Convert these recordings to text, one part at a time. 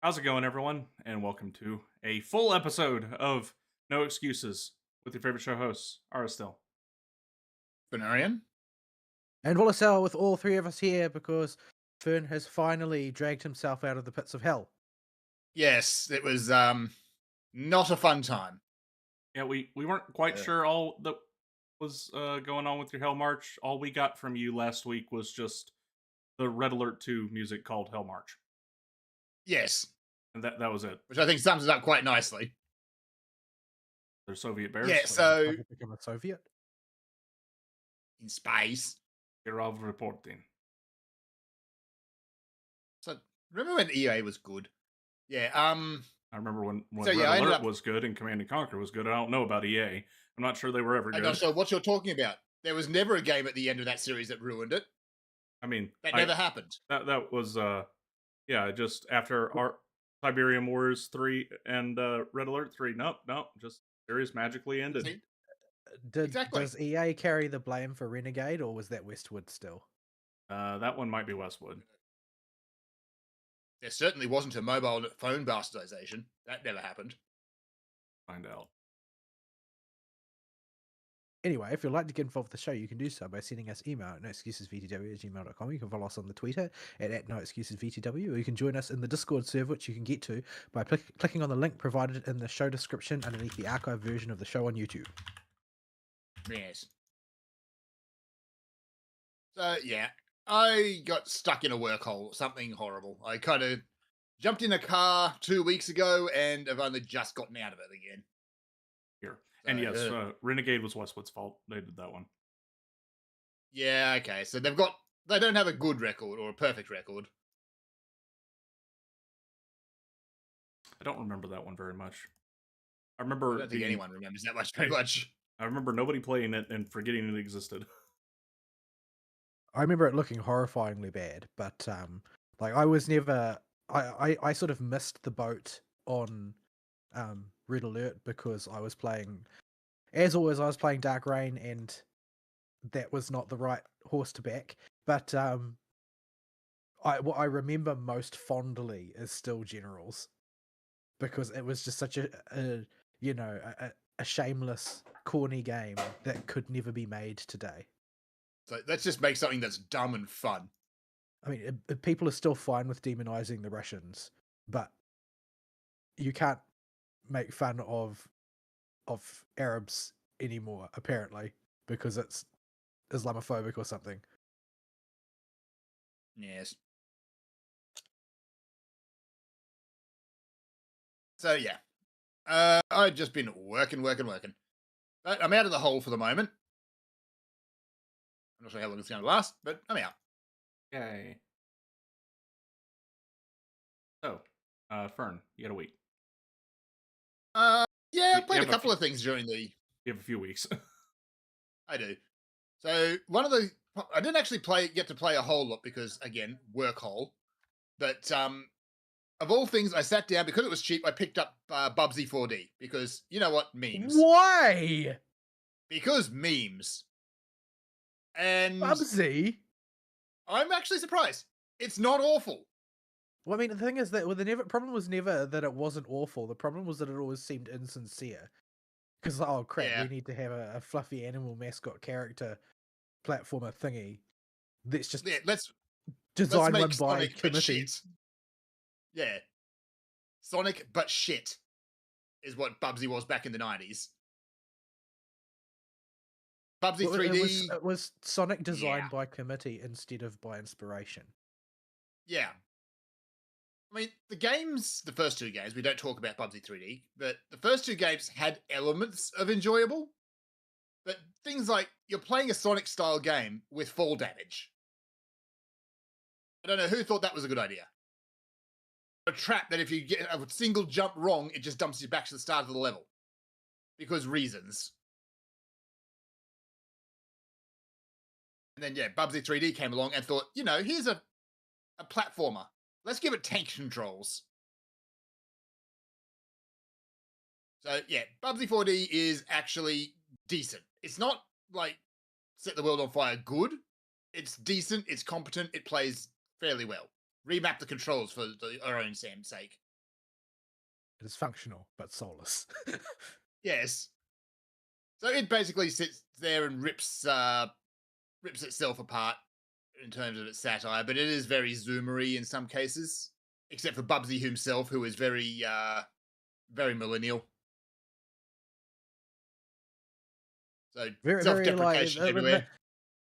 How's it going, everyone? And welcome to a full episode of No Excuses with your favorite show hosts, Aristil. Venarian? And Willisell with all three of us here because Fern has finally dragged himself out of the pits of hell. Yes, it was not a fun time. Yeah, we weren't quite sure all that was going on with your Hell March. All we got from you last week was just the Red Alert 2 music called Hell March. Yes, And that was it. which I think sums it up quite nicely. They're Soviet bears. Yeah, so Like become a Soviet. in space. You're all reporting. So remember when EA was good? Yeah, I remember when So, Red yeah, I ended Alert up- was good and Command and Conquer was good. I don't know about EA. I'm not sure they were ever I'm good. not sure what you're talking about. There was never a game at the end of that series that ruined it. I mean, That never happened. that was yeah, just after our Siberian Wars 3 and Red Alert 3. Nope, just series magically ended. See? Does EA carry the blame for Renegade, or was that Westwood still? That one might be Westwood. There certainly wasn't a mobile phone bastardization. That never happened. Find out. Anyway, if you'd like to get involved with the show, you can do so by sending us email at noexcusesvtw@gmail.com. You can follow us on the Twitter at noexcusesvtw, or you can join us in the Discord server, which you can get to by clicking on the link provided in the show description underneath the archive version of the show on YouTube. Yes. So yeah, I got stuck in a workhole, something horrible. I kind of jumped in a car 2 weeks ago and have only just gotten out of it again. Here. And yes, Renegade was Westwood's fault. They did that one. Yeah, okay. So they don't have a good record or a perfect record. I don't remember that one very much. I I remember don't think anyone remembers that much very much. I remember nobody playing it and forgetting it existed. I remember it looking horrifyingly bad, but like I was never I sort of missed the boat on Red Alert because I was playing, as always, I was playing Dark Rain, and that was not the right horse to back. But what I remember most fondly is still Generals, because it was just such a shameless, corny game that could never be made today. So let's just make something that's dumb and fun. I mean, people are still fine with demonizing the Russians, but you can't make fun of Arabs anymore, apparently, because it's Islamophobic or something. Yes. So yeah, I've just been working. But I'm out of the hole for the moment. I'm not sure how long it's going to last, but I'm out. Yay. So, Fern, you got a week. Yeah, I You played a have a couple of things during the. You have a few weeks. I do. So I didn't actually get to play a whole lot because again, work hole. But of all things, I sat down because it was cheap. I picked up Bubsy 4D because you know what, memes. Why, Because memes. And Bubsy? I'm actually surprised. It's not awful. Well, I mean, the thing is that the problem was never that it wasn't awful. The problem was that it always seemed insincere. Because, oh crap, Yeah. we need to have a fluffy animal mascot character platformer thingy. That's just Let's design make one by Sonic but committee. shit. Yeah. Sonic but shit is what Bubsy was back in the 90s. Bubsy Well, 3D. it was Sonic designed Yeah. by committee instead of by inspiration. Yeah. I mean, the first two games, we don't talk about Bubsy 3D, but the first two games had elements of enjoyable. But things like you're playing a Sonic style game with fall damage. I don't know who thought that was a good idea. A trap that if you get a single jump wrong, it just dumps you back to the start of the level. Because reasons. And then, yeah, Bubsy 3D came along and thought, here's a platformer. Let's give it tank controls. So, yeah, Bubsy 4D is actually decent. It's not, like, set the world on fire good. It's decent, it's competent, it plays fairly well. Remap the controls for our own sake. It is functional, but soulless. Yes. So it basically sits there and rips itself apart in terms of its satire, but it is very zoomery in some cases, except for Bubsy himself, who is very millennial. So Very, very like self-deprecation everywhere.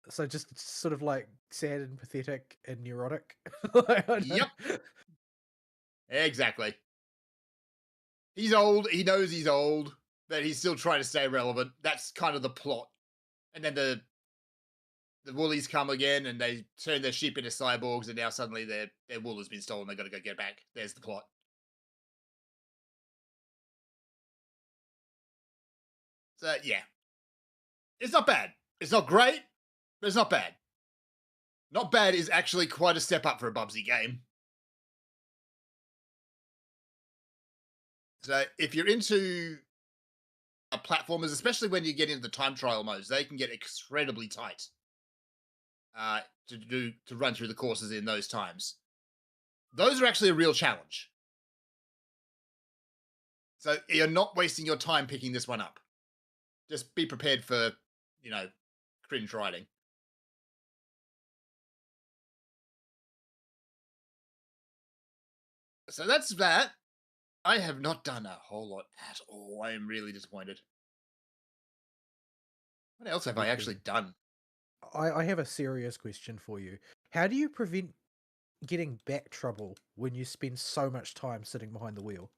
so just sort of like sad and pathetic and neurotic. Like, I Yep, don't- exactly. He's old. He knows he's old, but he's still trying to stay relevant. That's kind of the plot. And then the woolies come again, and they turn their sheep into cyborgs, and now suddenly their wool has been stolen. They got to go get back. There's the plot. So yeah, it's not bad. It's not great, but it's not bad. Not bad is actually quite a step up for a Bubsy game. So if you're into platformers, especially when you get into the time trial modes, they can get incredibly tight to run through the courses in those times. Those are actually a real challenge. So you're not wasting your time picking this one up. Just be prepared for, cringe riding. So that's that. I have not done a whole lot at all. I am really disappointed. What else have I actually done? I have a serious question for you. How do you prevent getting back trouble when you spend so much time sitting behind the wheel?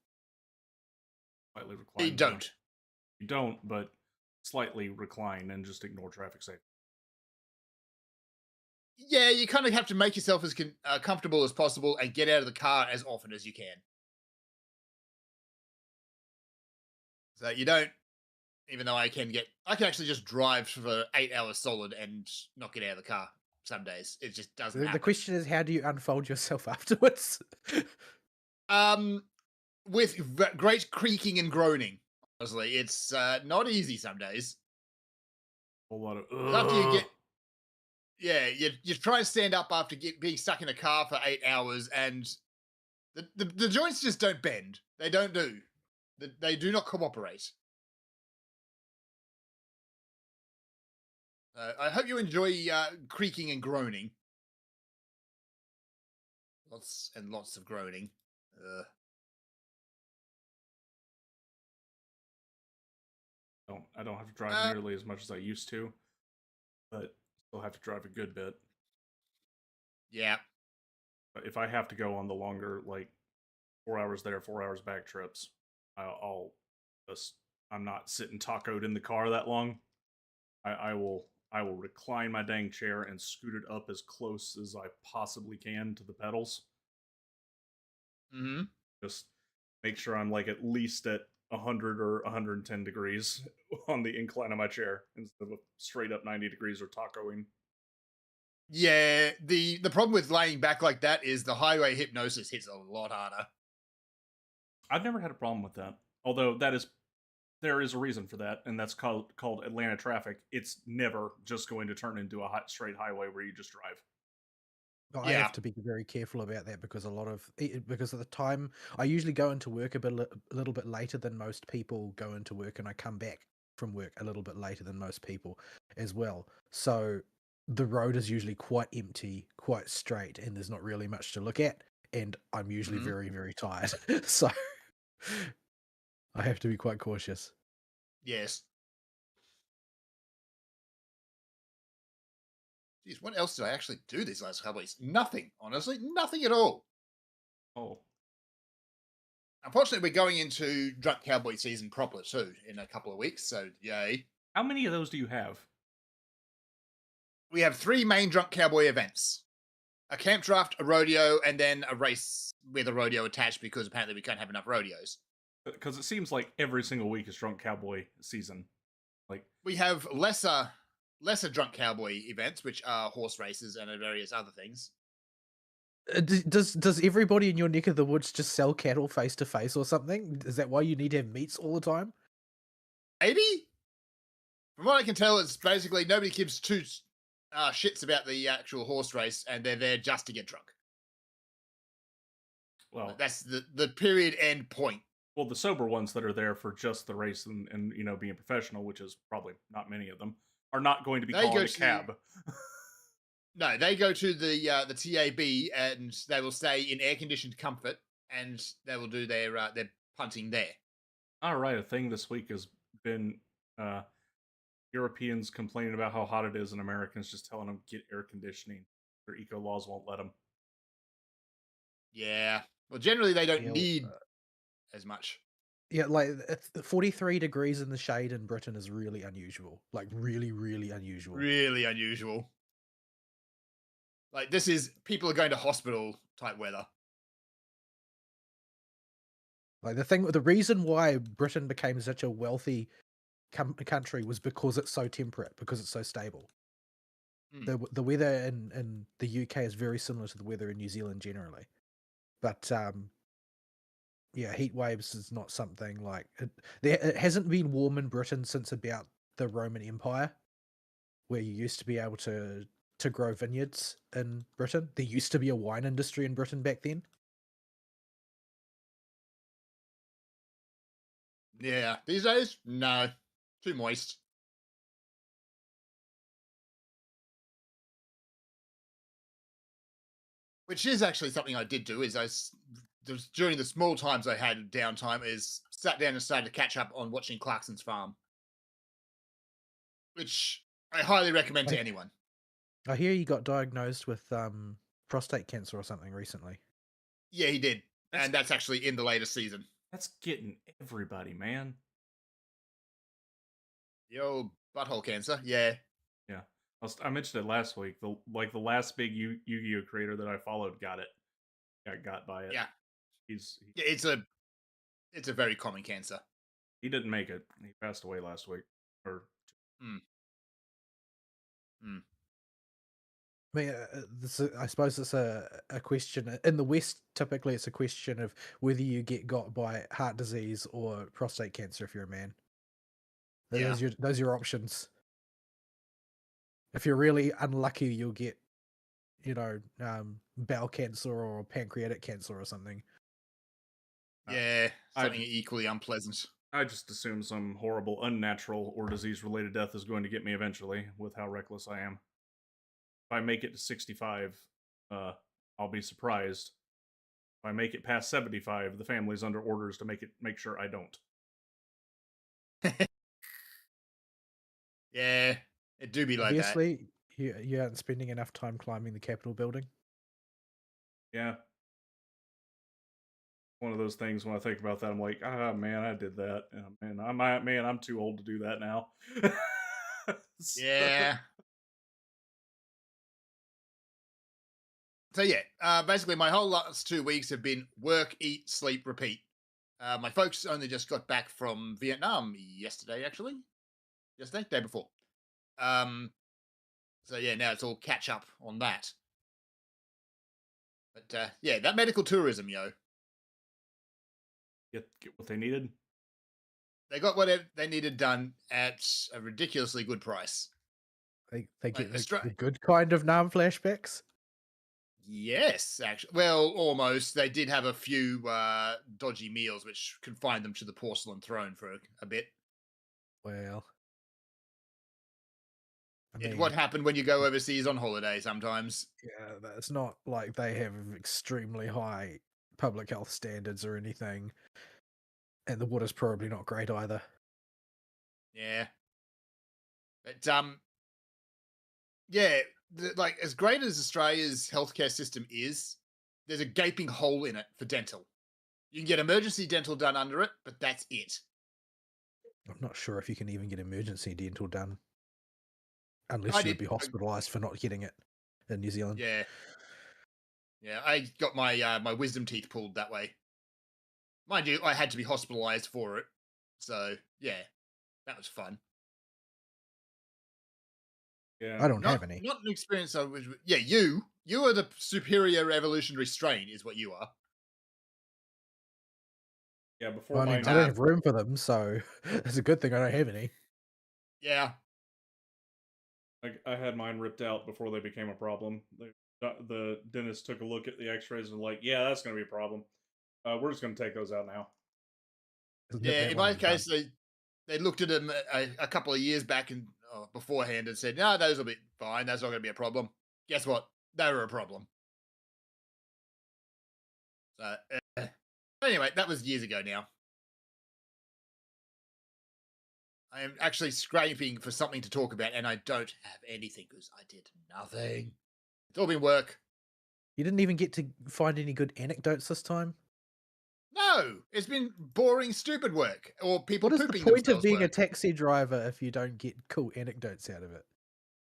Slightly You recline. don't. You don't, but slightly recline and just ignore traffic safety. Yeah, you kind of have to make yourself as comfortable as possible and get out of the car as often as you can. So you don't, even though I can actually just drive for 8 hours solid and not get out of the car some days. It just doesn't The happen. question is, how do you unfold yourself afterwards? With great creaking and groaning. Honestly, it's not easy some days. A whole lot of. 'Cause after you get, yeah, you try and stand up after being stuck in a car for 8 hours, and the joints just don't bend. They don't do. They do not cooperate. I hope you enjoy creaking and groaning. Lots and lots of groaning. I don't have to drive nearly as much as I used to, but still have to drive a good bit. Yeah. But if I have to go on the longer, like 4 hours there, 4 hours back trips, I'll just I'm not sitting tacoed in the car that long. I will recline my dang chair and scoot it up as close as I possibly can to the pedals. Mm-hmm. Just make sure I'm like at least at 100 or 110 degrees on the incline of my chair instead of straight up 90 degrees or tacoing. Yeah, the problem with laying back like that is the highway hypnosis hits a lot harder. I've never had a problem with that. Although there is a reason for that, and that's called Atlanta traffic. It's never just going to turn into a straight highway where you just drive. I have to be very careful about that because because at the time I usually go into work a little bit later than most people go into work, and I come back from work a little bit later than most people as well. So the road is usually quite empty, quite straight, and there's not really much to look at. And I'm usually very, very tired, so I have to be quite cautious. Yes. Jeez, what else did I actually do these last couple weeks? Nothing, honestly. Nothing at all. Oh, Unfortunately, we're going into Drunk Cowboy season proper too in a couple of weeks, so yay. how many of those do you have? We have 3 main Drunk Cowboy events. A camp draft, a rodeo, and then a race with a rodeo attached because apparently we can't have enough rodeos. Because it seems like every single week is Drunk Cowboy season. Like We have lesser Drunk Cowboy events, which are horse races and various other things. Does everybody in your neck of the woods just sell cattle face to face or something? Is that why you need to have meats all the time? Maybe? From what I can tell, it's basically nobody gives two shits about the actual horse race, and they're there just to get drunk. well, That's the period end point. well, the sober ones that are there for just the race and being professional, which is probably not many of them, are not going to be They calling go a to cab. No, they go to the TAB and they will stay in air conditioned comfort, and they will do their punting there. All right, a thing this week has been uh, Europeans complaining about how hot it is, and Americans just telling them get air conditioning. Their eco laws won't let them. Yeah. Well, generally they don't Yeah, need as much. yeah, like 43 degrees in the shade in Britain is really unusual. Like really, really unusual. Really unusual. Like this is people are going to hospital type weather. Like the reason why Britain became such a wealthy country was because it's so temperate, because it's so stable. Mm. The weather in the UK is very similar to the weather in New Zealand generally, but yeah, heat waves is not something like it hasn't been warm in Britain since about the Roman Empire, where you used to be able to grow vineyards in Britain. There used to be a wine industry in Britain back then. Yeah. These days, no. Too moist. Which is actually something I did do. During the small times I had downtime, is sat down and started to catch up on watching Clarkson's Farm, which I highly recommend to I, anyone. I hear you got diagnosed with prostate cancer or something recently. Yeah, he did, and that's actually in the latest season. That's getting everybody, man. The old butthole cancer. Yeah. Yeah, I mentioned it last week. The last big Yu-Gi-Oh creator that I followed got it. Got by it. Yeah. He's Yeah, it's a very common cancer. he didn't make it. He passed away last week. Or Mm. Mm. I mean, I suppose it's a question in the West. Typically, it's a question of whether you get got by heart disease or prostate cancer if you're a man. Yeah. Those are your options. If you're really unlucky, you'll get, bowel cancer or pancreatic cancer or something. Yeah. I- Something equally unpleasant. I just assume some horrible, unnatural, or disease-related death is going to get me eventually, with how reckless I am. If I make it to 65, I'll be surprised. If I make it past 75, the family's under orders to make sure I don't. Yeah. It do be like that. Obviously, you aren't spending enough time climbing the Capitol building. Yeah. One of those things when I think about that, I'm like, ah, man, I did that. I'm too old to do that now. Yeah. So yeah, basically my whole last 2 weeks have been work, eat, sleep, repeat. My folks only just got back from Vietnam yesterday, actually. Yesterday, day before. So yeah, now it's all catch up on that. But yeah, that medical tourism, Get what they needed. they got whatever they needed done at a ridiculously good price. They Like get the Australia, good kind of Nam flashbacks. yes, actually. Well, almost. They did have a few dodgy meals, which confined them to the porcelain throne for a bit. Well, I It's mean, what happened when you go overseas on holiday sometimes. yeah, it's not like they have extremely high public health standards or anything, and the water's probably not great either. Yeah. But yeah, like as great as Australia's healthcare system is, there's a gaping hole in it for dental. You can get emergency dental done under it, but that's it. I'm not sure if you can even get emergency dental done unless I you would did. be hospitalized for not getting it in New Zealand. Yeah. Yeah, I got my wisdom teeth pulled that way. Mind you, I had to be hospitalized for it. So, yeah, that was fun. Yeah. I don't have any. Not an experience I was. Yeah, you are the superior evolutionary strain, is what you are. Yeah, before I mean, mine. I don't have room for them, so it's a good thing I don't have any. Yeah, I had mine ripped out before they became a problem. The dentist took a look at the X-rays and like, yeah, that's going to be a problem. We're just going to take those out now. Nip Yeah, that in one my in the bud. case, they looked at them a couple of years back and beforehand and said, "No, those will be fine. That's not going to be a problem." Guess what? They were a problem. So anyway, that was years ago now. I am actually scraping for something to talk about, and I don't have anything because I did nothing. It's all been work. You didn't even get to find any good anecdotes this time? No, it's been boring, stupid work or people What is the pooping point of themselves being a work. taxi driver if you don't get cool anecdotes out of it?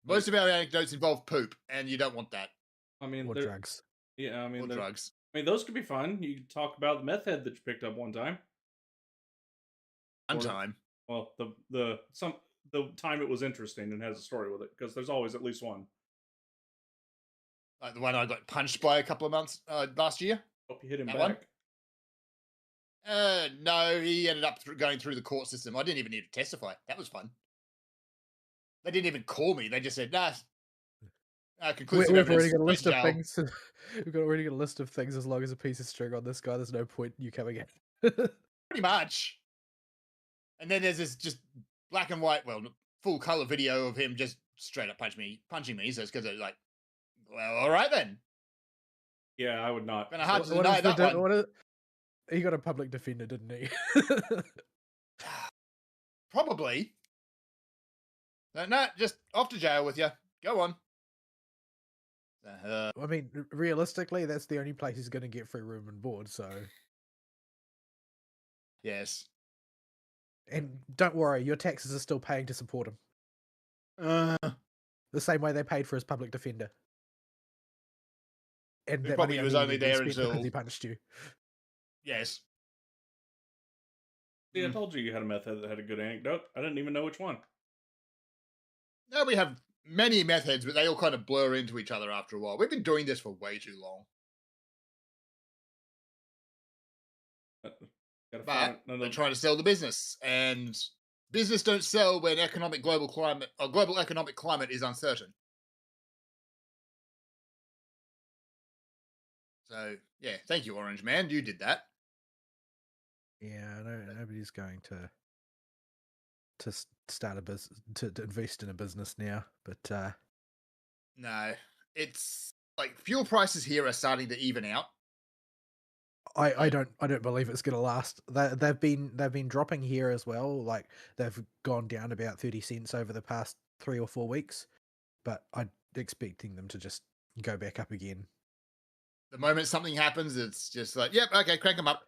Most of our anecdotes involve poop, and you don't want that I mean, Or there. drugs? Yeah, I mean, or drugs. I mean, those could be fun. You could talk about the meth head that you picked up one time. One Or time. well, the time it was interesting and has a story with it because there's always at least one. Like the one I got punched by a couple of months last year. Hope you hit him That one? back. No, he ended up going through the court system. I didn't even need to testify. That was fun. They didn't even call me. They just said, "Nah, conclusive We've already evidence. got a Straight list to of jail." things. We've already got a list of things. As long as a piece of string on this guy, there's no point in you coming in. Pretty much. And then there's this just black and white, well, full color video of him just straight up punching me. So it's because it's like, well, all right then. Yeah, I would not. Kind of hard to What deny is the that one. what is, he got a public defender, didn't he? Probably. No, just off to jail with you. Go on. I mean, realistically, that's the only place he's going to get free room and board. So, Yes. and don't worry, your taxes are still paying to support him. The same way they paid for his public defender. And He that probably money was only only needed to be there spent because until- he punched you. Yes. See, I told you had a meth head that had a good anecdote. I didn't even know which one. No, we have many meth heads, but they all kind of blur into each other after a while. We've been doing this for way too long. Gotta But find they're another. trying to sell the business, and business don't sell when global economic climate is uncertain. So yeah, thank you, Orange Man. You did that. Yeah, nobody's going to start a business to invest in a business now. But No, it's like fuel prices here are starting to even out. I don't believe it's going to last. They've been dropping here as well. Like they've gone down about 30 cents over the past 3 or 4 weeks, but I'm expecting them to just go back up again. The moment something happens, it's just like, yep, okay, crank them up.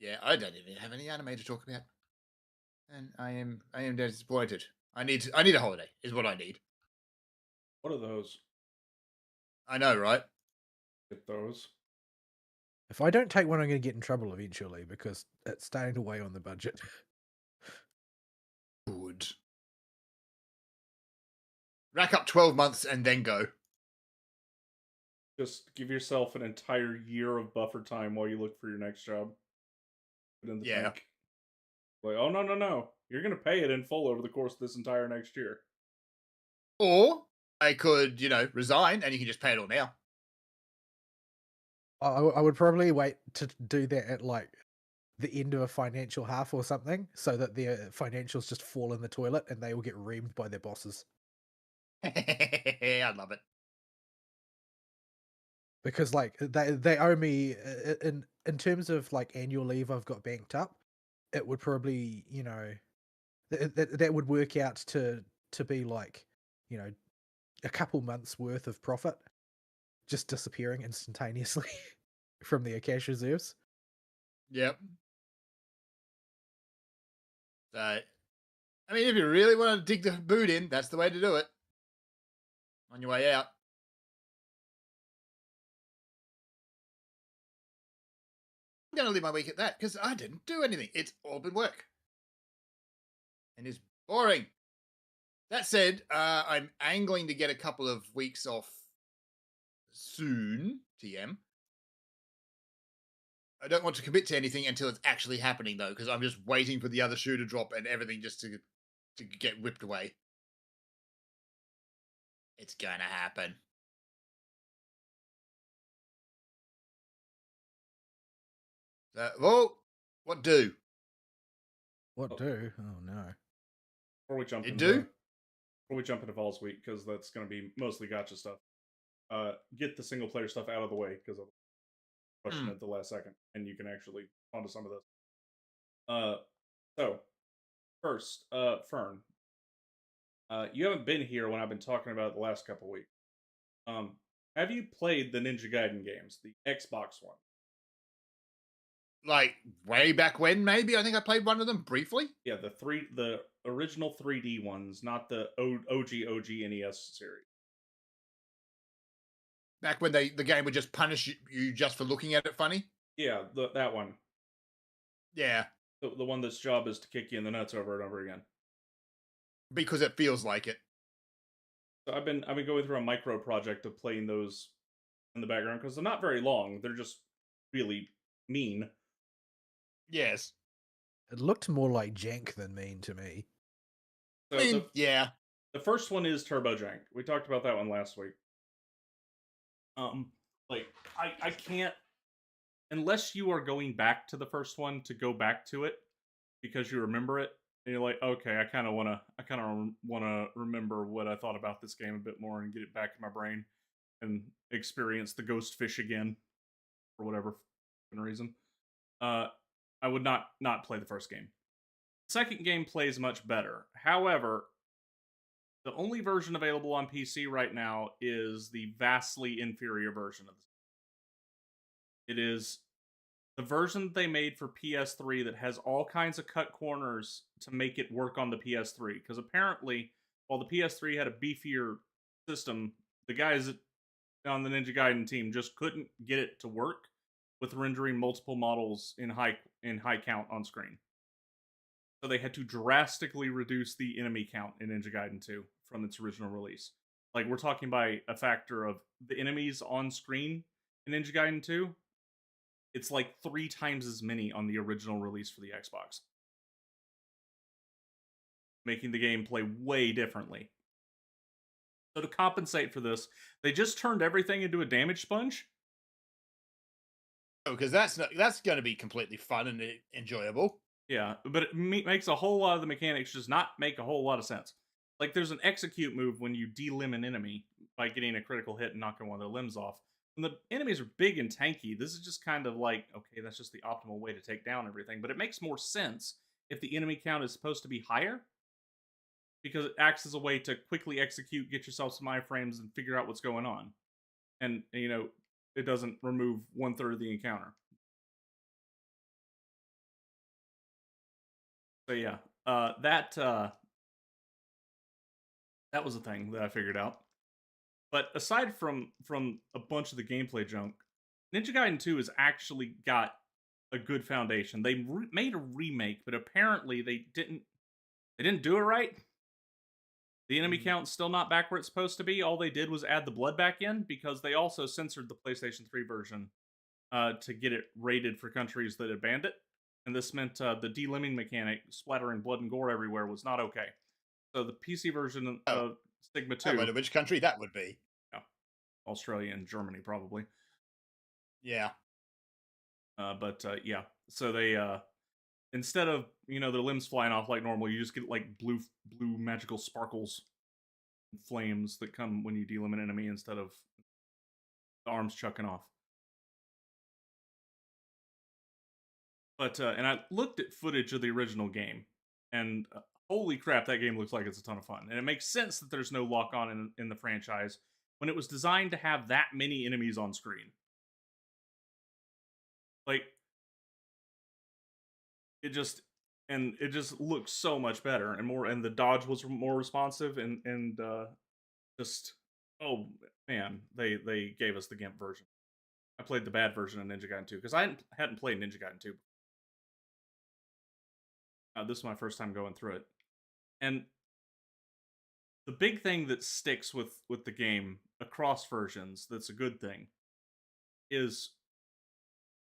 Yeah, I don't even have any anime to talk about, and I am disappointed. I need a holiday. Is what I need. What are those? I know, right? Get those. If I don't take one, I'm going to get in trouble eventually because it's starting to weigh on the budget. Good. Rack up 12 months and then go. Just give yourself an entire year of buffer time while you look for your next job. Put in the Yeah. tank. Like, oh no. You're gonna pay it in full over the course of this entire next year. Or I could, resign and you can just pay it all now. I would probably wait to do that at like the end of a financial half or something, so that their financials just fall in the toilet and they will get reamed by their bosses. I love it. Because like they owe me in terms of like annual leave I've got banked up, it would probably that would work out to be like a couple months worth of profit just disappearing instantaneously from their cash reserves. Yep. So, I mean, if you really want to dig the boot in, that's the way to do it. On your way out. I'm going to leave my week at that because I didn't do anything. It's all been work. And it's boring. That said, I'm angling to get a couple of weeks off soon, TM. I don't want to commit to anything until it's actually happening, though, because I'm just waiting for the other shoe to drop and everything just to get whipped away. It's gonna happen. Well, what do? What Oh. do? Oh no. Before we jump It into do? Falls Week, because that's going to be mostly gotcha stuff. Get the single player stuff out of the way because I'm rushing Hmm. at the last second, and you can actually onto some of this. So first, Fern, you haven't been here when I've been talking about it the last couple weeks. Have you played the Ninja Gaiden games, the Xbox one? Like way back when, maybe? I think I played one of them briefly. Yeah, the original 3D ones, not the OG NES series. Back when the game would just punish you just for looking at it funny. Yeah, that one. Yeah, The one that's job is to kick you in the nuts over and over again. because it feels like it. So I've been going through a micro project of playing those in the background because they're not very long. They're just really mean. Yes. It looked more like jank than mean to me. So I mean, yeah. the first one is Turbo Jank. We talked about that one last week. Like I can't, unless you are going back to the first one to go back to it because you remember it and you're like, okay, I kind of wanna remember what I thought about this game a bit more and get it back in my brain and experience the ghost fish again for whatever reason. I would not play the first game. The second game plays much better. However, the only version available on PC right now is the vastly inferior version of this. It is the version that they made for PS3 that has all kinds of cut corners to make it work on the PS3. Because apparently, while the PS3 had a beefier system, the guys on the Ninja Gaiden team just couldn't get it to work with rendering multiple models in high count on screen. So they had to drastically reduce the enemy count in Ninja Gaiden 2 from its original release. Like we're talking by a factor of the enemies on screen in Ninja Gaiden 2. It's like 3 times as many on the original release for the Xbox, making the game play way differently. So to compensate for this, they just turned everything into a damage sponge. Because that's going to be completely fun and enjoyable. Yeah, but it makes a whole lot of the mechanics just not make a whole lot of sense. Like there's an execute move when you delimb an enemy by getting a critical hit and knocking one of their limbs off. When the enemies are big and tanky, this is just kind of like, okay, that's just the optimal way to take down everything. But it makes more sense if the enemy count is supposed to be higher, because it acts as a way to quickly execute, get yourself some iframes, and figure out what's going on. And, it doesn't remove 1/3 of the encounter. So yeah, that was a thing that I figured out. But aside from a bunch of the gameplay junk, Ninja Gaiden 2 has actually got a good foundation. They made a remake, but apparently they didn't do it right. The enemy count's still not back where it's supposed to be. All they did was add the blood back in because they also censored the PlayStation 3 version to get it rated for countries that had banned it. And this meant the delimbing mechanic, splattering blood and gore everywhere, was not okay. So the PC version of Stigma 2... I wonder which country that would be. Yeah, Australia and Germany, probably. Yeah. But yeah, so they... instead of, their limbs flying off like normal, you just get like blue magical sparkles and flames that come when you delim an enemy instead of the arms chucking off. But and I looked at footage of the original game, and holy crap, that game looks like it's a ton of fun. And it makes sense that there's no lock on in the franchise when it was designed to have that many enemies on screen. Like, it just looks so much better and more, and the dodge was more responsive, and just, oh man, they gave us the GIMP version. I played the bad version of Ninja Gaiden 2 because I hadn't played Ninja Gaiden 2. This is my first time going through it, and the big thing that sticks with the game across versions, that's a good thing, is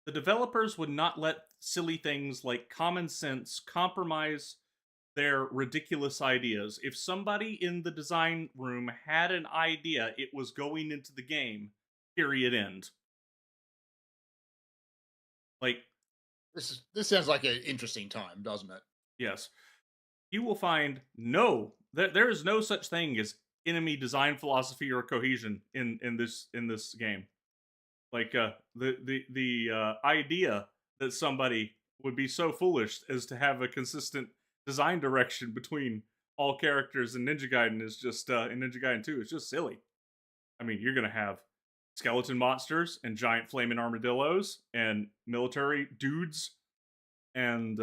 the developers would not let silly things like common sense compromise their ridiculous ideas. If somebody in the design room had an idea, it was going into the game, period, end. Like, This sounds like an interesting time, doesn't it? Yes, you will find there is no such thing as enemy design philosophy or cohesion in this game. Like the idea that somebody would be so foolish as to have a consistent design direction between all characters in Ninja Gaiden is just in Ninja Gaiden 2 is just silly. I mean, you're gonna have skeleton monsters and giant flaming armadillos and military dudes, and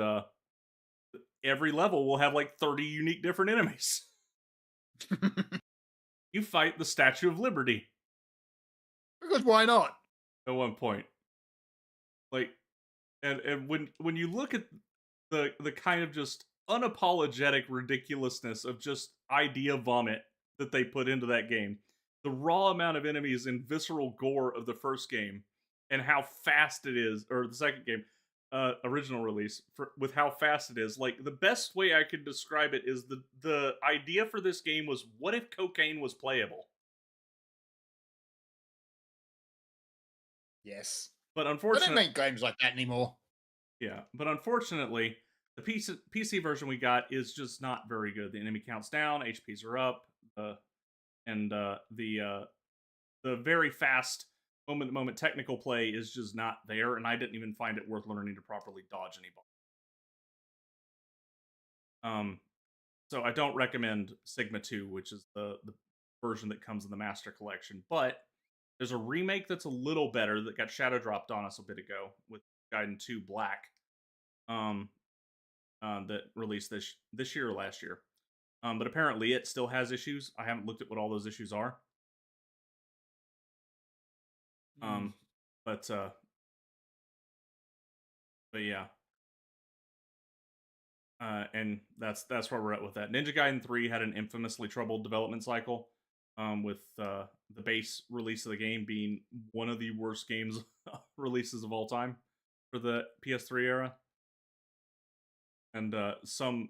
every level will have like 30 unique different enemies. You fight the Statue of Liberty Because why not? at one point. Like, and when you look at the kind of just unapologetic ridiculousness of just idea vomit that they put into that game, the raw amount of enemies and visceral gore of the first game, and how fast it is, or the second game, original release, with how fast it is. Like, the best way I could describe it is the idea for this game was, what if cocaine was playable? Yes. But They don't unfortunately, make games like that anymore. yeah, but unfortunately, the PC version we got is just not very good. The enemy counts down, HPs are up, and the very fast moment to moment technical play is just not there, and I didn't even find it worth learning to properly dodge anybody. So I don't recommend Sigma 2, which is the version that comes in the Master Collection, but there's a remake that's a little better that got shadow dropped on us a bit ago with Gaiden 2 Black. That released this year or last year. But apparently it still has issues. I haven't looked at what all those issues are. Mm. But yeah. And that's where we're at with that. Ninja Gaiden 3 had an infamously troubled development cycle, with the base release of the game being one of the worst games releases of all time for the PS3 era. And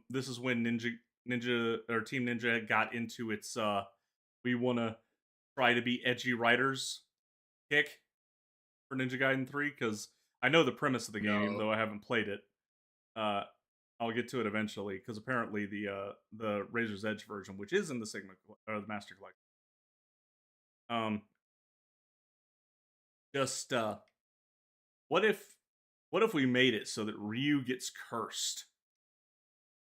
this is when Ninja or Team Ninja got into its we want to try to be edgy writers kick for Ninja Gaiden 3, because I know the premise of the game, even No. though I haven't played it. I'll get to it eventually, because apparently the Razor's Edge version, which is in the Sigma or the Master Collection, just what if we made it so that Ryu gets cursed,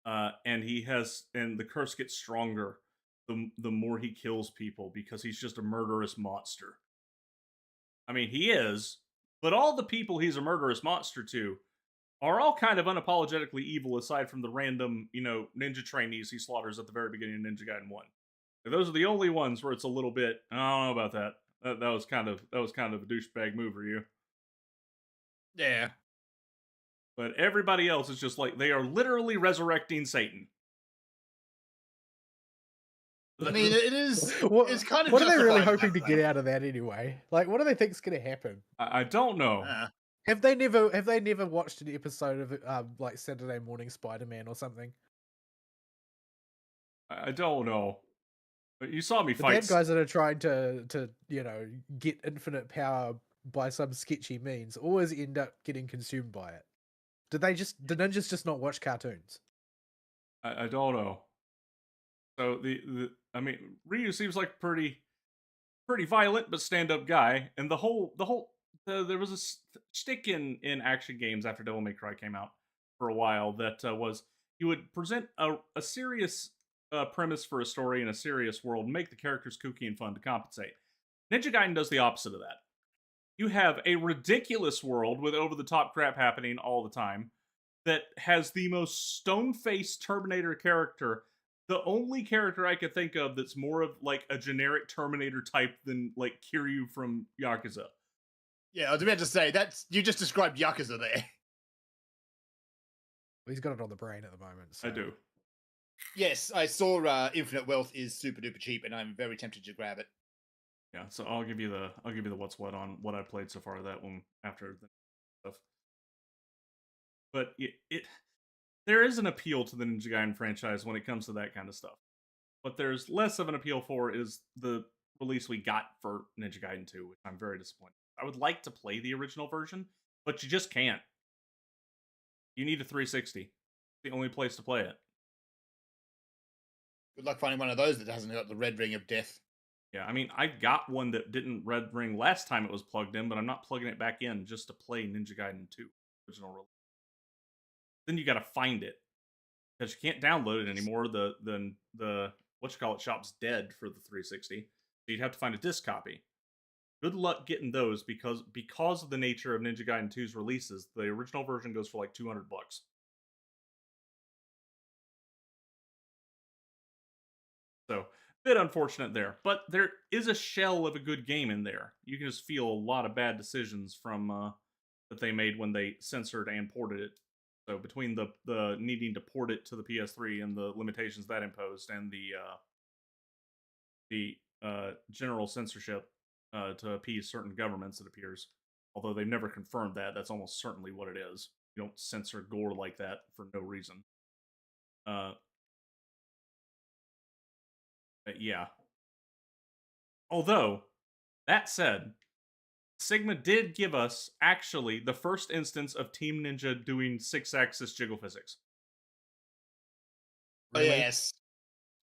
and the curse gets stronger the more he kills people, because he's just a murderous monster. I mean, he is, but all the people he's a murderous monster to are all kind of unapologetically evil, aside from the random, ninja trainees he slaughters at the very beginning of Ninja Gaiden 1. Those are the only ones where it's a little bit, I don't know about that. That was kind of a douchebag move for you. Yeah. But everybody else is just like, they are literally resurrecting Satan. I mean, it is. What, it's kind of. what are they really justified hoping to that get way. out of that anyway? Like, what do they think's going to happen? I don't know. Have they never watched an episode of like Saturday Morning Spider-Man or something? I don't know. But you saw me The fight. bad guys that are trying to get infinite power by some sketchy means always end up getting consumed by it. Do ninjas just not watch cartoons? I don't know. So I mean, Ryu seems like pretty violent but stand-up guy, and there was a stick in action games after Devil May Cry came out for a while that was he would present a serious premise for a story in a serious world and make the characters kooky and fun to compensate. Ninja Gaiden does the opposite of that. You have a ridiculous world with over-the-top crap happening all the time that has the most stone-faced Terminator character. The only character I could think of that's more of like a generic Terminator type than like Kiryu from Yakuza. Yeah, I was about to say you just described Yakuza there. Well, he's got it on the brain at the moment. So. I do. Yes, I saw Infinite Wealth is super duper cheap, and I'm very tempted to grab it. Yeah, so I'll give you the what's what on what I played so far of that one after the stuff. But there is an appeal to the Ninja Gaiden franchise when it comes to that kind of stuff. What there's less of an appeal for is the release we got for Ninja Gaiden 2, which I'm very disappointed. I would like to play the original version, but you just can't. You need a 360. It's the only place to play it. Good luck finding one of those that hasn't got the red ring of death. Yeah, I mean, I got one that didn't red ring last time it was plugged in, but I'm not plugging it back in just to play Ninja Gaiden 2 original release. Then you got to find it because you can't download it anymore. The shop's dead for the 360, so you'd have to find a disc copy. Good luck getting those because of the nature of Ninja Gaiden 2's releases. The original version goes for like $200. So, bit unfortunate there. But there is a shell of a good game in there. You can just feel a lot of bad decisions from that they made when they censored and ported it. So between the needing to port it to the PS3 and the limitations that imposed, and the general censorship to appease certain governments, it appears. Although they've never confirmed that, that's almost certainly what it is. You don't censor gore like that for no reason. Yeah. Although, that said, Sigma did give us, actually, the first instance of Team Ninja doing 6-axis jiggle physics. Oh, yes.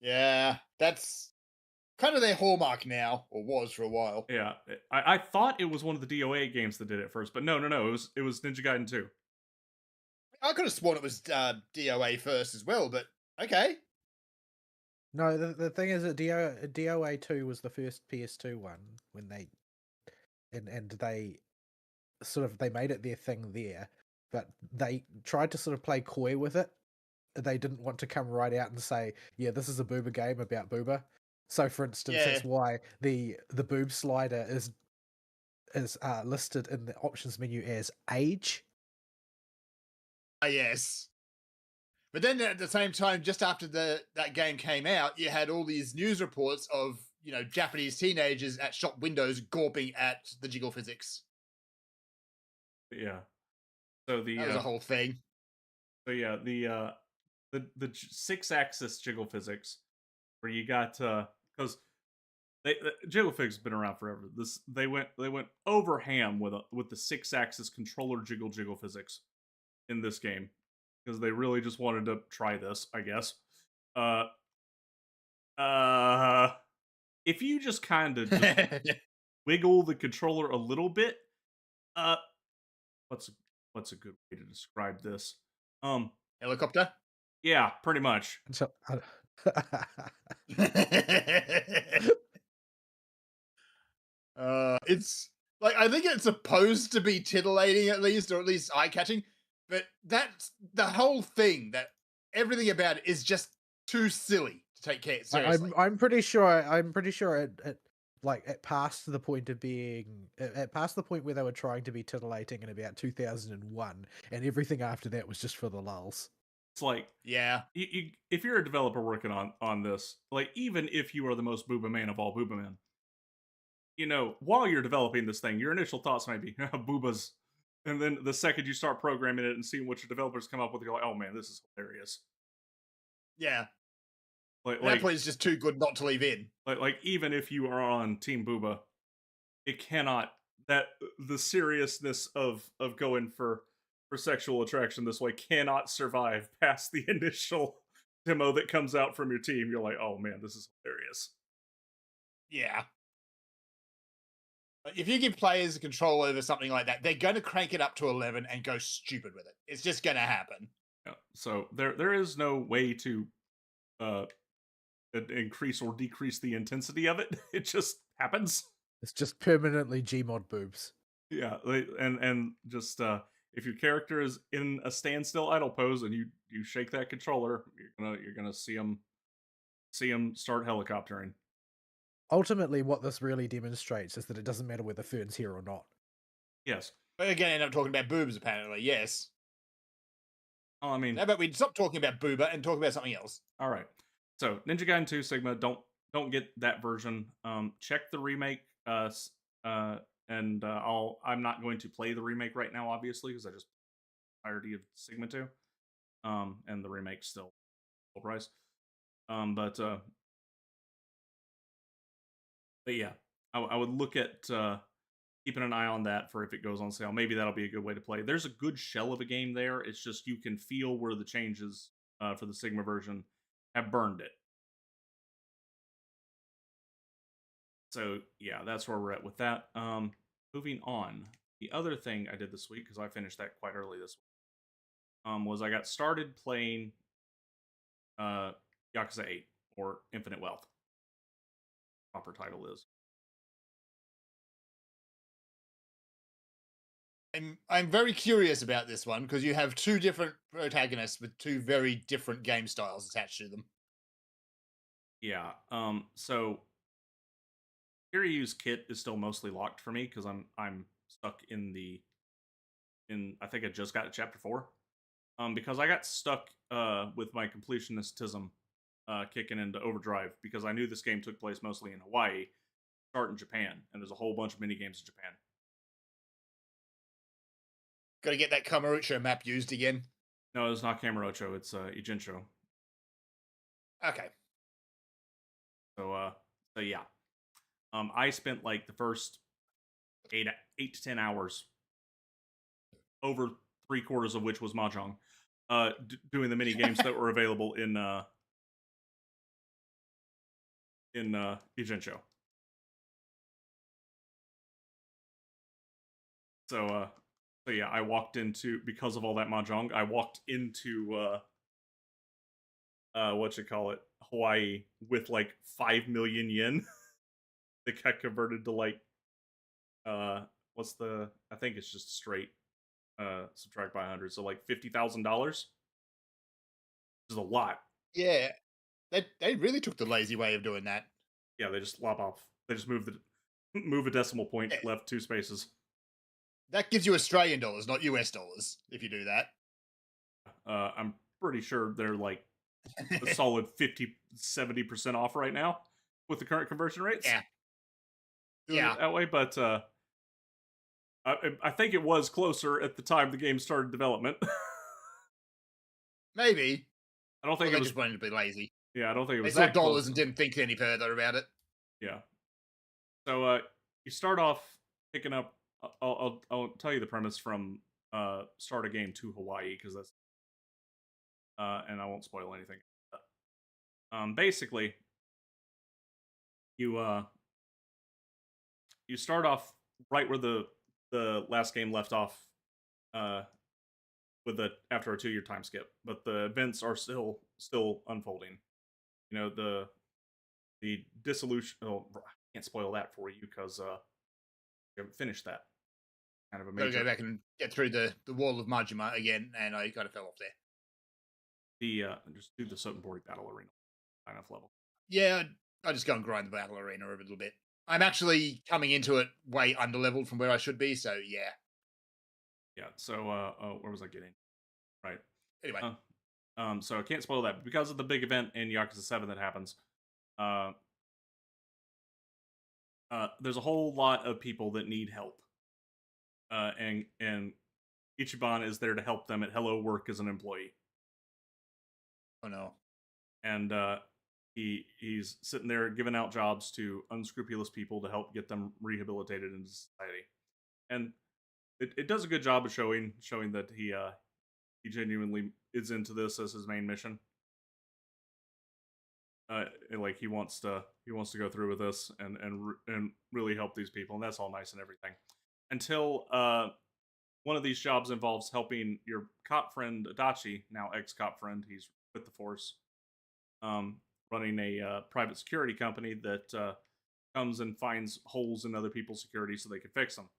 Yeah, that's kind of their hallmark now, or was for a while. Yeah, I thought it was one of the DOA games that did it first, but no, it was Ninja Gaiden 2. I could have sworn it was DOA first as well, but okay. No, the thing is that DOA 2 was the first PS2 one when they and they sort of they made it their thing there, but they tried to sort of play coy with it. They didn't want to come right out and say, yeah, this is a booba game about booba. So for instance, Yeah. that's why the boob slider is listed in the options menu as age. Yes. But then at the same time, just after that game came out, you had all these news reports of, Japanese teenagers at shop windows gawping at the jiggle physics. Yeah. So That was a whole thing. So yeah, the 6-axis jiggle physics, where you got because jiggle physics has been around forever. They went over ham with the 6-axis controller jiggle physics in this game because they really just wanted to try this, I guess. If you just kind of wiggle the controller a little bit, what's a good way to describe this? Helicopter? Yeah, pretty much. So, It's like, I think it's supposed to be titillating at least, or at least eye-catching, but that's the whole thing, that everything about it is just too silly to take care seriously. I'm pretty sure it passed the point of being it passed the point where they were trying to be titillating in about 2001, and everything after that was just for the lulls. It's like, yeah, if you're a developer working on this, like, even if you are the most booba man of all booba men, while you're developing this thing, your initial thoughts might be boobas, and then the second you start programming it and seeing what your developers come up with, you're like, oh man, this is hilarious. Yeah. Like, that point is just too good not to leave in. Like even if you are on Team Booba, it cannot, that the seriousness of going for sexual attraction this way cannot survive past the initial demo that comes out from your team. You're like, oh man, this is hilarious. Yeah. If you give players control over something like that, they're going to crank it up to 11 and go stupid with it. It's just going to happen. Yeah. So there is no way to increase or decrease the intensity of it. It just happens. It's just permanently Gmod boobs. Yeah, and just if your character is in a standstill idle pose and you shake that controller, you're gonna see them start helicoptering. Ultimately, what this really demonstrates is that it doesn't matter whether Fern's here or not. Yes. We're going to end up talking about boobs, apparently. Yes. Oh, I mean, how about we stop talking about booba and talk about something else? All right. So Ninja Gaiden 2 Sigma, don't get that version. Check the remake. I'm not going to play the remake right now, obviously, because I just tired of Sigma 2. And the remake's still full price. But yeah, I would look at keeping an eye on that for if it goes on sale. Maybe that'll be a good way to play. There's a good shell of a game there. It's just you can feel where the changes for the Sigma version have burned it. So yeah, that's where we're at with that. Moving on, the other thing I did this week, because I finished that quite early this week, was I got started playing Yakuza 8 or Infinite Wealth. Proper title is. I'm very curious about this one because you have two different protagonists with two very different game styles attached to them. Yeah. So Kiryu's kit is still mostly locked for me because I'm stuck in I think I just got to chapter 4. Because I got stuck with my completionistism kicking into overdrive because I knew this game took place mostly in Hawaii, start in Japan, and there's a whole bunch of mini games in Japan. Got to get that Kamurocho map used again. No, it's not Kamurocho. It's Ijincho. Okay. So yeah. I spent like the first 8 to 10 hours, over 3/4 of which was mahjong, doing the mini games that were available in Ijincho. So yeah, I walked into, because of all that mahjong, I walked into Hawaii with like 5 million yen. That got converted to like I think it's just straight subtract by 100, so like $50,000, which is a lot. Yeah, they really took the lazy way of doing that. Yeah, they just lop off. They just move a decimal point left 2 spaces. That gives you Australian dollars, not US dollars, if you do that. I'm pretty sure they're like a solid 50-70% off right now with the current conversion rates. Yeah. Doing it that way, but I think it was closer at the time the game started development. Maybe. I don't think it was just wanted to be lazy. Yeah, I don't think it was they saw that dollars close. And didn't think any further about it. Yeah. So you start off picking up. I'll tell you the premise from start a game to Hawaii, because that's and I won't spoil anything. Basically, you start off right where the last game left off, after a 2-year time skip, but the events are still unfolding. You know, the dissolution. Oh, I can't spoil that for you because you haven't finished that. Kind of a major. Gotta go back and get through the wall of Majima again, and I kind of fell off there. Just do the Sotenborg battle arena, kind of level. Yeah, I just go and grind the battle arena a little bit. I'm actually coming into it way underleveled from where I should be, so yeah. Yeah. So where was I getting? Right. Anyway. So I can't spoil that, but because of the big event in Yakuza 7 that happens, there's a whole lot of people that need help. And Ichiban is there to help them at Hello Work as an employee. Oh no. And he's sitting there giving out jobs to unscrupulous people to help get them rehabilitated into society. And it does a good job of showing that he genuinely is into this as his main mission. Like he wants to go through with this and really help these people, and that's all nice and everything. Until one of these jobs involves helping your cop friend Adachi, now ex-cop friend, he's with the force, running a private security company that comes and finds holes in other people's security so they can fix them.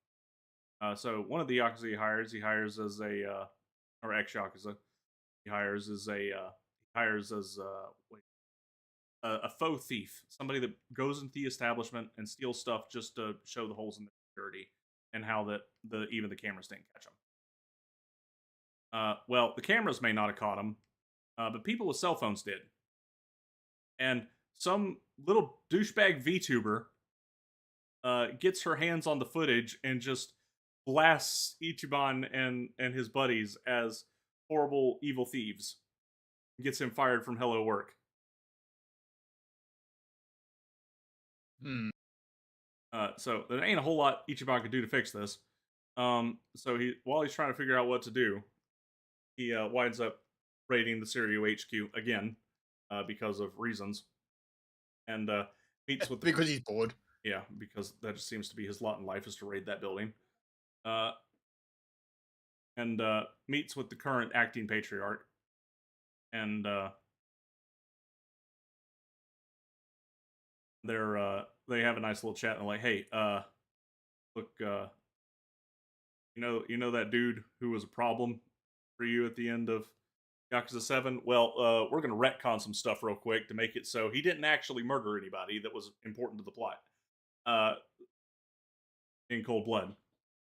So one of the Yakuza he hires as a or ex-Yakuza, he hires as a faux thief, somebody that goes into the establishment and steals stuff just to show the holes in the security and how that even the cameras didn't catch him. Well, the cameras may not have caught him, but people with cell phones did. And some little douchebag VTuber gets her hands on the footage and just blasts Ichiban and his buddies as horrible, evil thieves. Gets him fired from Hello Work. So there ain't a whole lot Ichiban could do to fix this. So while he's trying to figure out what to do, he winds up raiding the Seiryu HQ again because of reasons, and meets with because he's bored. Yeah, because that just seems to be his lot in life, is to raid that building. And meets with the current acting patriarch, and they have a nice little chat, and like, hey, look, you know that dude who was a problem for you at the end of Yakuza 7? Well, we're gonna retcon some stuff real quick to make it so he didn't actually murder anybody that was important to the plot. In cold blood.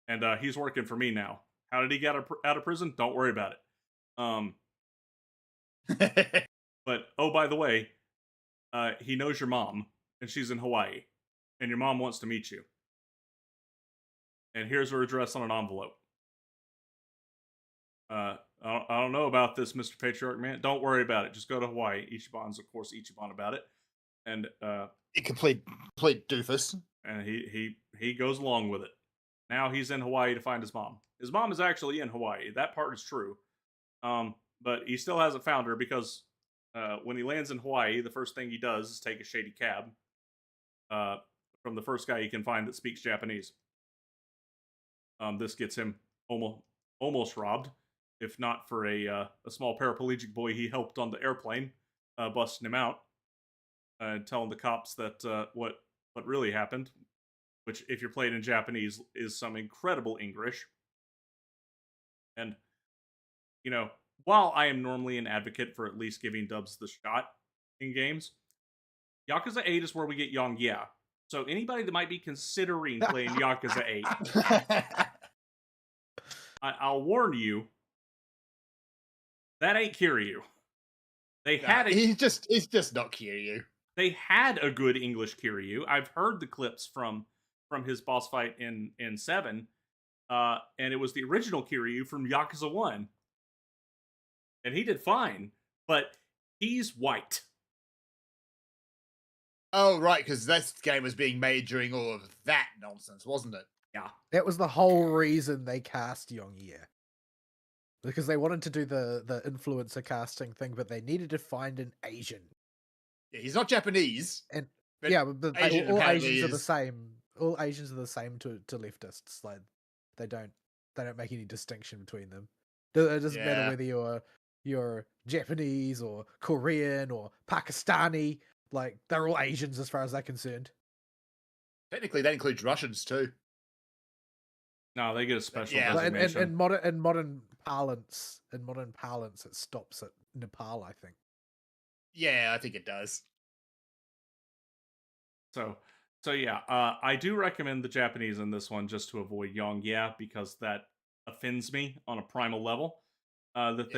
And he's working for me now. How did he get out of prison? Don't worry about it. But, oh, by the way, he knows your mom, and she's in Hawaii, and your mom wants to meet you. And here's her address on an envelope. I don't know about this, Mr. Patriarch Man. Don't worry about it. Just go to Hawaii. Ichiban's, of course, Ichiban about it. And a complete doofus. And he goes along with it. Now he's in Hawaii to find his mom. His mom is actually in Hawaii. That part is true. But he still hasn't found her because when he lands in Hawaii, the first thing he does is take a shady cab from the first guy he can find that speaks Japanese. This gets him almost robbed, if not for a small paraplegic boy he helped on the airplane, busting him out and telling the cops that what really happened, which, if you're playing in Japanese, is some incredible English. And, while I am normally an advocate for at least giving dubs the shot in games, Yakuza 8 is where we get Yang Yeah. So anybody that might be considering playing Yakuza 8, I'll warn you, that ain't Kiryu. He's just not Kiryu. They had a good English Kiryu. I've heard the clips from his boss fight in 7, and it was the original Kiryu from Yakuza 1. And he did fine, but he's white. Oh, right, because this game was being made during all of that nonsense, wasn't it? Yeah. That was the whole reason they cast Yongye. Because they wanted to do the influencer casting thing, but they needed to find an Asian. Yeah, he's not Japanese. And but yeah, but Asian all Asians apparently are the is. same. All Asians are the same to leftists. Like they don't make any distinction between them. It doesn't matter Yeah. whether you're Japanese or Korean or Pakistani. Like they're all Asians as far as they're concerned. Technically, that includes Russians too. No, they get a special Yeah. designation. In modern parlance, it stops at Nepal, I think. Yeah, I think it does. So yeah, I do recommend the Japanese in this one just to avoid Yang Yeah, because that offends me on a primal level. That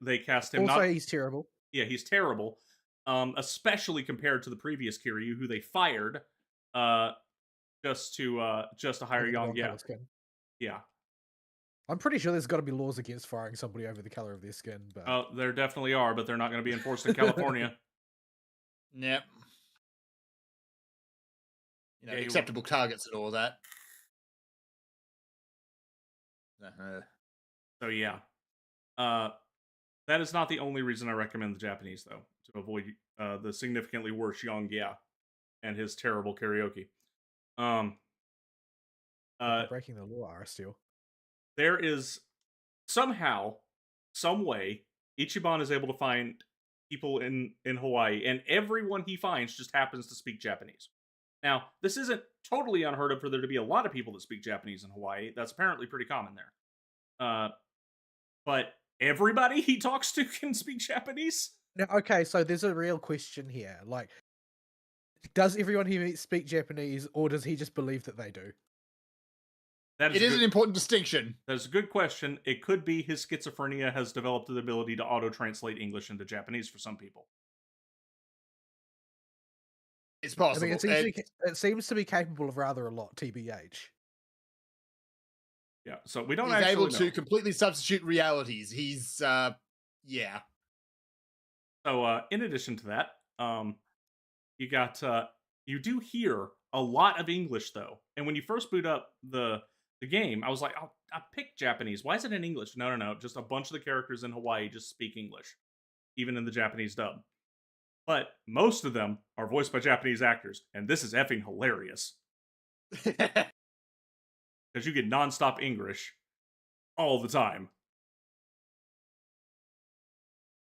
they cast him. Also, he's terrible. Yeah, he's terrible. Especially compared to the previous Kiryu, who they fired, just to hire Yang Yeah. Yeah. I'm pretty sure there's got to be laws against firing somebody over the color of their skin. But there definitely are, but they're not going to be enforced in California. Yep. Acceptable targets and all that. So yeah, that is not the only reason I recommend the Japanese, though, to avoid the significantly worse Yang Yeah and his terrible karaoke. Breaking the law, Aristiel. There is somehow, some way, Ichiban is able to find people in Hawaii, and everyone he finds just happens to speak Japanese. Now, this isn't totally unheard of for there to be a lot of people that speak Japanese in Hawaii. That's apparently pretty common there. But everybody he talks to can speak Japanese? Now, okay, so there's a real question here. Like, does everyone he meets speak Japanese, or does he just believe that they do? It is an important distinction. That's a good question. It could be his schizophrenia has developed the ability to auto-translate English into Japanese for some people. It's possible. I mean, it seems to be capable of rather a lot, TBH. Yeah, so we don't He's actually able know. to completely substitute realities. He's, yeah. So, in addition to that, you do hear a lot of English though. And when you first boot up the game, I was like, I'll pick Japanese. Why is it in English? No, no, no. Just a bunch of the characters in Hawaii just speak English, even in the Japanese dub. But most of them are voiced by Japanese actors, and this is effing hilarious because you get nonstop English all the time.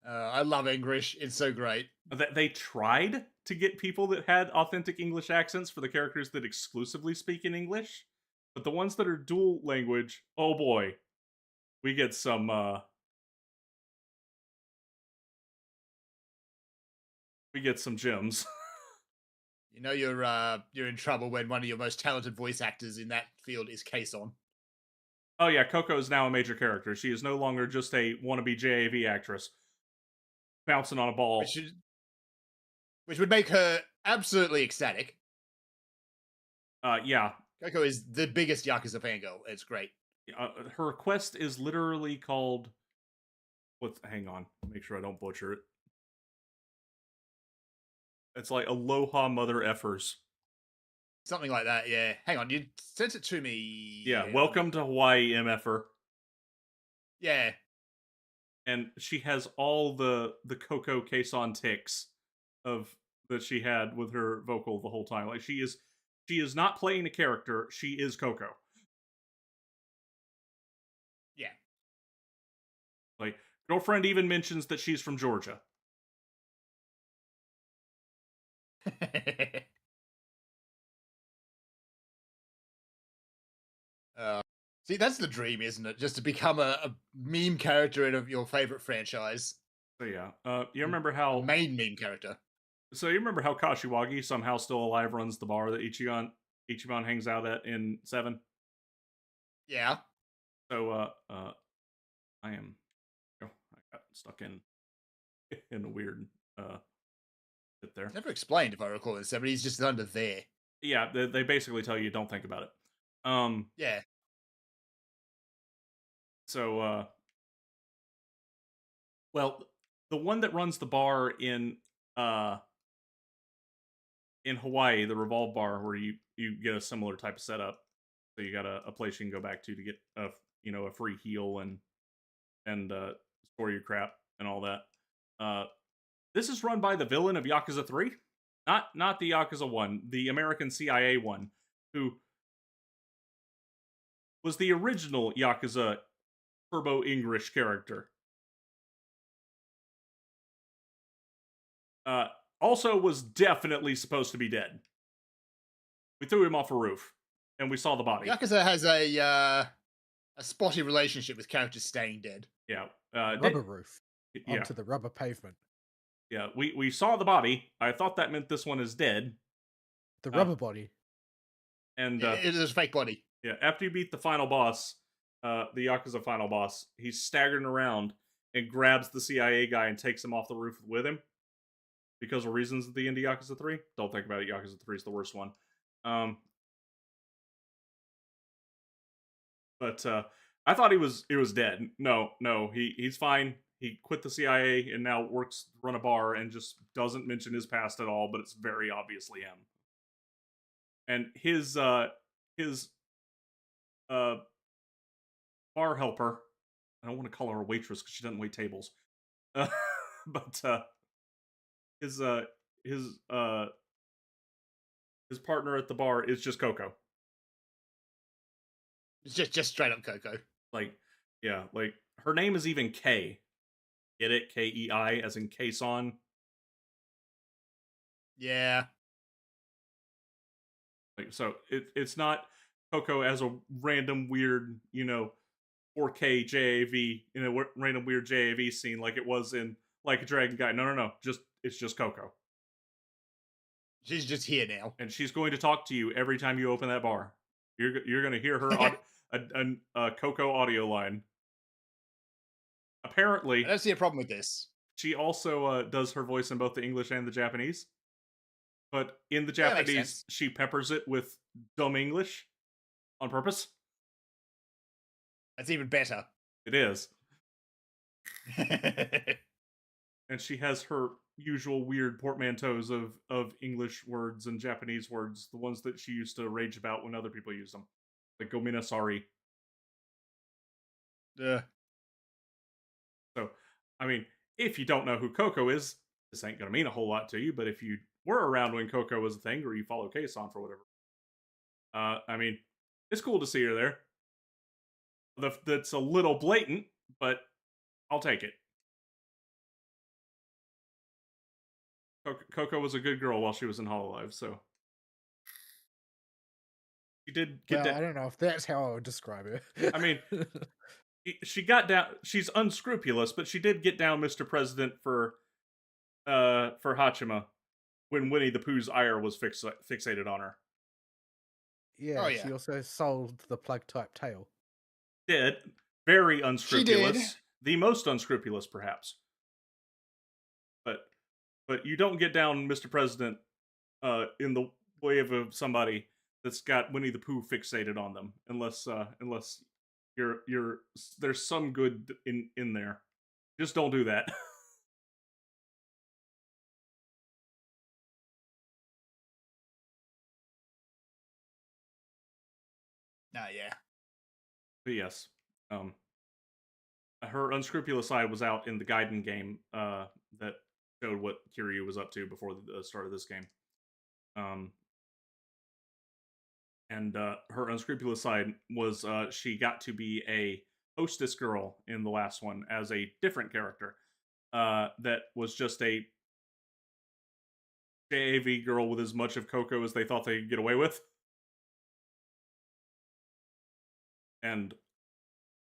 I love English. It's so great. They tried to get people that had authentic English accents for the characters that exclusively speak in English, but the ones that are dual language, oh boy, we get some gems. You know you're in trouble when one of your most talented voice actors in that field is Kason. Oh yeah, Coco is now a major character. She is no longer just a wannabe JAV actress bouncing on a ball. Which would make her absolutely ecstatic. Yeah. Coco is the biggest Yakuza fangirl. It's great. Her quest is literally called... Hang on. Make sure I don't butcher it. It's like Aloha Mother Effers. Something like that, yeah. Hang on, you sent it to me. Yeah, welcome to Hawaii, MFer. Yeah. And she has all the Coco Kason ticks that she had with her vocal the whole time. Like she is not playing a character, she is Coco. Yeah. Like, girlfriend even mentions that she's from Georgia. See, that's the dream, isn't it? Just to become a meme character in your favorite franchise. So yeah, you remember how main meme character? So you remember how Kashiwagi, somehow still alive, runs the bar that Ichiban hangs out at in 7? Yeah. So I am. Oh, I got stuck in a weird bit there. It's never explained, if I recall, in 7. He's just under there. Yeah, they basically tell you don't think about it. Yeah. So well, the one that runs the bar in Hawaii, the Revolve Bar, where you get a similar type of setup. So you got a place you can go back to get a free heal and store your crap and all that. This is run by the villain of Yakuza 3, not the Yakuza 1, the American CIA one, who was the original Yakuza Turbo English character. Also was definitely supposed to be dead. We threw him off a roof, and we saw the body. Yakuza has a spotty relationship with characters staying dead. Yeah. Rubber roof onto the rubber pavement. Yeah, we saw the body. I thought that meant this one is dead. The rubber body. And it is a fake body. Yeah, after you beat the final boss, the Yakuza final boss, he's staggering around and grabs the CIA guy and takes him off the roof with him. Because of reasons at the end of Yakuza 3. Don't think about it, Yakuza 3 is the worst one. But I thought he was dead. No, he's fine. He quit the CIA and now run a bar and just doesn't mention his past at all, but it's very obviously him. And his bar helper, I don't want to call her a waitress because she doesn't wait tables. But his partner at the bar is just Coco. It's just straight up Coco. Like, yeah, like her name is even K. Get it? Kei, as in Kason. Yeah. Like, so it's not Coco as a random weird, 4K JAV in a random weird JAV scene like it was in Like a Dragon Guy. No. It's just Coco. She's just here now, and she's going to talk to you every time you open that bar. You're going to hear her a Coco audio line. Apparently, I don't see a problem with this. She also does her voice in both the English and the Japanese. But in the Japanese, she peppers it with dumb English on purpose. That's even better. It is. And she has her usual weird portmanteaus of English words and Japanese words, the ones that she used to rage about when other people used them, like "gomina sorry." Yeah. So, I mean, if you don't know who Coco is, this ain't gonna mean a whole lot to you. But if you were around when Coco was a thing, or you follow K-san for whatever, I mean, it's cool to see her there. That's a little blatant, but I'll take it. Coco was a good girl while she was in Hololive, so she did get Well, that. I don't know if that's how I would describe her. I mean, she got down. She's unscrupulous, but she did get down, Mr. President, for Hachima when Winnie the Pooh's ire was fixated on her. Yeah, Oh, yeah. she also sold the plug type tail. Did very She did. unscrupulous, the most unscrupulous, perhaps. But you don't get down, Mr. President, in the way of somebody that's got Winnie the Pooh fixated on them, unless you're there's some good in there. Just don't do that. No, yeah. But yes, her unscrupulous side was out in the Gaiden game that showed what Kiryu was up to before the start of this game. And her unscrupulous side was she got to be a hostess girl in the last one as a different character that was just a JAV girl with as much of Coco as they thought they could get away with. And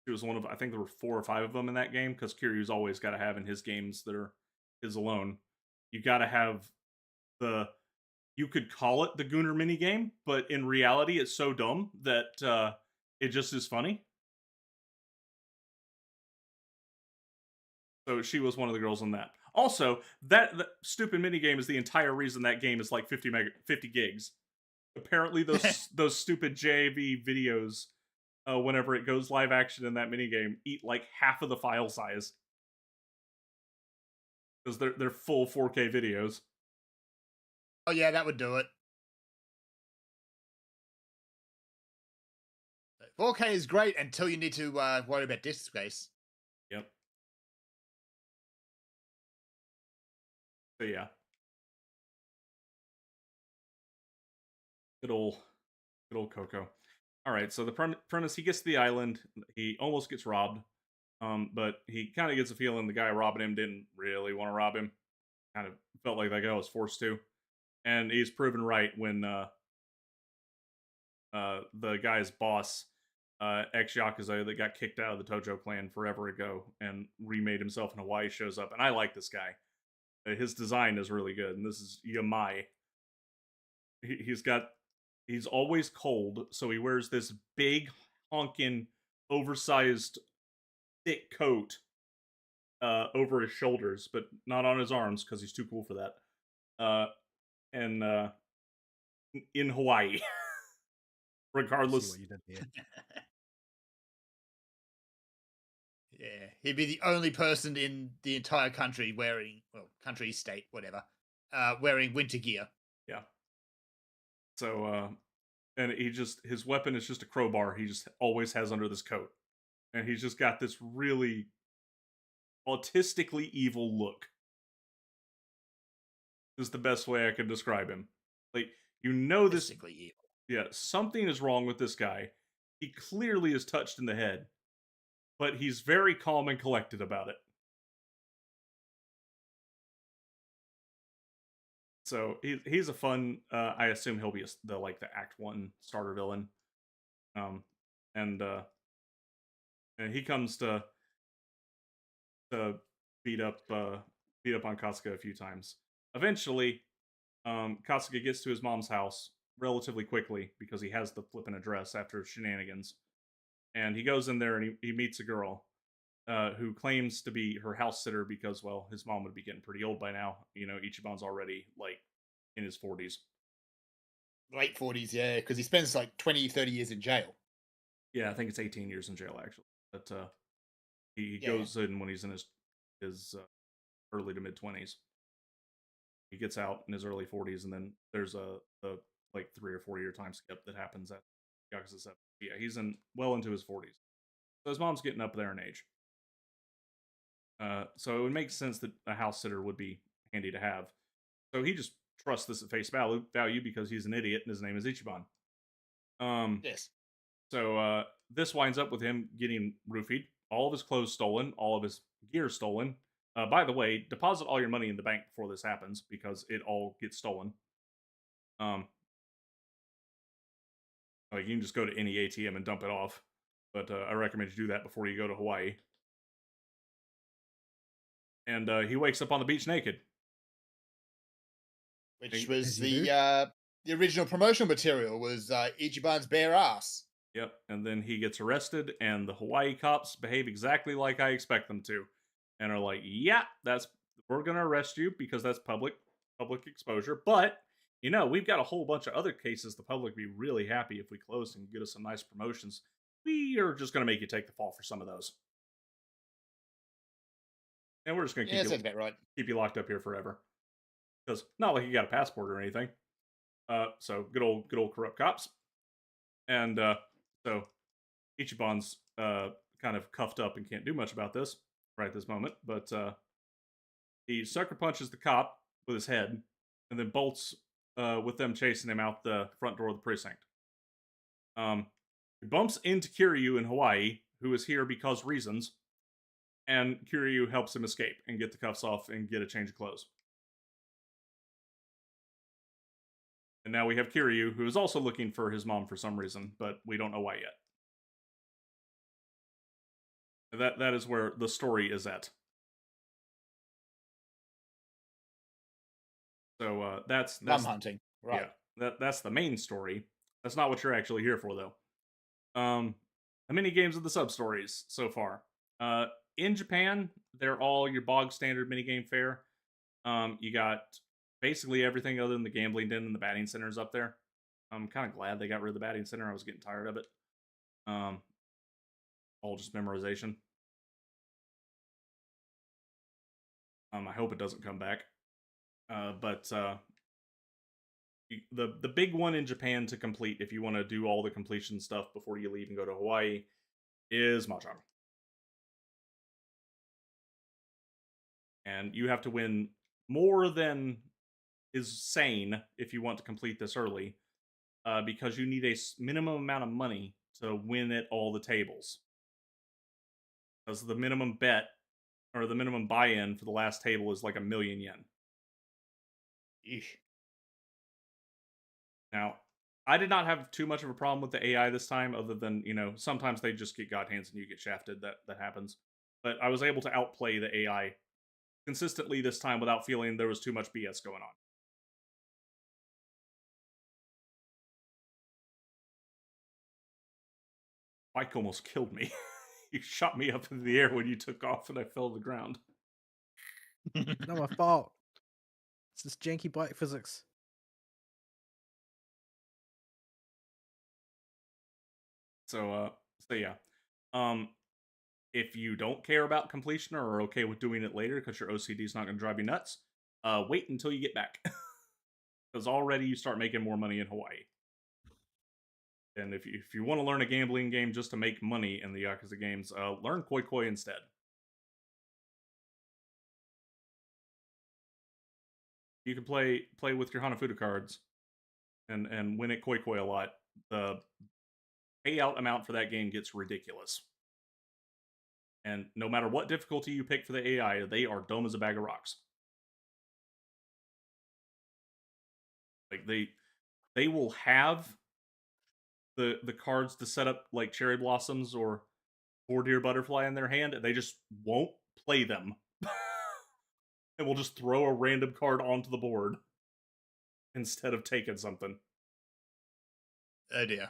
she was one of, I think there were 4 or 5 of them in that game, because Kiryu's always got to have in his games that are his alone. You got to have you could call it the Gunner minigame, but in reality, it's so dumb that it just is funny. So she was one of the girls on that. Also, that stupid minigame is the entire reason that game is like 50 gigs. Apparently, those stupid JAV videos, whenever it goes live action in that minigame, eat like half of the file size. Because they're full 4K videos. Oh, yeah, that would do it. 4K is great until you need to worry about disk space. Yep. So yeah. Good old Coco. All right, so the premise: he gets to the island, he almost gets robbed, but he kind of gets a feeling the guy robbing him didn't really want to rob him. Kind of felt like that guy was forced to, and he's proven right when the guy's boss, ex Yakuza that got kicked out of the Tojo clan forever ago and remade himself in Hawaii, shows up, and I like this guy. His design is really good, and this is Yamai. He's always cold, so he wears this big honking oversized thick coat over his shoulders, but not on his arms because he's too cool for that. And in Hawaii, regardless. See what you did there. Yeah, he'd be the only person in the entire country wearing, well, country, state, whatever, wearing winter gear. Yeah. So, and his weapon is just a crowbar he just always has under this coat. And he's just got this really autistically evil look. Is the best way I could describe him. Like, this. Autistically evil. Yeah, something is wrong with this guy. He clearly is touched in the head, but he's very calm and collected about it. So he's a fun. I assume he'll be the Act 1 starter villain. And he comes to beat up on Katsuka a few times. Eventually, Katsuka gets to his mom's house relatively quickly because he has the flippin' address after shenanigans. And he goes in there and he meets a girl who claims to be her house sitter because, well, his mom would be getting pretty old by now. You know, Ichiban's already, in his 40s. Late 40s, yeah, because he spends, 20, 30 years in jail. Yeah, I think it's 18 years in jail, actually. But he goes in when he's in his early to mid-20s. He gets out in his early 40s, and then there's a like 3 or 4 year time skip that happens at Yakuza 7. Yeah, he's well into his 40s. So his mom's getting up there in age. So it would make sense that a house sitter would be handy to have. So he just trusts this at face value because he's an idiot and his name is Ichiban. Yes. So this winds up with him getting roofied, all of his clothes stolen, all of his gear stolen. By the way, deposit all your money in the bank before this happens because it all gets stolen. Like you can just go to any ATM and dump it off, but I recommend you do that before you go to Hawaii. And he wakes up on the beach naked, which was As you the original promotional material was Ichiban's bare ass. Yep, and then he gets arrested, and the Hawaii cops behave exactly like I expect them to, and are like, "Yeah, we're gonna arrest you because that's public exposure." But we've got a whole bunch of other cases. The public would be really happy if we close and get us some nice promotions. We are just gonna make you take the fall for some of those, and we're just gonna Sounds about right. keep you locked up here forever. Because not like you got a passport or anything. So good old corrupt cops, and so Ichiban's kind of cuffed up and can't do much about this right this moment, but he sucker punches the cop with his head and then bolts with them chasing him out the front door of the precinct. He bumps into Kiryu in Hawaii, who is here because reasons, and Kiryu helps him escape and get the cuffs off and get a change of clothes. And now we have Kiryu, who is also looking for his mom for some reason, but we don't know why yet. That is where the story is at. So that's mom hunting, right? Yeah, that's the main story. That's not what you're actually here for, though. The mini games of the sub stories so far. In Japan, they're all your bog standard minigame fare. You got basically everything other than the gambling den and the batting centers up there. I'm kind of glad they got rid of the batting center. I was getting tired of it. All just memorization. I hope it doesn't come back. But the big one in Japan to complete, if you want to do all the completion stuff before you leave and go to Hawaii, is Mahjong. And you have to win more than is sane if you want to complete this early, because you need a minimum amount of money to win at all the tables. Because the minimum bet or the minimum buy-in for the last table is like 1,000,000 yen. Eesh. Now, I did not have too much of a problem with the AI this time, other than, sometimes they just get god hands and you get shafted. That happens. But I was able to outplay the AI consistently this time without feeling there was too much BS going on. Mike almost killed me. You shot me up into the air when you took off and I fell to the ground. Not my fault. It's just janky bike physics. So yeah. If you don't care about completion or are okay with doing it later because your OCD is not going to drive you nuts, wait until you get back. Because already you start making more money in Hawaii. And if you want to learn a gambling game just to make money in the Yakuza games, learn Koi Koi instead. You can play with your Hanafuda cards and win at Koi Koi a lot. The payout amount for that game gets ridiculous. And no matter what difficulty you pick for the AI, they are dumb as a bag of rocks. Like they will have the cards to set up like cherry blossoms or four deer butterfly in their hand, and they just won't play them. And will just throw a random card onto the board instead of taking something. Oh dear.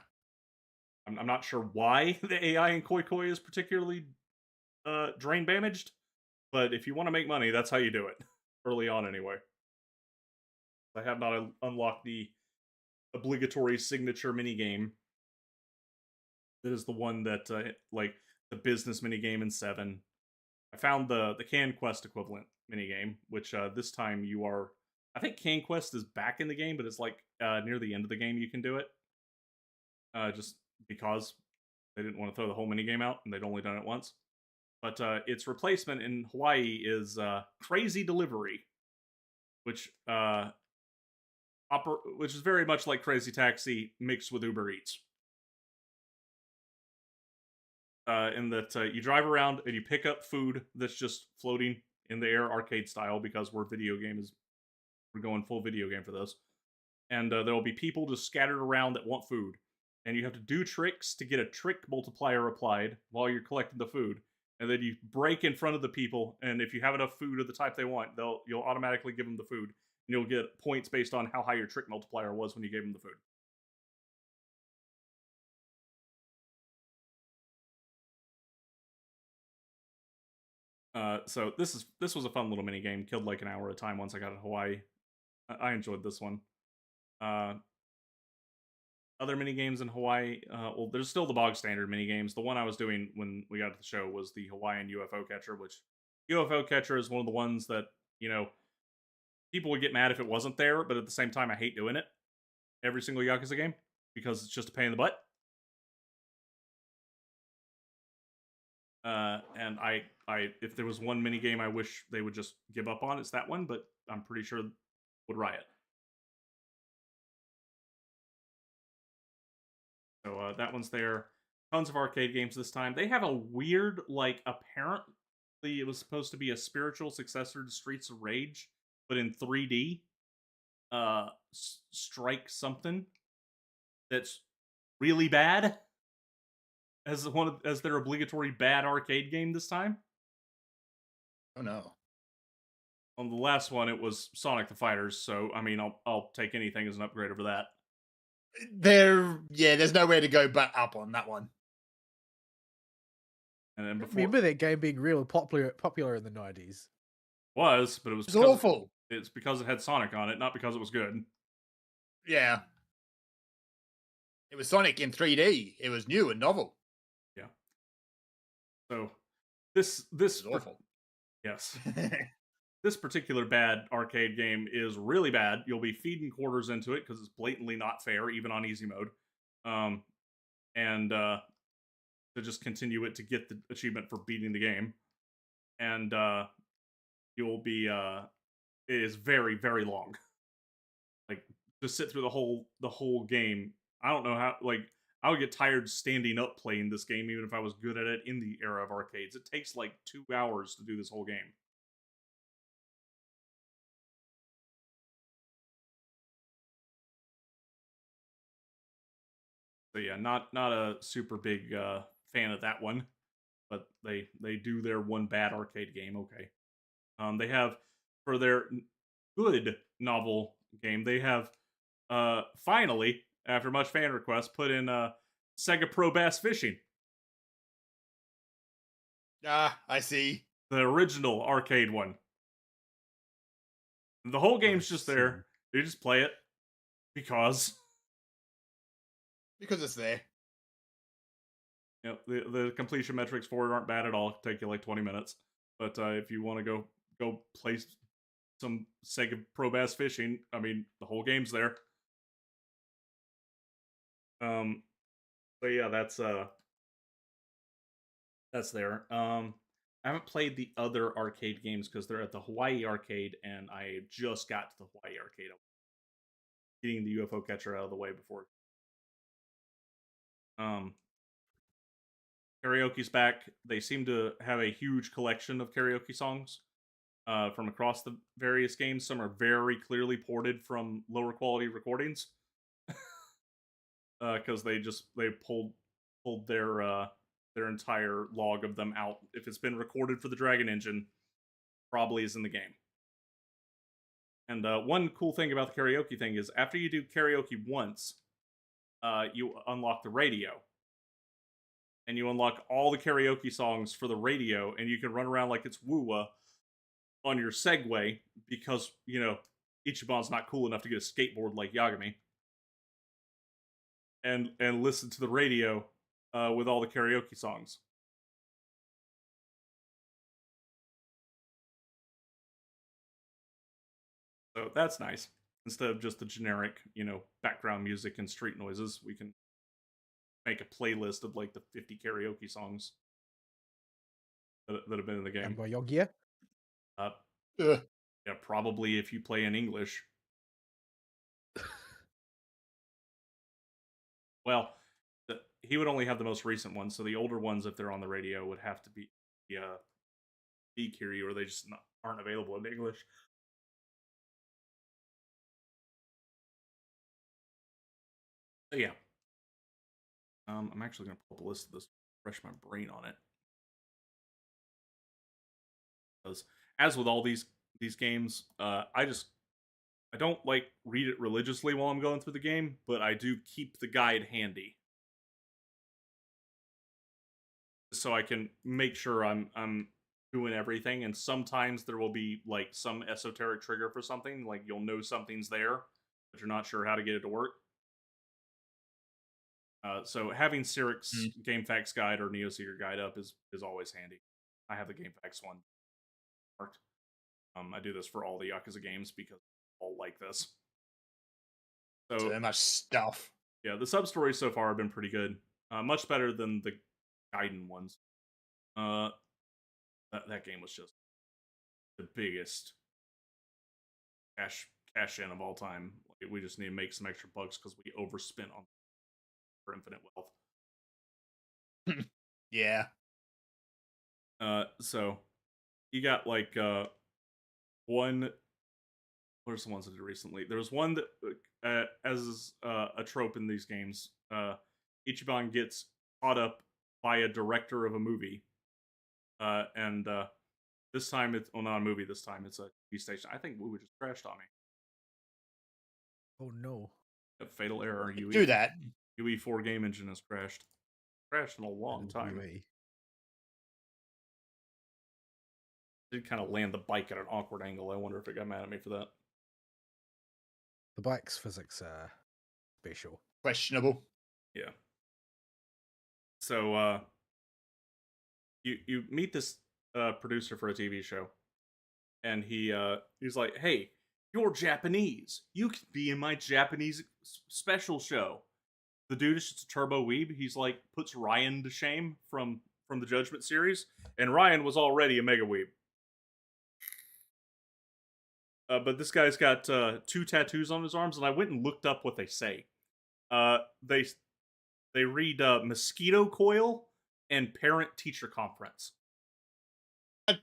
I'm not sure why the AI in Koi Koi is particularly drain damaged, but if you want to make money, that's how you do it. Early on, anyway. I have not unlocked the obligatory signature minigame. That is the one that, like, the business minigame in 7. I found the Can Quest equivalent minigame, which this time you are I think Conquest is back in the game, but it's like near the end of the game you can do it. Just because they didn't want to throw the whole mini game out and they'd only done it once. But its replacement in Hawaii is Crazy Delivery, which which is very much like Crazy Taxi mixed with Uber Eats. In that you drive around and you pick up food that's just floating in the air, arcade style, because we're going full video game for this. And there will be people just scattered around that want food, and you have to do tricks to get a trick multiplier applied while you're collecting the food. And then you break in front of the people, and if you have enough food of the type they want, you'll automatically give them the food, and you'll get points based on how high your trick multiplier was when you gave them the food. So this was a fun little mini game. Killed like an hour at a time once I got to Hawaii. I enjoyed this one. Other mini games in Hawaii, well, there's still the bog standard mini games. The one I was doing when we got to the show was the Hawaiian UFO catcher, which UFO catcher is one of the ones that, people would get mad if it wasn't there, but at the same time, I hate doing it every single Yakuza game because it's just a pain in the butt. And I if there was one mini game I wish they would just give up on, it's that one, but I'm pretty sure would riot. So that one's there. Tons of arcade games this time. They have a weird, like, apparently it was supposed to be a spiritual successor to Streets of Rage, but in 3D. Strike something that's really bad as their obligatory bad arcade game this time. Oh no. On the last one, it was Sonic the Fighters, so I mean, I'll take anything as an upgrade over that. There's nowhere to go but up on that one. And then before, remember that game being real popular in the 90s. Was, but it was awful. It's because it had Sonic on it, not because it was good. Yeah. It was Sonic in 3D. It was new and novel. Yeah. So this was awful. Yes. This particular bad arcade game is really bad. You'll be feeding quarters into it because it's blatantly not fair, even on easy mode. And to just continue it to get the achievement for beating the game. And you'll be it is very, very long. Like, to sit through the whole game. I don't know how, like, I would get tired standing up playing this game even if I was good at it in the era of arcades. It takes like 2 hours to do this whole game. So yeah, not a super big fan of that one, but they do their one bad arcade game okay. They have, for their good novel game, they have finally, after much fan request, put in Sega Pro Bass Fishing. Ah, I see. The original arcade one. The whole game's just there. You just play it because it's there. You know, the completion metrics for it aren't bad at all. It'll take you like 20 minutes. But if you want to go play some Sega Pro Bass Fishing, I mean, the whole game's there. So yeah, that's there. I haven't played the other arcade games because they're at the Hawaii arcade, and I just got to the Hawaii arcade. Getting the UFO catcher out of the way before. Karaoke's back. They seem to have a huge collection of karaoke songs from across the various games. Some are very clearly ported from lower quality recordings because they pulled their entire log of them out. If it's been recorded for the Dragon Engine, probably is in the game. And one cool thing about the karaoke thing is after you do karaoke once, you unlock the radio. And you unlock all the karaoke songs for the radio, and you can run around like it's Woowa on your Segway because, you know, Ichiban's not cool enough to get a skateboard like Yagami. And listen to the radio with all the karaoke songs. So that's nice. Instead of just the generic, background music and street noises, we can make a playlist of like the 50 karaoke songs that have been in the game. And by your gear? Uh, Ugh. yeah, probably if you play in English. Well, he would only have the most recent ones, so the older ones, if they're on the radio, would have to be Kiri, or they just aren't available in English. So yeah, I'm actually going to pull up a list of this, refresh my brain on it. Because as with all these games, I don't like read it religiously while I'm going through the game, but I do keep the guide handy, so I can make sure I'm doing everything. And sometimes there will be like some esoteric trigger for something, like you'll know something's there, but you're not sure how to get it to work. So having Siric's Game Facts Guide or Neoseeker Guide up is always handy. I have the Game Facts one marked. I do this for all the Yakuza games because all like this. So much stuff. Yeah, the sub stories so far have been pretty good. Much better than the Gaiden ones. That game was just the biggest cash in of all time. Like, we just need to make some extra bucks because we overspent on for infinite wealth. Yeah. So you got like one. What are some ones I did recently? There was one that, as a trope in these games, Ichiban gets caught up by a director of a movie, and this time it's not a movie. This time it's a TV station. I think Woo just crashed on me. Oh no! A fatal error. Do that. UE4 game engine has crashed. Crashed in a long time. UE. Did kind of land the bike at an awkward angle. I wonder if it got mad at me for that. The bike's physics are special. Questionable. Yeah. So you meet this producer for a TV show, and he's like, "Hey, you're Japanese. You could be in my Japanese special show." The dude is just a turbo weeb. He's like puts Ryan to shame from the Judgment series, and Ryan was already a mega weeb. But this guy's got 2 tattoos on his arms, and I went and looked up what they say. They read mosquito coil and parent-teacher conference. That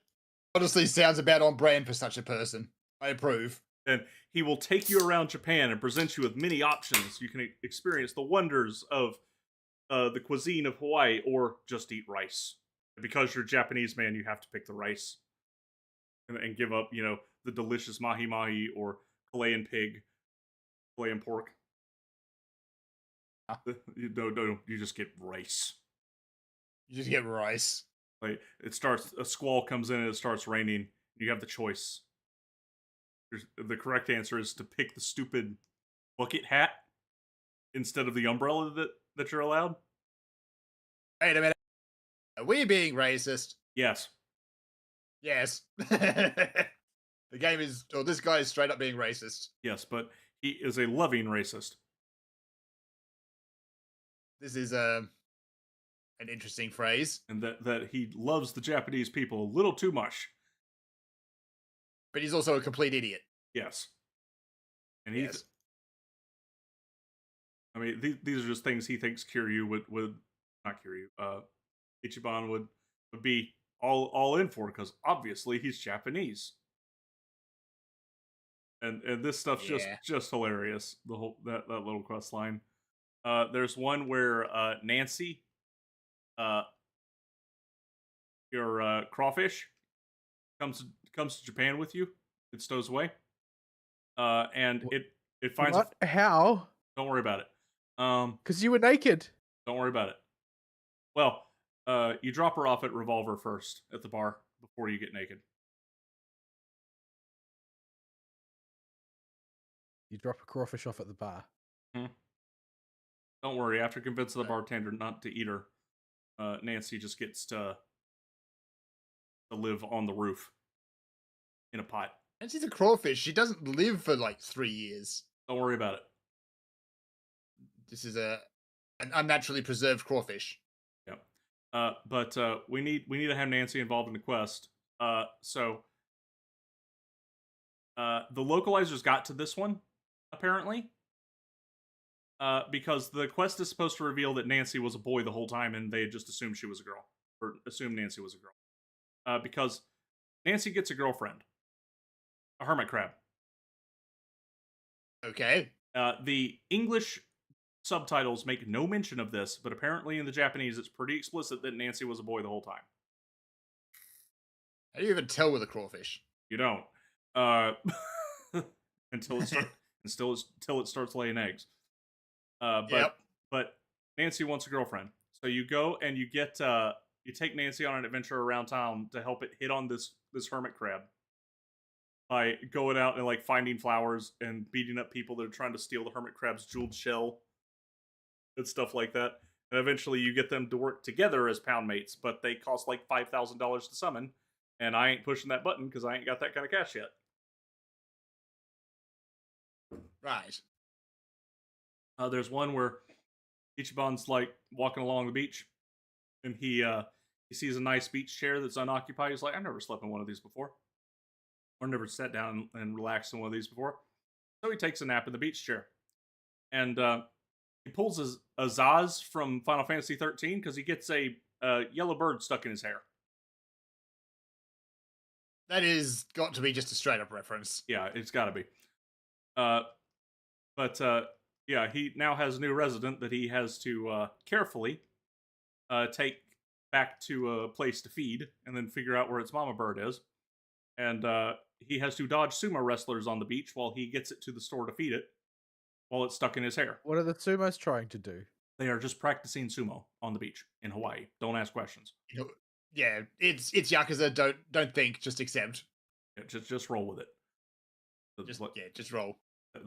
honestly sounds about on brand for such a person. I approve. And he will take you around Japan and present you with many options. You can experience the wonders of the cuisine of Hawaii, or just eat rice. And because you're a Japanese man, you have to pick the rice and give up, the delicious mahi mahi or Chilean pig, Chilean pork. No, you just get rice. You just get rice. Like a squall comes in and it starts raining. You have the choice. The correct answer is to pick the stupid bucket hat instead of the umbrella that you're allowed. Wait a minute. Are we being racist? Yes. Yes. The game is, or this guy is straight up being racist. Yes, but he is a loving racist. This is an interesting phrase. And that he loves the Japanese people a little too much. But he's also a complete idiot. Yes. And he's... I mean, these are just things he thinks Kiryu would not Kiryu, Ichiban would be all in for, because obviously he's Japanese. And this stuff's just hilarious. The whole that little quest line. There's one where Nancy, your crawfish, comes to Japan with you. It stows away, and it finds what? How? Don't worry about it. Because you were naked. Don't worry about it. Well, you drop her off at Revolver first at the bar before you get naked. You drop a crawfish off at the bar. Don't worry. After convincing the bartender not to eat her, Nancy just gets to live on the roof in a pot. And she's a crawfish. She doesn't live for like 3 years. Don't worry about it. This is an unnaturally preserved crawfish. Yep. But we need to have Nancy involved in the quest. So the localizers got to this one apparently. Because the quest is supposed to reveal that Nancy was a boy the whole time, and they had just assumed she was a girl, or assumed Nancy was a girl. Because Nancy gets a girlfriend, a hermit crab. Okay. The English subtitles make no mention of this, but apparently in the Japanese, it's pretty explicit that Nancy was a boy the whole time. How do you even tell with a crawfish? You don't, until it starts laying eggs. But Nancy wants a girlfriend, so you go and you get you take Nancy on an adventure around town to help it hit on this hermit crab by going out and like finding flowers and beating up people that are trying to steal the hermit crab's jeweled shell and stuff like that. And eventually, you get them to work together as pound mates, but they cost like $5,000 to summon, and I ain't pushing that button because I ain't got that kind of cash yet. Right. There's one where Ichiban's like walking along the beach, and he sees a nice beach chair that's unoccupied. He's like, I've never slept in one of these before, or never sat down and relaxed in one of these before. So he takes a nap in the beach chair, and he pulls a Zaz from Final Fantasy 13 because he gets a yellow bird stuck in his hair. That is got to be just a straight up reference. Yeah, it's got to be. But yeah, he now has a new resident that he has to carefully take back to a place to feed, and then figure out where its mama bird is. And he has to dodge sumo wrestlers on the beach while he gets it to the store to feed it, while it's stuck in his hair. What are the sumos trying to do? They are just practicing sumo on the beach in Hawaii. Don't ask questions. Yeah, it's Yakuza. Don't think, just accept. Yeah, just roll with it. Just roll.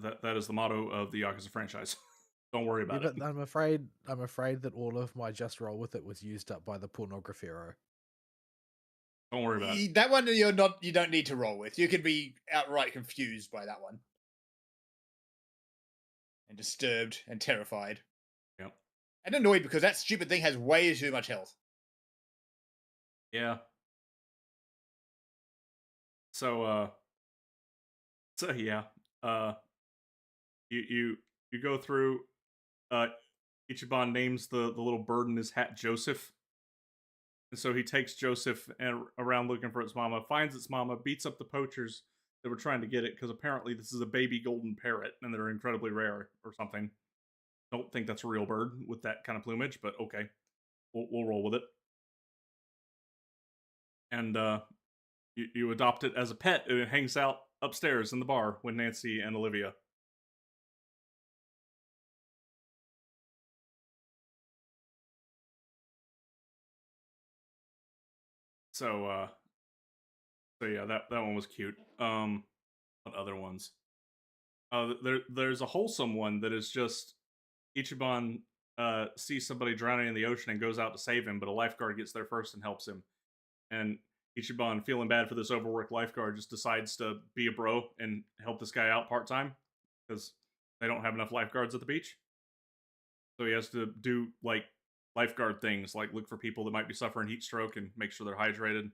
That is the motto of the Yakuza franchise. Don't worry about it. But I'm afraid that all of my just roll with it was used up by the pornography hero. Don't worry about it. That one you don't need to roll with. You could be outright confused by that one. And disturbed and terrified. Yep. And annoyed because that stupid thing has way too much health. Yeah. So yeah. You go through. Ichiban names the little bird in his hat Joseph, and so he takes Joseph around looking for its mama, finds its mama, beats up the poachers that were trying to get it because apparently this is a baby golden parrot and they're incredibly rare or something. Don't think that's a real bird with that kind of plumage, but okay, we'll roll with it. And you adopt it as a pet, and it hangs out upstairs in the bar with Nancy and Olivia. So yeah, that one was cute. What other ones? There's a wholesome one that is just Ichiban sees somebody drowning in the ocean and goes out to save him, but a lifeguard gets there first and helps him. And Ichiban, feeling bad for this overworked lifeguard, just decides to be a bro and help this guy out part-time because they don't have enough lifeguards at the beach. So he has to do like lifeguard things, like look for people that might be suffering heat stroke and make sure they're hydrated.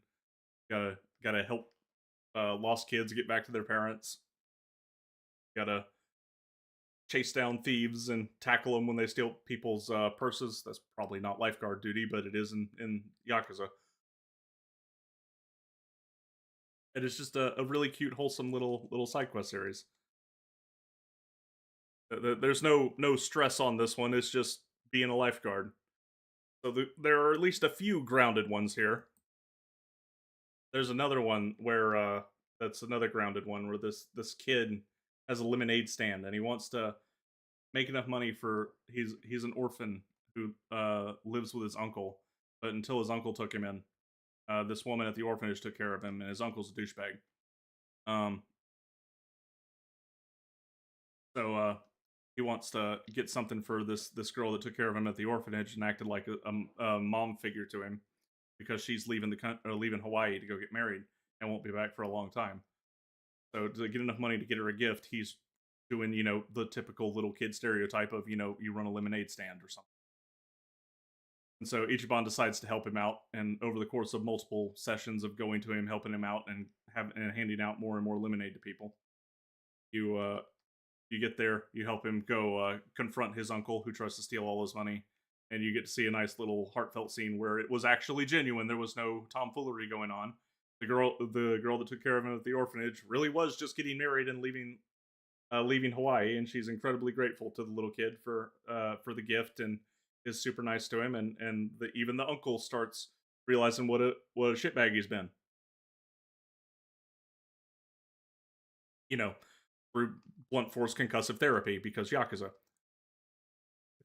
Gotta help lost kids get back to their parents. Gotta chase down thieves and tackle them when they steal people's purses. That's probably not lifeguard duty, but it is in Yakuza. It is just a really cute, wholesome little side quest series. There's no stress on this one. It's just being a lifeguard. So there are at least a few grounded ones here. There's another one where that's another grounded one where this kid has a lemonade stand and he wants to make enough money for he's an orphan who lives with his uncle, but until his uncle took him in, this woman at the orphanage took care of him, and his uncle's a douchebag. So he wants to get something for this girl that took care of him at the orphanage and acted like a mom figure to him because she's leaving leaving Hawaii to go get married and won't be back for a long time. So to get enough money to get her a gift, he's doing, the typical little kid stereotype of, you run a lemonade stand or something. And so Ichiban decides to help him out, and over the course of multiple sessions of going to him, helping him out, and handing out more and more lemonade to people, you get there, you help him go confront his uncle who tries to steal all his money, and you get to see a nice little heartfelt scene where it was actually genuine. There was no tomfoolery going on. The girl that took care of him at the orphanage really was just getting married and leaving Hawaii, and she's incredibly grateful to the little kid for the gift and is super nice to him, and even the uncle starts realizing what a shitbag he's been. Through blunt force concussive therapy because Yakuza.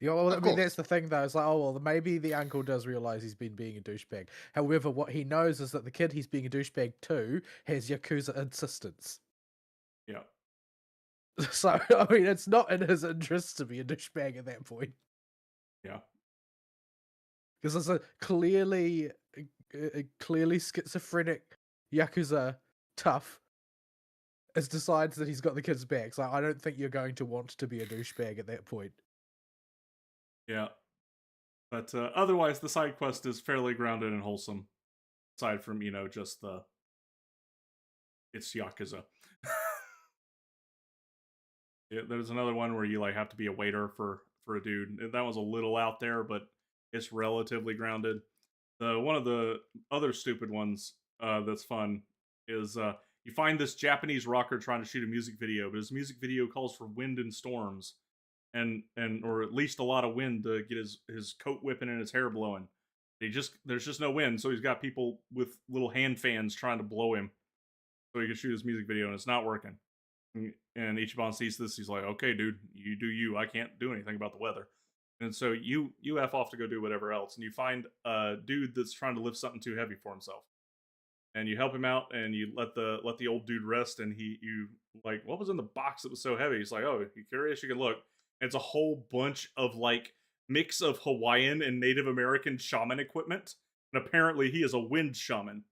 Yeah, well, Of I mean, course. that's the thing, though. It's like, oh, well, maybe the uncle does realize he's been being a douchebag. However, what he knows is that the kid he's being a douchebag to has Yakuza insistence. Yeah. So, I mean, it's not in his interest to be a douchebag at that point. Yeah. Because it's a clearly schizophrenic Yakuza tough as decides that he's got the kid's back. So I don't think you're going to want to be a douchebag at that point. Yeah. But otherwise, the side quest is fairly grounded and wholesome. Aside from, just it's Yakuza. Yeah, there's another one where you have to be a waiter for a dude. That was a little out there, but it's relatively grounded. One of the other stupid ones that's fun is you find this Japanese rocker trying to shoot a music video, but his music video calls for wind and storms, and or at least a lot of wind to get his coat whipping and his hair blowing. There's just no wind, so he's got people with little hand fans trying to blow him so he can shoot his music video, and it's not working. And Ichiban sees this, he's like, okay, dude, you do you. I can't do anything about the weather. And so you F off to go do whatever else. And you find a dude that's trying to lift something too heavy for himself. And you help him out and you let the old dude rest. And you like, what was in the box that was so heavy? He's like, oh, you curious? You can look. And it's a whole bunch of mix of Hawaiian and Native American shaman equipment. And apparently he is a wind shaman.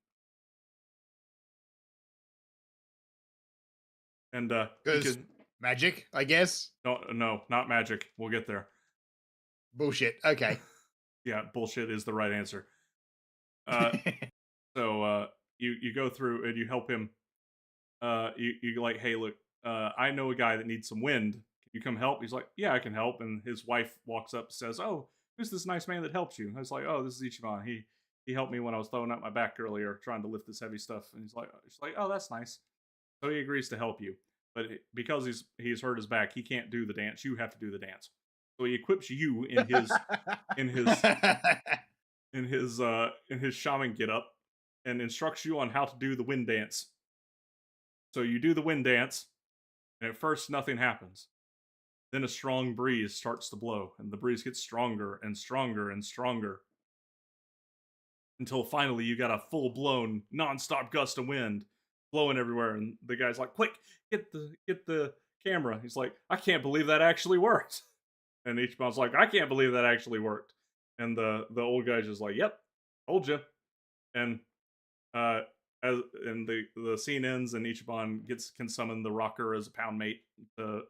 And Because magic, I guess. No, not magic. We'll get there. Bullshit. Okay. Yeah, bullshit is the right answer. So you go through and you help him. You like, hey, look, I know a guy that needs some wind. Can you come help? He's like, yeah, I can help. And his wife walks up and says, oh, who's this nice man that helps you? I was like, oh, this is Ichiban. He helped me when I was throwing out my back earlier trying to lift this heavy stuff. And she's like, oh, that's nice. So he agrees to help you. But because he's hurt his back, he can't do the dance. You have to do the dance. So he equips you in his shaman getup and instructs you on how to do the wind dance. So you do the wind dance, and at first nothing happens. Then a strong breeze starts to blow, and the breeze gets stronger and stronger and stronger. Until finally you got a full-blown, non-stop gust of wind blowing everywhere, and the guy's like, quick, get the camera. He's like, I can't believe that actually worked. And Ichiban's like, I can't believe that actually worked. And the old guy's just like, yep, told you. And the scene ends, and Ichiban can summon the rocker as a pound mate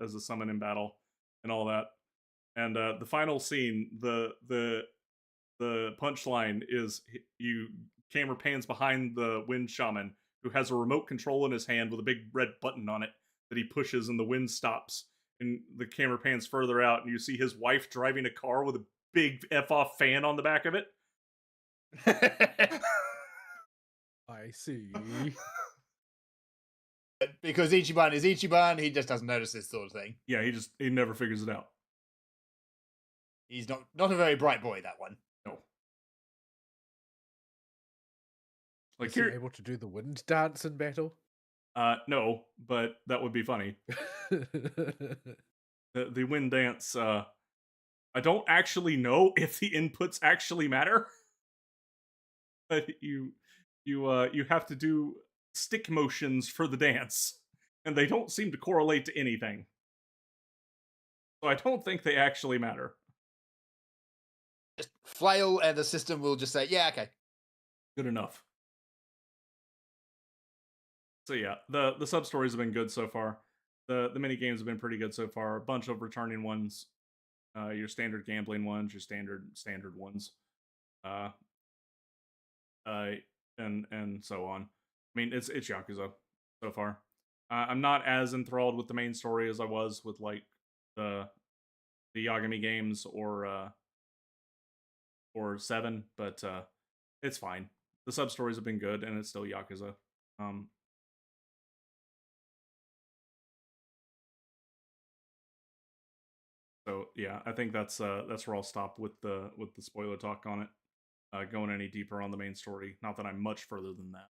as a summon in battle and all that. And the final scene, the punchline is camera pans behind the wind shaman who has a remote control in his hand with a big red button on it that he pushes, and the wind stops. And the camera pans further out, and you see his wife driving a car with a big F-off fan on the back of it. I see. Because Ichiban is Ichiban, he just doesn't notice this sort of thing. Yeah, he never figures it out. He's not a very bright boy, that one. No. Is he able to do the wind dance in battle? No, but that would be funny. The wind dance, I don't actually know if the inputs actually matter. But you have to do stick motions for the dance, and they don't seem to correlate to anything. So I don't think they actually matter. Just flail, and the system will just say, yeah, okay. Good enough. So yeah, the sub stories have been good so far. The mini games have been pretty good so far. A bunch of returning ones, your standard gambling ones, your standard ones, uh, uh, and so on. I mean, it's Yakuza so far. I'm not as enthralled with the main story as I was with like the the Yagami games or Seven, but it's fine. The sub stories have been good, and it's still Yakuza. Um, so yeah, I think that's where I'll stop with the spoiler talk on it. Going any deeper on the main story, not that I'm much further than that.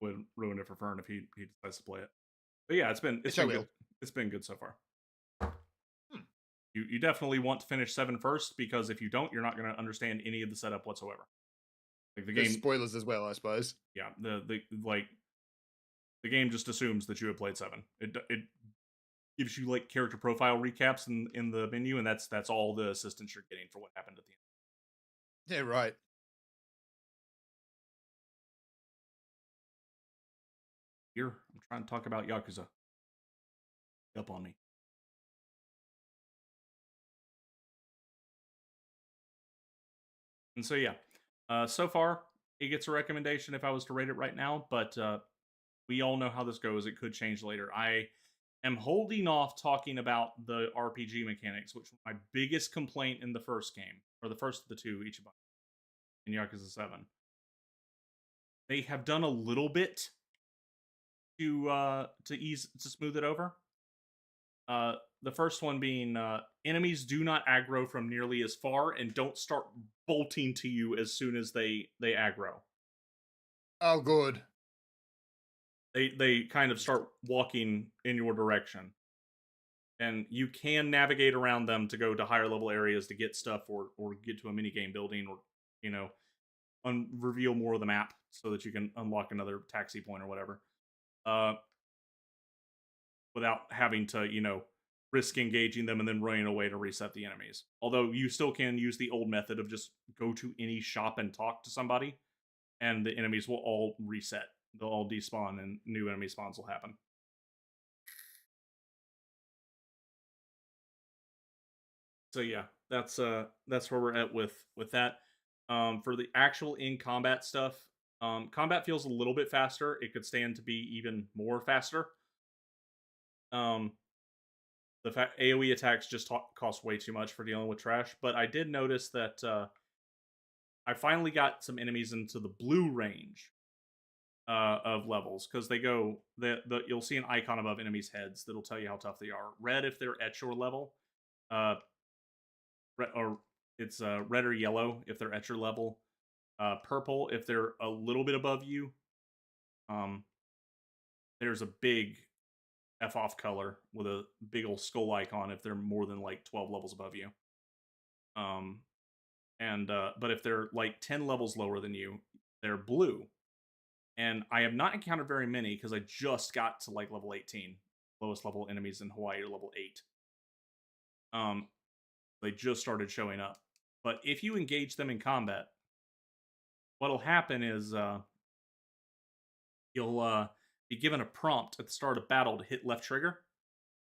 Would ruin it for Fern if he decides to play it. But yeah, it's Which I been will. good. It's been good so far. Hmm. You definitely want to finish 7 first, because if you don't, you're not going to understand any of the setup whatsoever. Like the There's game, spoilers as well, I suppose. yeah, the game just assumes that you have played 7. It gives you like character profile recaps in the menu, and that's all the assistance you're getting for what happened at the end. Yeah, right. Here, I'm trying to talk about Yakuza. Up on me. And so yeah, so far it gets a recommendation if I was to rate it right now, but we all know how this goes. It could change later. I am holding off talking about the RPG mechanics, which was my biggest complaint in the first game, or the first of the two, Ichiban in Yakuza 7. They have done a little bit to smooth it over. The first one being enemies do not aggro from nearly as far and don't start bolting to you as soon as they aggro. Oh, good. They kind of start walking in your direction, and you can navigate around them to go to higher level areas to get stuff, or get to a mini game building, or you know reveal more of the map so that you can unlock another taxi point or whatever. Uh, Without having to risk engaging them and then running away to reset the enemies. Although you still can use the old method of just go to any shop and talk to somebody, and the enemies will all reset. They'll all despawn, and new enemy spawns will happen. So yeah, that's where we're at with that. For the actual in combat stuff, combat feels a little bit faster. It could stand to be even more faster. Um, the fact AOE attacks just cost way too much for dealing with trash. But I did notice that I finally got some enemies into the blue range of levels, because they go you'll see an icon above enemies' heads that'll tell you how tough they are. Red if they're at your level, uh, or it's red or yellow if they're at your level. Purple if they're a little bit above you. Um, there's a big F off color with a big old skull icon if they're more than like 12 levels above you. Um, and but if they're like 10 levels lower than you, they're blue. And I have not encountered very many because I just got to like level 18. Lowest level enemies in Hawaii are level 8. They just started showing up. But if you engage them in combat, what'll happen is you'll be given a prompt at the start of battle to hit left trigger,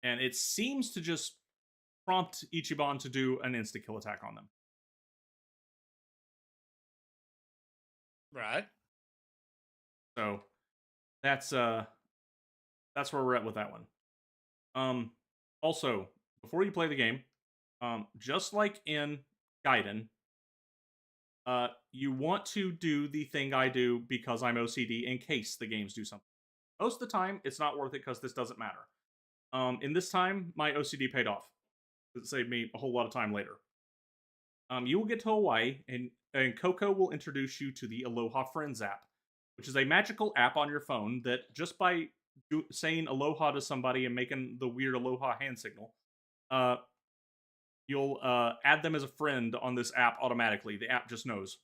and it seems to just prompt Ichiban to do an insta kill attack on them. Right. So that's where we're at with that one. Also, before you play the game, just like in Gaiden, you want to do the thing I do because I'm OCD in case the games do something. Most of the time, it's not worth it because this doesn't matter. In this time, my OCD paid off. It saved me a whole lot of time later. You will get to Hawaii, and Coco will introduce you to the Aloha Friends app, which is a magical app on your phone that just by saying aloha to somebody and making the weird aloha hand signal, you'll add them as a friend on this app automatically. The app just knows.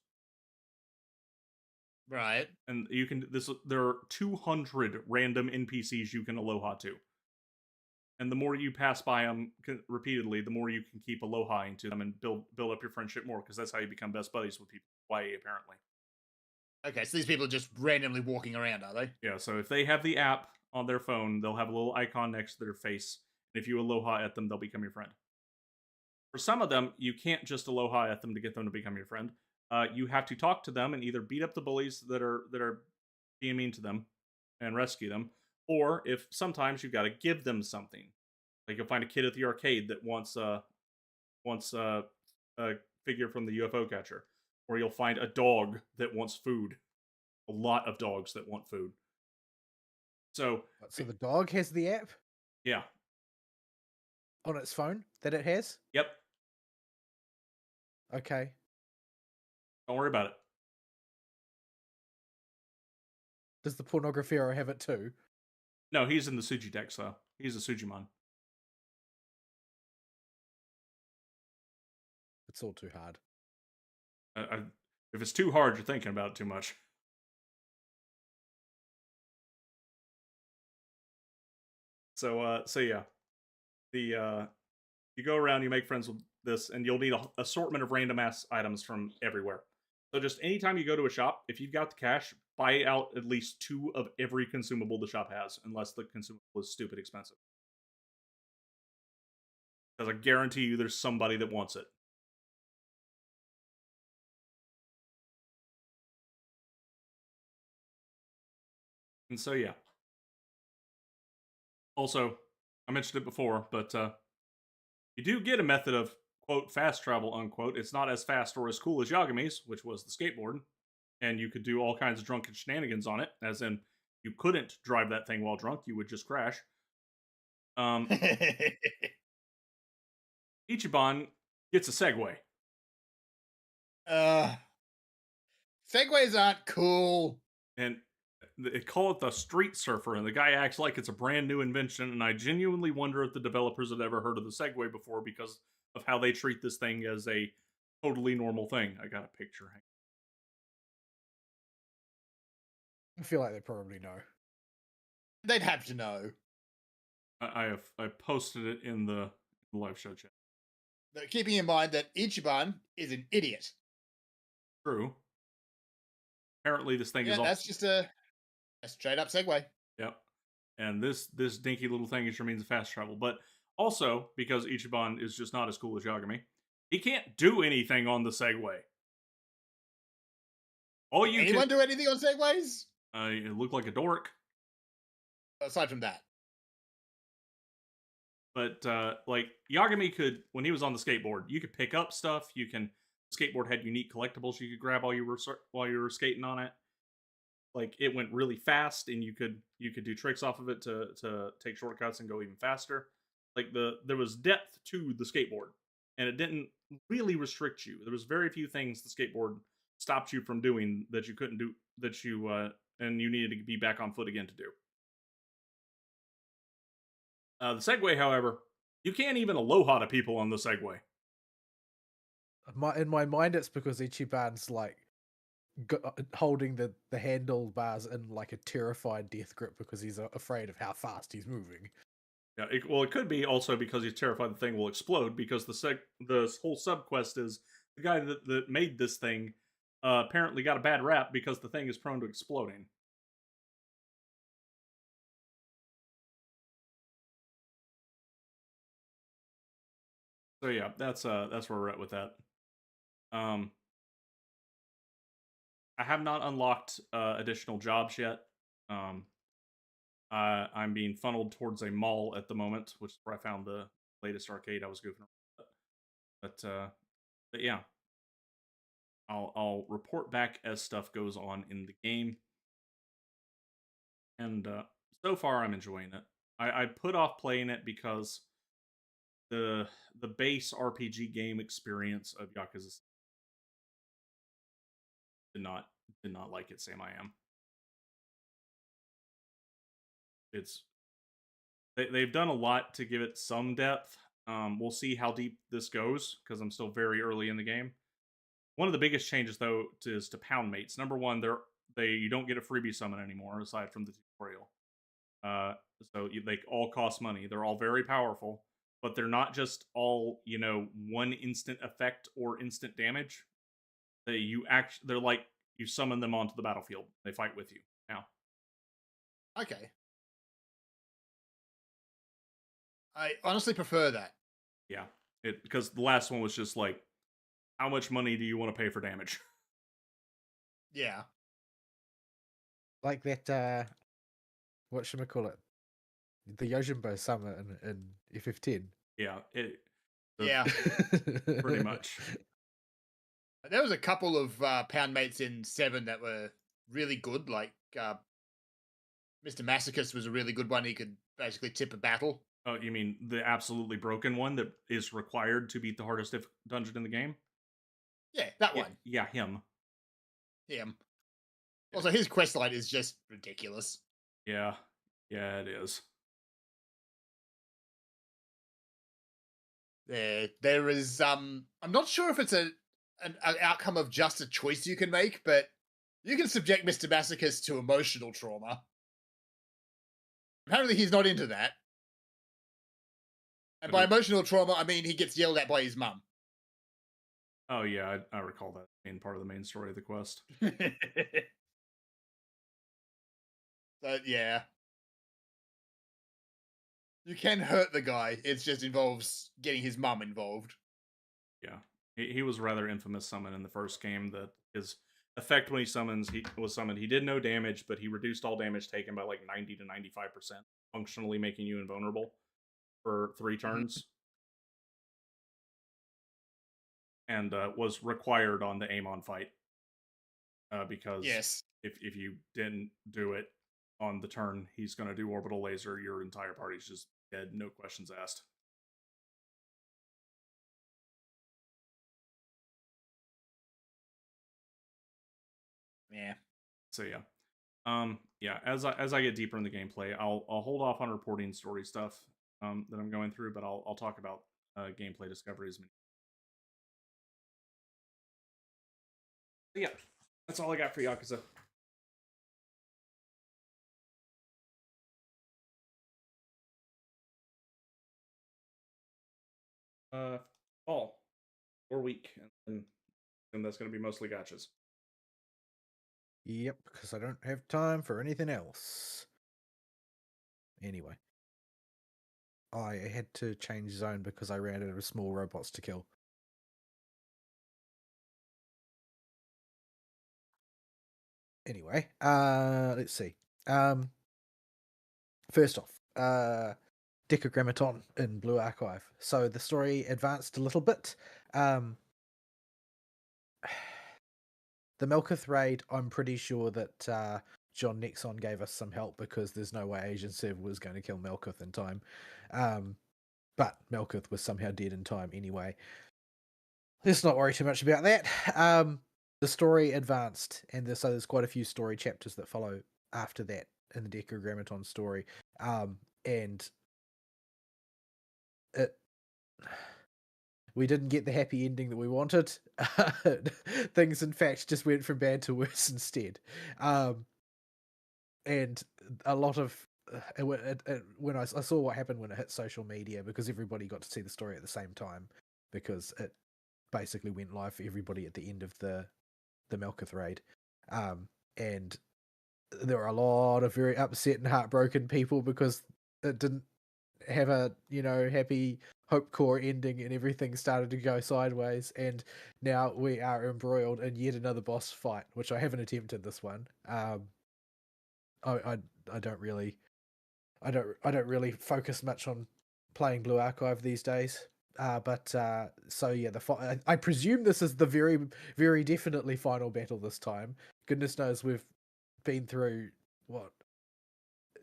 Right. And you can there are 200 random NPCs you can aloha to. And the more you pass by them repeatedly, the more you can keep alohaing to them and build up your friendship more, because that's how you become best buddies with people in Hawaii, apparently. Okay, so these people are just randomly walking around, are they? Yeah, so if they have the app on their phone, they'll have a little icon next to their face. And if you aloha at them, they'll become your friend. For some of them, you can't just aloha at them to get them to become your friend. You have to talk to them and either beat up the bullies that are being mean to them and rescue them, or if sometimes you've got to give them something. Like you'll find a kid at the arcade that wants a figure from the UFO catcher, or you'll find a dog that wants food. A lot of dogs that want food. So So the dog has the app yeah, on its phone that it has? yep. Okay. Don't worry about it. Does the pornographero have it too? No, he's in the Suji deck, so he's a Sujimon. It's all too hard. If it's too hard, you're thinking about it too much. So yeah, the you go around, you make friends with this, and you'll need an assortment of random ass items from everywhere. So just anytime you go to a shop, if you've got the cash, buy out at least 2 of every consumable the shop has, unless the consumable is stupid expensive. Because I guarantee you, there's somebody that wants it. And so yeah. Also, I mentioned it before, but you do get a method of quote fast travel unquote. It's not as fast or as cool as Yagami's, which was the skateboard, and you could do all kinds of drunken shenanigans on it. As in, you couldn't drive that thing while drunk; you would just crash. Ichiban gets a Segway. Segways aren't cool. And they call it the Street Surfer, and the guy acts like it's a brand new invention. And I genuinely wonder if the developers had ever heard of the Segway before because of how they treat this thing as a totally normal thing. I got a picture. I feel like they probably know. They'd have to know. I posted it in the live show chat. Keeping in mind that Ichiban is an idiot. True. Apparently, this thing Yeah, is that's just a straight up Segway. Yep. And this dinky little thing is your means of fast travel. But also, because Ichiban is just not as cool as Yagami, he can't do anything on the Segway. All you Anyone do anything on Segways? You look like a dork. Aside from that. But like Yagami could, when he was on the skateboard, you could pick up stuff. The skateboard had unique collectibles you could grab while you were skating on it. Like it went really fast, and you could do tricks off of it to take shortcuts and go even faster. Like there was depth to the skateboard, and it didn't really restrict you. There was very few things the skateboard stopped you from doing that you couldn't do and you needed to be back on foot again to do. The Segway, however, you can't even aloha to people on the Segway. In my mind, it's because Ichiban's like holding the handlebars in like a terrified death grip because he's afraid of how fast he's moving. Yeah, it could be also because he's terrified the thing will explode, because the whole subquest is the guy that made this thing apparently got a bad rap because the thing is prone to exploding. So yeah, that's where we're at with that. I have not unlocked additional jobs yet. I'm being funneled towards a mall at the moment, which is where I found the latest arcade I was goofing around. But yeah, I'll report back as stuff goes on in the game. And so far, I'm enjoying it. I put off playing it because the base RPG game experience of Yakuza did not like it. Sam, I am. They've done a lot to give it some depth. We'll see how deep this goes because I'm still very early in the game. One of the biggest changes, though, is to pound mates. Number one, you don't get a freebie summon anymore aside from the tutorial. So they all cost money. They're all very powerful, but they're not just all one instant effect or instant damage. They're like you summon them onto the battlefield. They fight with you now. Okay. I honestly prefer that. Yeah, because the last one was just like, how much money do you want to pay for damage? Yeah. Like that, whatchamacallit? The Yojimbo Summer in FF10. Yeah, Yeah. pretty much. There was a couple of pound mates in 7 that were really good. Like Mr. Masochist was a really good one. He could basically tip a battle. Oh, you mean the absolutely broken one that is required to beat the hardest dungeon in the game? Yeah, that one. Yeah, him. Him. Also, his questline is just ridiculous. Yeah, it is. There is I'm not sure if it's an outcome of just a choice you can make, but you can subject Mr. Masochist to emotional trauma. Apparently he's not into that. And by emotional trauma, I mean he gets yelled at by his mum. Oh yeah, I recall that being part of the main story of the quest. So yeah. You can hurt the guy. It just involves getting his mum involved. Yeah. He was rather infamous summon in the first game that his effect when he was summoned, he did no damage, but he reduced all damage taken by like 90 to 95%, functionally making you invulnerable for 3 turns. And was required on the Amon fight. Because yes, if you didn't do it on the turn, he's going to do orbital laser. Your entire party's just dead, no questions asked. Yeah. So yeah, yeah. As I get deeper in the gameplay, I'll hold off on reporting story stuff that I'm going through, but I'll talk about gameplay discoveries. But yeah, that's all I got for Yakuza. Fall or week, and that's going to be mostly gachas. Yep, because I don't have time for anything else. Anyway. I had to change zone because I ran out of small robots to kill. Anyway, let's see. First off, Decagrammaton in Blue Archive. So the story advanced a little bit. The Melkith raid, I'm pretty sure that John Nixon gave us some help because there's no way Asian Server was going to kill Melkith in time. But Melkith was somehow dead in time anyway. Let's not worry too much about that. The story advanced, and so there's quite a few story chapters that follow after that in the Decagrammaton story. And we didn't get the happy ending that we wanted. Things, in fact, just went from bad to worse instead. And a lot of when I saw what happened when it hit social media, because everybody got to see the story at the same time, because it basically went live for everybody at the end of the Melkith raid. And there were a lot of very upset and heartbroken people because it didn't have a happy hope core ending, and everything started to go sideways, and now we are embroiled in yet another boss fight, which I haven't attempted this one. I don't really focus much on playing Blue Archive these days. So yeah, I presume this is the very, very definitely final battle this time. Goodness knows we've been through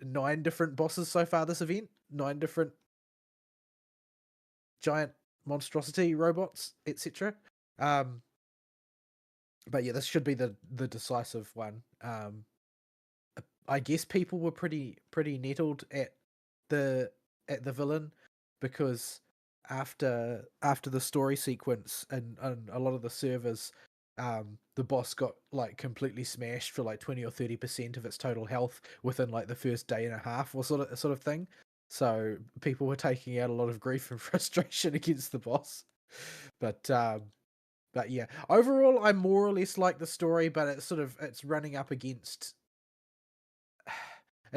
9 different bosses so far this event, 9 different giant monstrosity robots, etc. But yeah, this should be the decisive one. I guess people were pretty nettled at the villain, because after the story sequence and a lot of the servers, the boss got like completely smashed for like 20 or 30% of its total health within like the first day and a half, or sort of thing. So people were taking out a lot of grief and frustration against the boss. But But yeah, overall, I more or less like the story, but it's running up against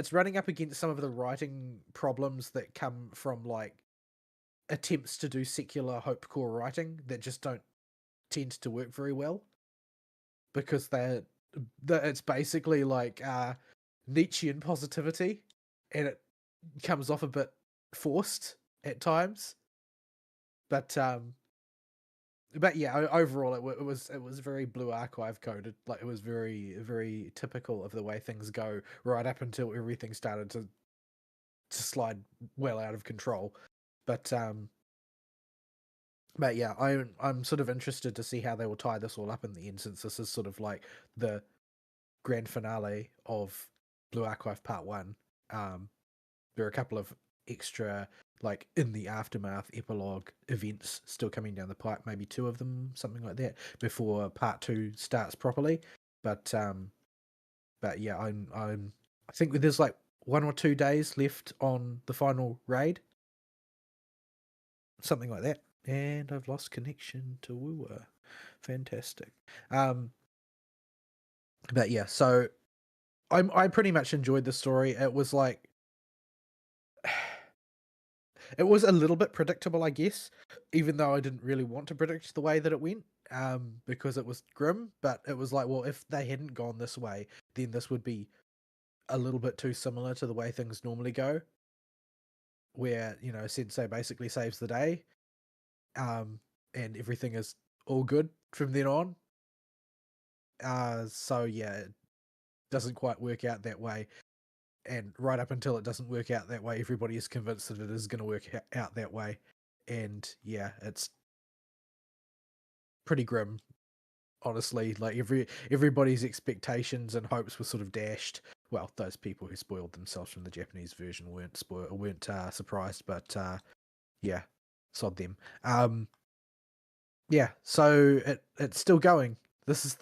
some of the writing problems that come from like attempts to do secular hopecore writing that just don't tend to work very well because it's basically like Nietzschean positivity, and it comes off a bit forced at times. But yeah, overall it was very Blue Archive coded. Like it was very very typical of the way things go right up until everything started to slide well out of control. But yeah, I'm sort of interested to see how they will tie this all up in the end, since this is sort of like the grand finale of Blue Archive Part 1. There are a couple of extra, like, in the aftermath epilogue events still coming down the pipe, maybe 2 of them, something like that, before Part 2 starts properly. But yeah, I think there's like 1 or 2 days left on the final raid. Something like that. And I've lost connection to Woowa. Fantastic. But yeah, so I pretty much enjoyed the story. It was like it was a little bit predictable, I guess, even though I didn't really want to predict the way that it went, because it was grim. But it was like, well, if they hadn't gone this way, then this would be a little bit too similar to the way things normally go, where, you know, Sensei basically saves the day, and everything is all good from then on. So yeah, it doesn't quite work out that way. And right up until it doesn't work out that way, everybody is convinced that it is going to work out that way. And yeah, it's pretty grim, honestly. Like everybody's expectations and hopes were sort of dashed. Well, those people who spoiled themselves from the Japanese version weren't surprised, but yeah, sod them. Yeah, so it's still going. This is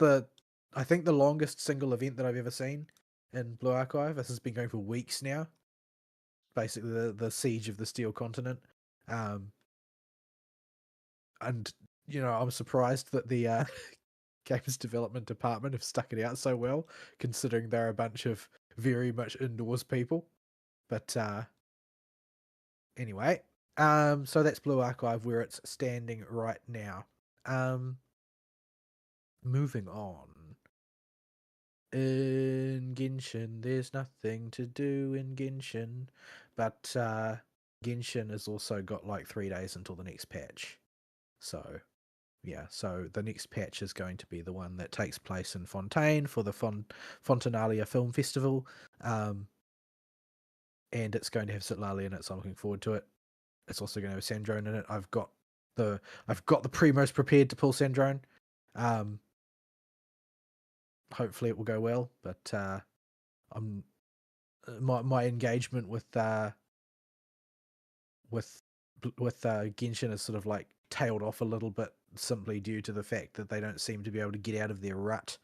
I think the longest single event that I've ever seen in Blue Archive. This has been going for weeks now. Basically, the siege of the Steel Continent, and you know, I'm surprised that the games development department have stuck it out so well, considering they're a bunch of very much indoors people. But anyway, so that's Blue Archive where it's standing right now. Moving on. In Genshin, there's nothing to do in Genshin, but Genshin has also got like 3 days until the next patch. So yeah, so the next patch is going to be the one that takes place in Fontaine for the Fontanalia Film Festival, and it's going to have Citlali in it, so I'm looking forward to it. It's also going to have Sandrone in it. I've got the Primos prepared to pull Sandrone. Hopefully it will go well, but I'm my engagement with Genshin is sort of like tailed off a little bit, simply due to the fact that they don't seem to be able to get out of their rut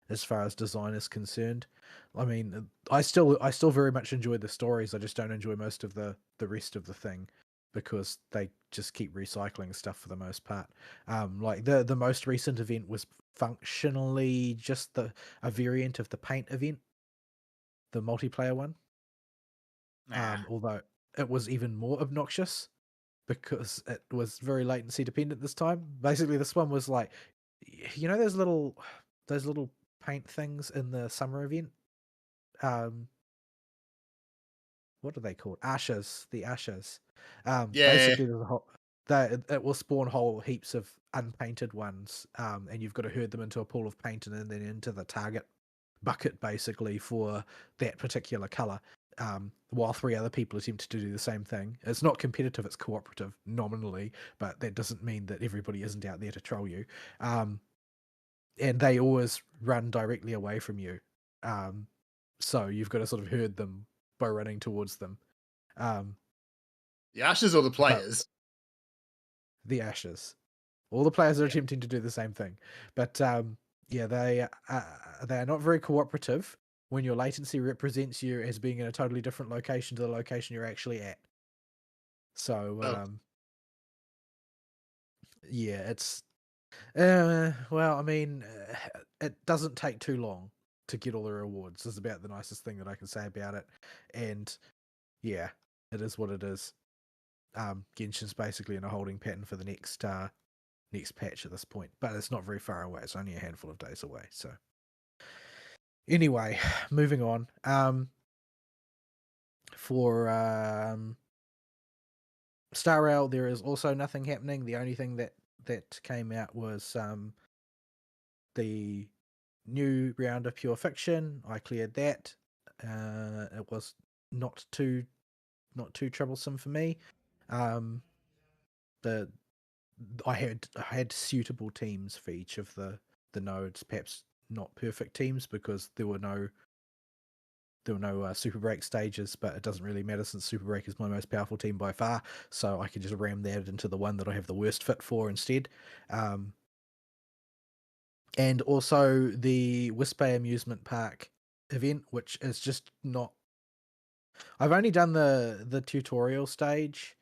as far as design is concerned. I mean, I still very much enjoy the stories. I just don't enjoy most of the rest of the thing, because they just keep recycling stuff for the most part. Like the most recent event was functionally just a variant of the paint event, the multiplayer one. Although it was even more obnoxious because it was very latency dependent this time. Basically, this one was like, you know, those little paint things in the summer event. What are they called? Ashes. The ashes. Yeah. Basically, there's a whole. It will spawn whole heaps of unpainted ones, and you've got to herd them into a pool of paint and then into the target bucket, basically, for that particular color. While 3 other people attempt to do the same thing. It's not competitive, it's cooperative nominally, but that doesn't mean that everybody isn't out there to troll you. And they always run directly away from you. So you've got to sort of herd them by running towards them. The Ashes or the players? The Ashes. All the players are attempting to do the same thing. But yeah, they are not very cooperative when your latency represents you as being in a totally different location to the location you're actually at. So yeah, it's Well, I mean, it doesn't take too long to get all the rewards. Is about the nicest thing that I can say about it. And yeah, it is what it is. Genshin's basically in a holding pattern for the next patch at this point, but it's not very far away. It's only a handful of days away. So anyway, moving on. For Star Rail, there is also nothing happening. The only thing that came out was the new round of Pure Fiction. I cleared that. It was not too troublesome for me. The I had suitable teams for each of the nodes. Perhaps not perfect teams because there were no super break stages, but it doesn't really matter since super break is my most powerful team by far. So I can just ram that into the one that I have the worst fit for instead. And also the Wisp-Bay Amusement Park event, which is just not. I've only done the tutorial stage,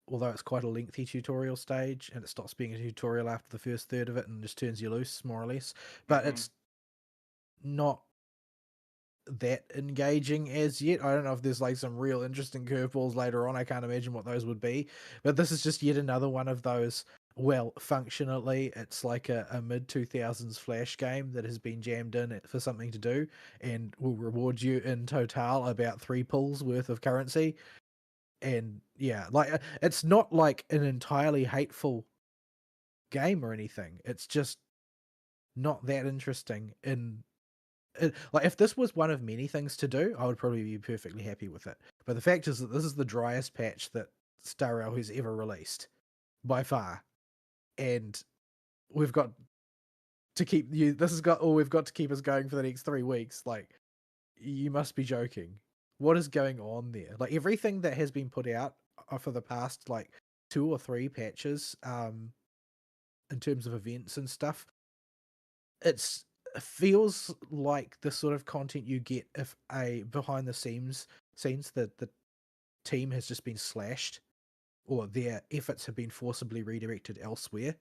although it's quite a lengthy tutorial stage, and it stops being a tutorial after the first third of it and just turns you loose, more or less. But it's not that engaging as yet. I don't know if there's like some real interesting curveballs later on. I can't imagine what those would be. But this is just yet another one of those. Well, functionally, it's like a mid-2000s Flash game that has been jammed in for something to do and will reward you in total about 3 pulls worth of currency. And yeah, like it's not like an entirely hateful game or anything. It's just not that interesting. Like if this was one of many things to do, I would probably be perfectly happy with it. But the fact is that this is the driest patch that Star Rail has ever released by far, and we've got to keep you. This has got all we've got to keep us going for the next 3 weeks. Like, you must be joking. What is going on there? Like everything that has been put out for the past like 2 or 3 patches, in terms of events and stuff, it feels like the sort of content you get if a behind the scenes that the team has just been slashed or their efforts have been forcibly redirected elsewhere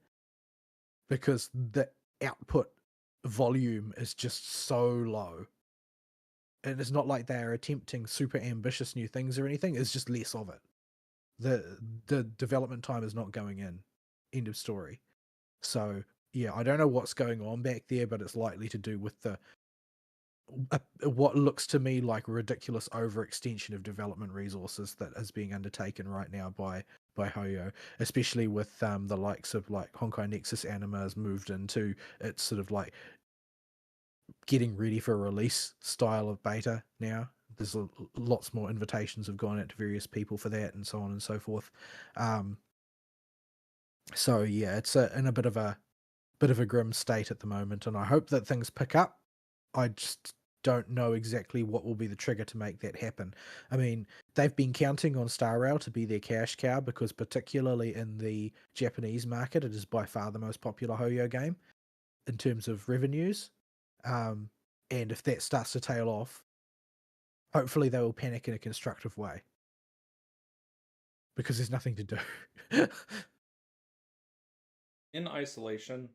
because the output volume is just so low. And it's not like they're attempting super ambitious new things or anything. It's just less of it. The development time is not going in. End of story. So yeah, I don't know what's going on back there, but it's likely to do with what looks to me like a ridiculous overextension of development resources that is being undertaken right now by Hoyo, especially with the likes of like Honkai Nexus Anima has moved into its sort of like getting ready for release style of beta now. There's lots more invitations have gone out to various people for that and so on and so forth. So yeah, it's in a bit of a grim state at the moment, and I hope that things pick up. I just don't know exactly what will be the trigger to make that happen. I mean, they've been counting on Star Rail to be their cash cow because particularly in the Japanese market, it is by far the most popular Hoyo game in terms of revenues. And if that starts to tail off, hopefully they will panic in a constructive way because there's nothing to do. In isolation,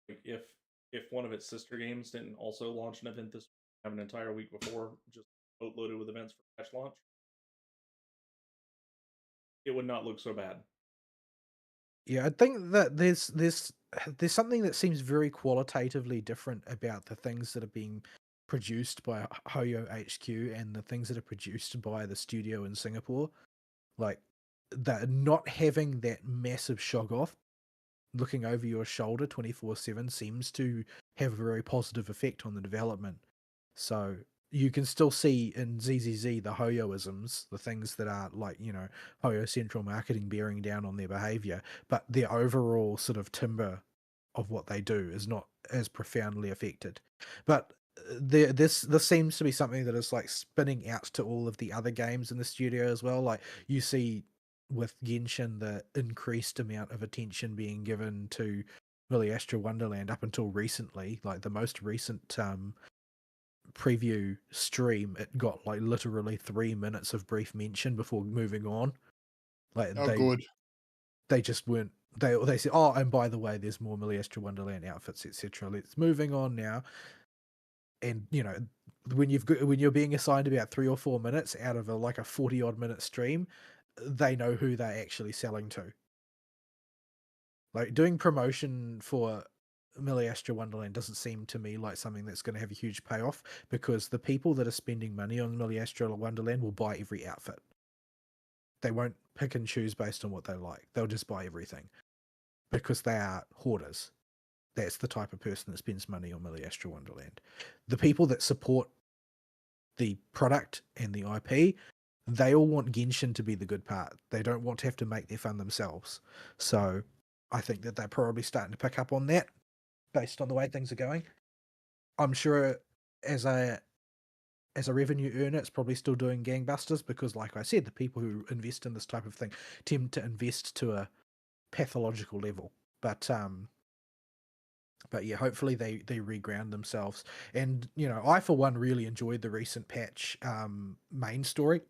like if one of its sister games didn't also launch an event this have an entire week before, just loaded with events for patch launch, it would not look so bad. Yeah, I think that there's something that seems very qualitatively different about the things that are being produced by Hoyo HQ and the things that are produced by the studio in Singapore. Like that not having that massive shock off looking over your shoulder 24/7 seems to have a very positive effect on the development. So you can still see in ZZZ the Hoyoisms, the things that are like, Hoyo central marketing bearing down on their behavior, but their overall sort of timber of what they do is not as profoundly affected. But this seems to be something that is like spinning out to all of the other games in the studio as well. Like you see with Genshin the increased amount of attention being given to really Astro Wonderland up until recently, like the most recent preview stream, it got like literally 3 minutes of brief mention before moving on. Like Oh, good. they just weren't they say, oh, and by the way, there's more Miliestra Wonderland outfits, etc. Let's moving on now. And when you're being assigned about 3 or 4 minutes out of a 40 odd minute stream, they know who they're actually selling to. Like, doing promotion for Miliestra Wonderland doesn't seem to me like something that's going to have a huge payoff, because the people that are spending money on Miliestra Wonderland will buy every outfit. They won't pick and choose based on what they like. They'll just buy everything because they are hoarders. That's the type of person that spends money on Miliestra Wonderland. The people that support the product and the IP, they all want Genshin to be the good part. They don't want to have to make their fun themselves. So I think that they're probably starting to pick up on that based on the way things are going. I'm sure as a revenue earner, it's probably still doing gangbusters, because like I said, the people who invest in this type of thing tend to invest to a pathological level. But yeah, hopefully they reground themselves. And I for one really enjoyed the recent patch main story,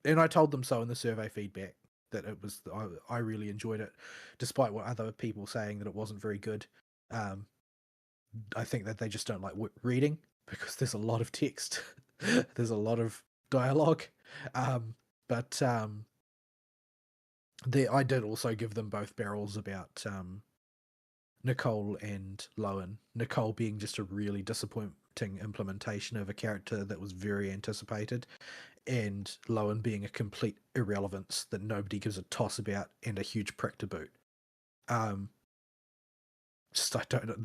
and I told them so in the survey feedback that it was I really enjoyed it, despite what other people saying that it wasn't very good. I think that they just don't like reading, because there's a lot of text. There's a lot of dialogue. But I did also give them both barrels about Nicole and Lowen. Nicole being just a really disappointing implementation of a character that was very anticipated, and Lowen being a complete irrelevance that nobody gives a toss about and a huge prick to boot. Just I don't know.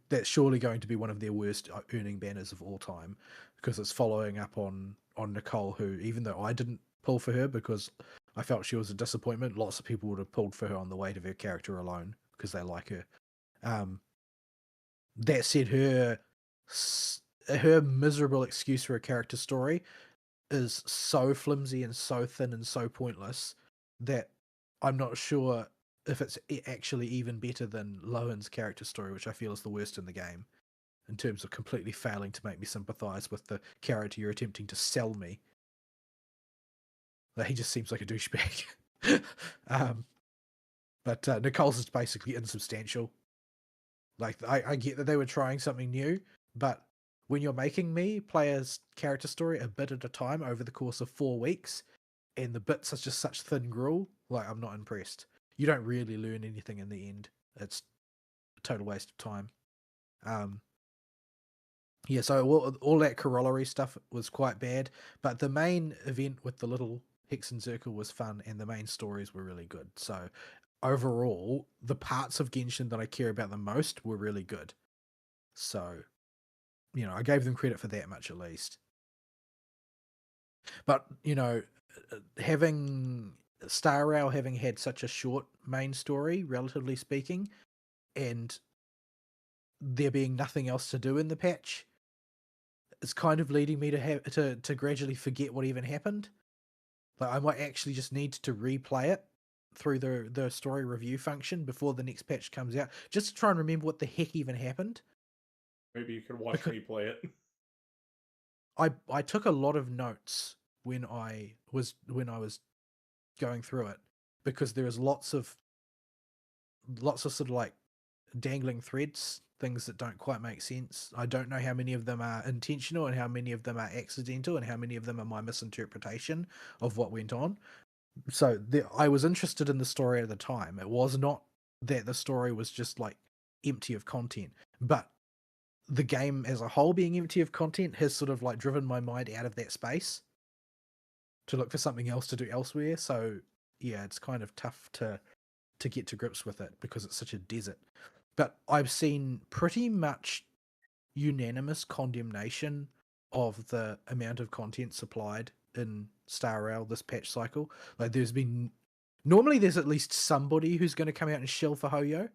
That's surely going to be one of their worst earning banners of all time, because it's following up on Nicole, who, even though I didn't pull for her because I felt she was a disappointment, lots of people would have pulled for her on the weight of her character alone because they like her. That said, her miserable excuse for a character story is so flimsy and so thin and so pointless that I'm not sure if it's actually even better than Lowen's character story, which I feel is the worst in the game, in terms of completely failing to make me sympathize with the character you're attempting to sell me. Like, he just seems like a douchebag. But Nicole's is basically insubstantial. Like, I get that they were trying something new, but when you're making me play a character story a bit at a time over the course of 4 weeks, and the bits are just such thin gruel, like, I'm not impressed. You don't really learn anything in the end. It's a total waste of time. Yeah, so all that corollary stuff was quite bad, but the main event with the little Hexen Circle was fun, and the main stories were really good. So overall, the parts of Genshin that I care about the most were really good. So, I gave them credit for that much at least. But, having Star Rail having had such a short main story, relatively speaking, and there being nothing else to do in the patch, it's kind of leading me to gradually forget what even happened. Like, I might actually just need to replay it through the story review function before the next patch comes out, just to try and remember what the heck even happened. Maybe you could watch me play it. I took a lot of notes when I was going through it, because there is lots of sort of like dangling threads, things that don't quite make sense. I don't know how many of them are intentional and how many of them are accidental and how many of them are my misinterpretation of what went on. So I was interested in the story at the time. It was not that the story was just like empty of content, but the game as a whole being empty of content has sort of like driven my mind out of that space to look for something else to do elsewhere. So yeah, it's kind of tough to get to grips with it because it's such a desert. But I've seen pretty much unanimous condemnation of the amount of content supplied in Star Rail this patch cycle. Like, normally there's at least somebody who's going to come out and shill for Hoyo,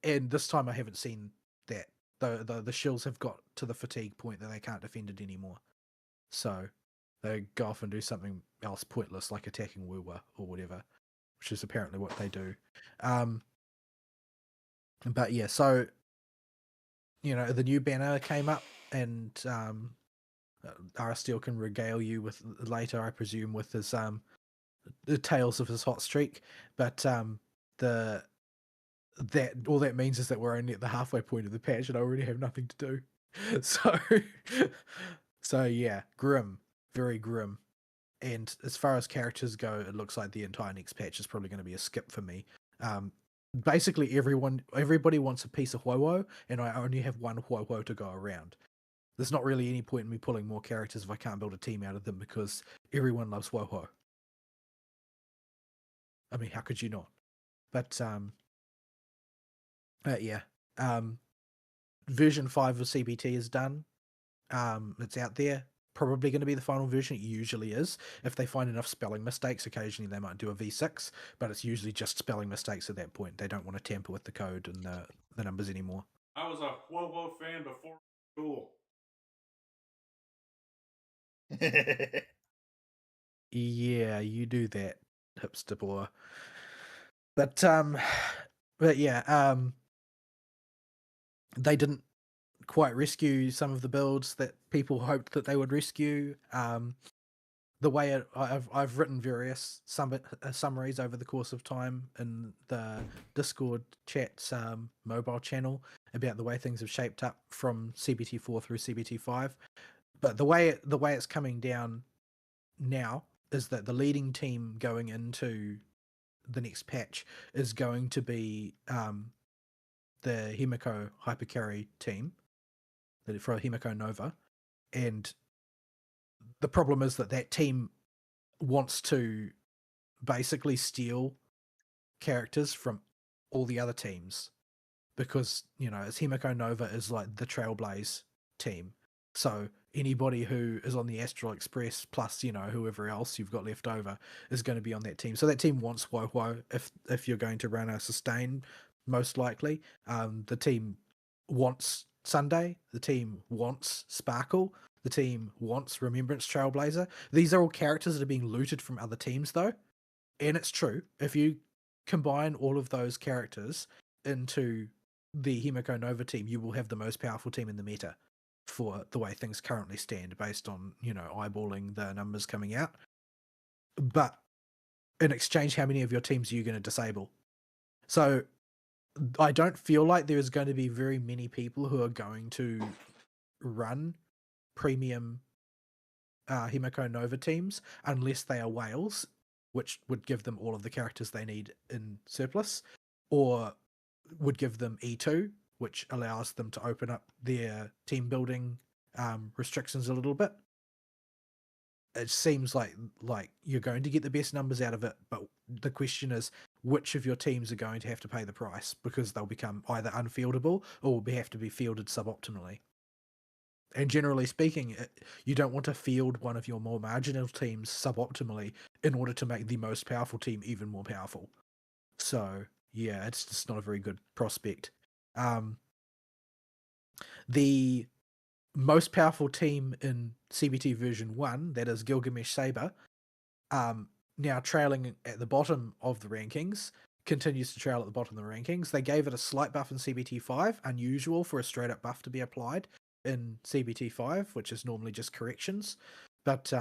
and this time I haven't seen that. The shills have got to the fatigue point that they can't defend it anymore, so they go off and do something else pointless, like attacking Wuwa or whatever, which is apparently what they do. But yeah, so the new banner came up, and Arasteel can regale you with later, I presume, with his the tails of his hot streak, but the that all that means is that we're only at the halfway point of the patch, and I already have nothing to do. So, so yeah, grim, very grim. And as far as characters go, it looks like the entire next patch is probably going to be a skip for me. Basically, everybody wants a piece of Huohuo, and I only have one Huohuo to go around. There's not really any point in me pulling more characters if I can't build a team out of them because everyone loves Huohuo. I mean, how could you not? But yeah, version 5 of CBT is done. It's out there. Probably going to be the final version. It usually is. If they find enough spelling mistakes, occasionally they might do a V6, but it's usually just spelling mistakes at that point. They don't want to tamper with the code and the numbers anymore. I was a Huobo fan before school. Yeah, you do that, hipster boy. But yeah, they didn't quite rescue some of the builds that people hoped that they would rescue. The way I've written various summaries over the course of time in the Discord chat's mobile channel about the way things have shaped up from CBT4 through CBT5. But the way it's coming down now is that the leading team going into the next patch is going to be the Himiko Hypercarry team, for Himiko Nova, and the problem is that team wants to basically steal characters from all the other teams because, you know, as Himiko Nova is like the Trailblaze team. So anybody who is on the Astral Express plus, you know, whoever else you've got left over is going to be on that team. So that team wants Wowo if you're going to run a sustain, most likely. The team wants Sunday. The team wants Sparkle. The team wants Remembrance Trailblazer. These are all characters that are being looted from other teams, though. And it's true. If you combine all of those characters into the Himiko Nova team, you will have the most powerful team in the meta for the way things currently stand based on, you know, eyeballing the numbers coming out. But in exchange, how many of your teams are you going to disable? So I don't feel like there is going to be very many people who are going to run premium Himiko Nova teams unless they are whales, which would give them all of the characters they need in surplus, or would give them E2, which allows them to open up their team building restrictions a little bit. It seems like you're going to get the best numbers out of it, but the question is which of your teams are going to have to pay the price because they'll become either unfieldable or will have to be fielded suboptimally. And generally speaking, you don't want to field one of your more marginal teams suboptimally in order to make the most powerful team even more powerful. So, yeah, it's just not a very good prospect. The most powerful team in CBT version 1, that is Gilgamesh Saber, now trailing at the bottom of the rankings, continues to trail at the bottom of the rankings. They gave it a slight buff in CBT5, unusual for a straight up buff to be applied in CBT5, which is normally just corrections. But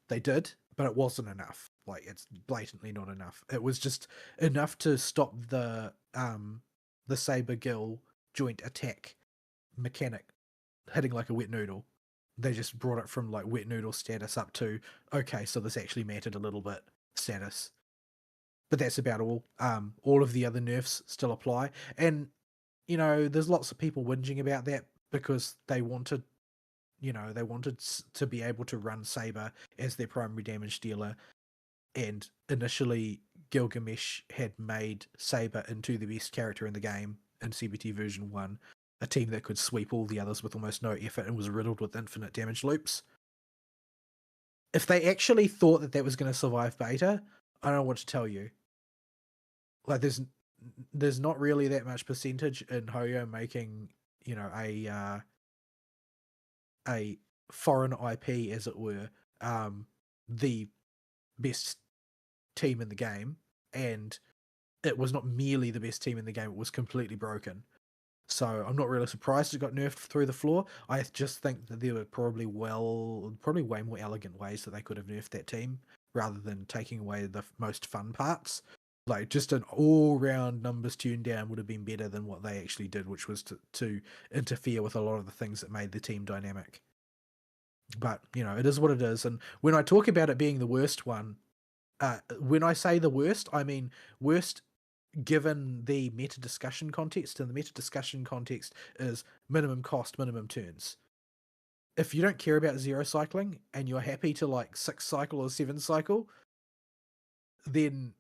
they did, but it wasn't enough. Like, it's blatantly not enough. It was just enough to stop the Saber Gil joint attack mechanic hitting like a wet noodle. They just brought it from like wet noodle status up to, okay, so this actually mattered a little bit status. But that's about all. All of the other nerfs still apply. And, you know, there's lots of people whinging about that because they wanted to be able to run Saber as their primary damage dealer. And initially, Gilgamesh had made Saber into the best character in the game in CBT version 1. A team that could sweep all the others with almost no effort and was riddled with infinite damage loops. If they actually thought that was going to survive beta, I don't know what to tell you. Like, there's not really that much percentage in Hoyo making, you know, a foreign IP, as it were, the best team in the game, and it was not merely the best team in the game, it was completely broken. So I'm not really surprised it got nerfed through the floor. I just think that there were probably way more elegant ways that they could have nerfed that team rather than taking away the most fun parts. Like, just an all-round numbers tune down would have been better than what they actually did, which was to interfere with a lot of the things that made the team dynamic. But, it is what it is. And when I talk about it being the worst one, when I say the worst, I mean worst given the meta discussion context, and the meta discussion context is minimum cost, minimum turns. If you don't care about zero cycling and you're happy to like 6 cycle or 7 cycle, then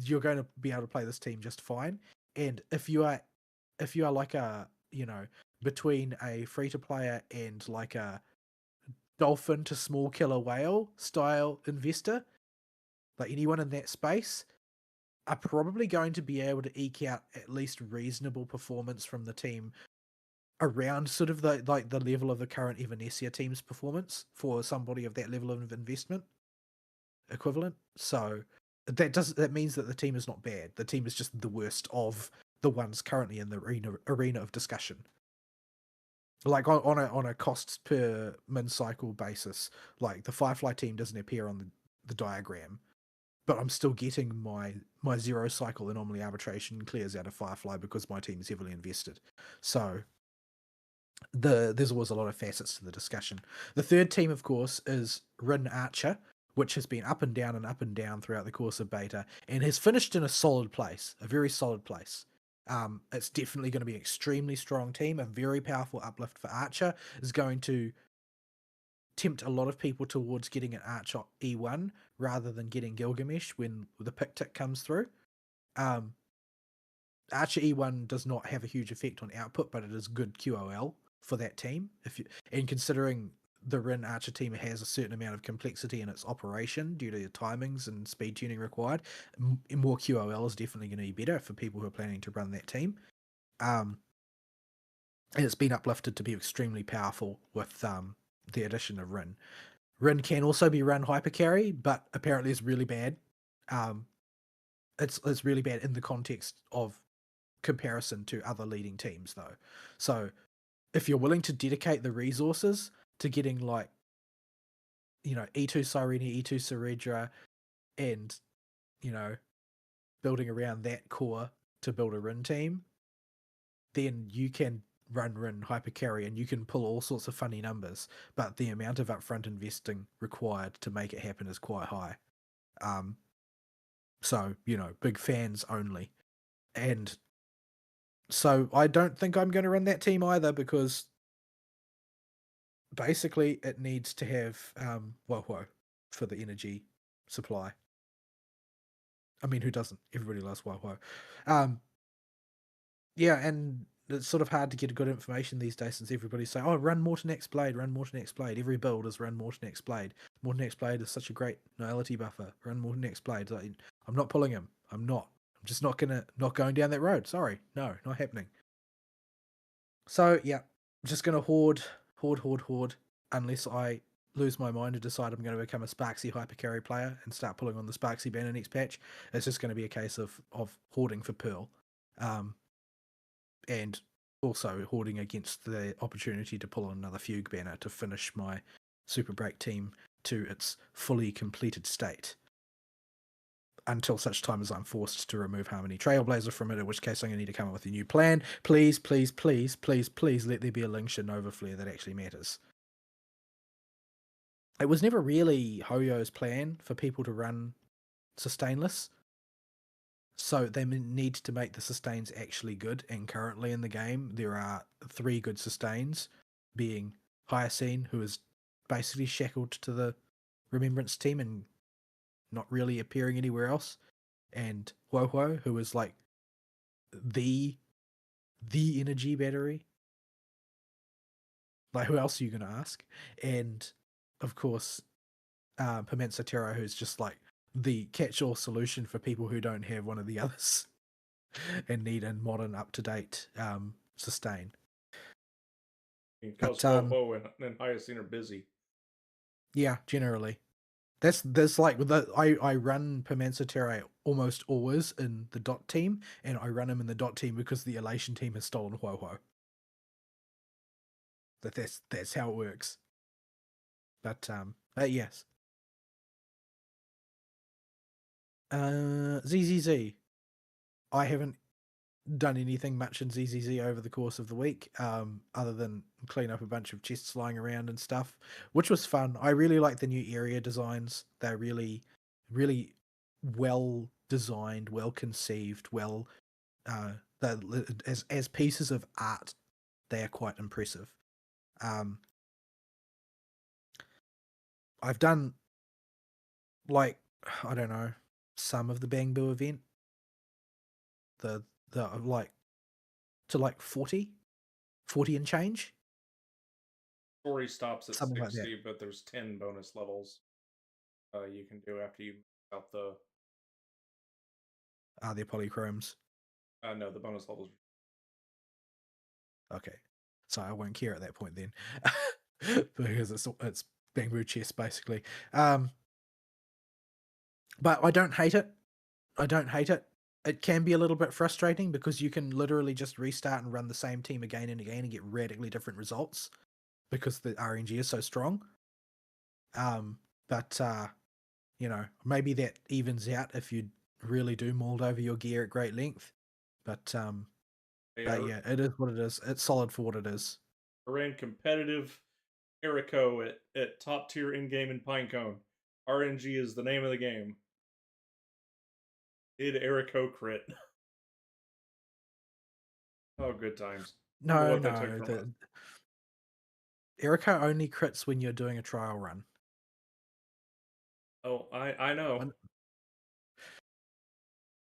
you're going to be able to play this team just fine. And if you are like a, between a free to player and like a dolphin to small killer whale style investor, like anyone in that space, are probably going to be able to eke out at least reasonable performance from the team around sort of the level of the current Evanesia team's performance for somebody of that level of investment equivalent. So that means that the team is not bad. The team is just the worst of the ones currently in the arena of discussion. Like on a costs per min cycle basis, like the Firefly team doesn't appear on the diagram, but I'm still getting my zero cycle anomaly arbitration clears out of Firefly because my team is heavily invested. So there's always a lot of facets to the discussion. The third team, of course, is Rin Archer, which has been up and down throughout the course of beta, and has finished in a solid place, a very solid place. It's definitely going to be an extremely strong team. A very powerful uplift for Archer is going to tempt a lot of people towards getting an Archer E1 rather than getting Gilgamesh when the pick tick comes through. Archer E1 does not have a huge effect on output, but it is good QOL for that team. And considering the Rin Archer team has a certain amount of complexity in its operation due to timings and speed tuning required, more QOL is definitely going to be better for people who are planning to run that team. And it's been uplifted to be extremely powerful with the addition of Rin. Rin can also be run hyper carry, but apparently it's really bad. It's really bad in the context of comparison to other leading teams, though. So if you're willing to dedicate the resources to getting like, E2 Cyrene, E2 Ceredra, and, building around that core to build a Rin team, then you can run Rin hyper carry and you can pull all sorts of funny numbers, but the amount of upfront investing required to make it happen is quite high. So, big fans only. And so I don't think I'm going to run that team either, because basically it needs to have Woho for the energy supply. I mean, who doesn't? Everybody loves Woho. Yeah, and it's sort of hard to get good information these days since everybody's saying, oh, run Morton X Blade, run Morton X Blade. Every build is run Morton X Blade. Morton X Blade is such a great nihility buffer. Run Morton X Blade. Like, I'm not pulling him. I'm just not going down that road. Sorry. No, not happening. So, yeah, I'm just going to hoard, unless I lose my mind and decide I'm going to become a Sparksy hypercarry player and start pulling on the Sparksy banner next patch. It's just going to be a case of hoarding for Pearl. And also hoarding against the opportunity to pull on another Fugue banner to finish my Super Break team to its fully completed state. Until such time as I'm forced to remove Harmony Trailblazer from it, in which case I'm going to need to come up with a new plan. Please, please, please, please, please let there be a Lingsha Nova Flare that actually matters. It was never really Hoyo's plan for people to run sustainless. So they need to make the sustains actually good, and currently in the game there are 3 good sustains, being Hyacine, who is basically shackled to the Remembrance team and not really appearing anywhere else, and Woho, who is like the energy battery. Like, who else are you going to ask? And of course, Pimensa Terra, who's just like the catch-all solution for people who don't have one of the others and need a modern, up-to-date sustain. Because Ho and Hyacine are busy. Yeah, generally. There's like I run Pimensa Terra almost always in the dot team, and I run him in the dot team because the Elation team has stolen Ho. That's how it works. But yes. ZZZ. I haven't done anything much in ZZZ over the course of the week, other than clean up a bunch of chests lying around and stuff, which was fun. I really like the new area designs. They're really, really well designed, well conceived, well, as pieces of art, they are quite impressive. I've done like, I don't know, some of the Bangbu event. The like to like 40 and change, Story stops at something like that. 60, but there's 10 bonus levels you can do after you out the. They're polychromes. No, the bonus levels. Okay, so I won't care at that point then, because it's Bangbu chess basically. But I don't hate it. It can be a little bit frustrating because you can literally just restart and run the same team again and again and get radically different results because the RNG is so strong. But you know, maybe that evens out if you really do mold over your gear at great length. But yeah, it is what it is. It's solid for what it is. I ran competitive Erico at top tier in game in Pinecone. RNG is the name of the game. Did Erico crit? Oh, good times. No. Erico only crits when you're doing a trial run. Oh, I know.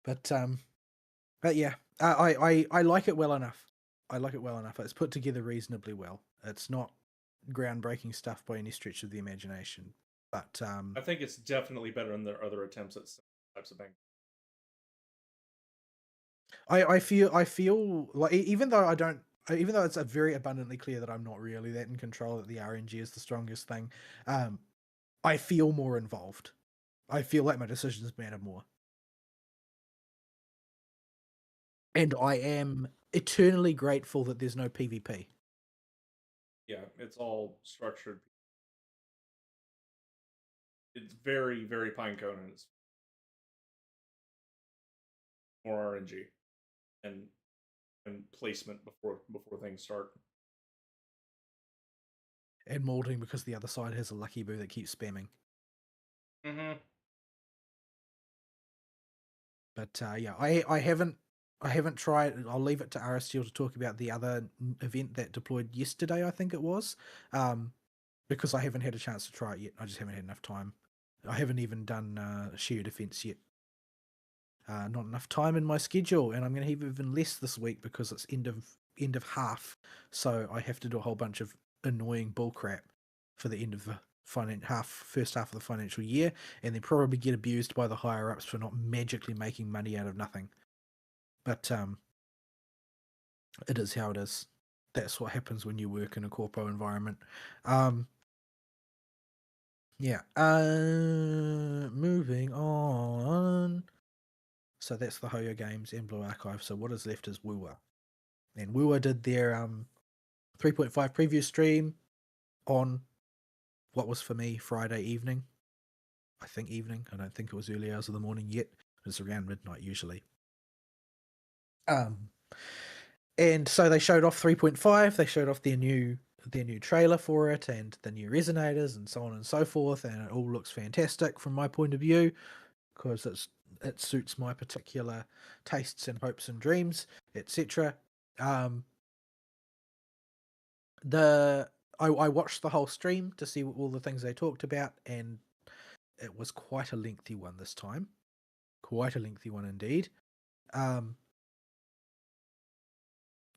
But yeah, I like it well enough. It's put together reasonably well. It's not groundbreaking stuff by any stretch of the imagination, but I think it's definitely better than their other attempts at types of things. I feel like even though it's very abundantly clear that I'm not really that in control, that the RNG is the strongest thing, I feel more involved. I feel like my decisions matter more. And I am eternally grateful that there's no PvP. Yeah, it's all structured. It's very, very Pinecone, and it's more RNG and placement before things start. And molding because the other side has a lucky boo that keeps spamming. Mm-hmm. But yeah, I haven't tried. I'll leave it to Aristiel to talk about the other event that deployed yesterday, I think it was, because I haven't had a chance to try it yet. I just haven't had enough time. I haven't even done sheer defense yet. Not enough time in my schedule, and I'm going to have even less this week because it's end of half, so I have to do a whole bunch of annoying bullcrap for the end of the first half of the financial year, and then probably get abused by the higher ups for not magically making money out of nothing. But it is how it is. That's what happens when you work in a corpo environment. Yeah. Moving on. So that's the Hoyo Games and Blue Archive. So what is left is Woowa. And Woowa did their 3.5 preview stream on what was for me Friday evening. I think evening. I don't think it was early hours of the morning yet. It's around midnight usually. And so they showed off 3.5. They showed off their new trailer for it and the new resonators and so on and so forth. And it all looks fantastic from my point of view because it suits my particular tastes and hopes and dreams, etc. I watched the whole stream to see all the things they talked about, and it was quite a lengthy one this time. Quite a lengthy one indeed.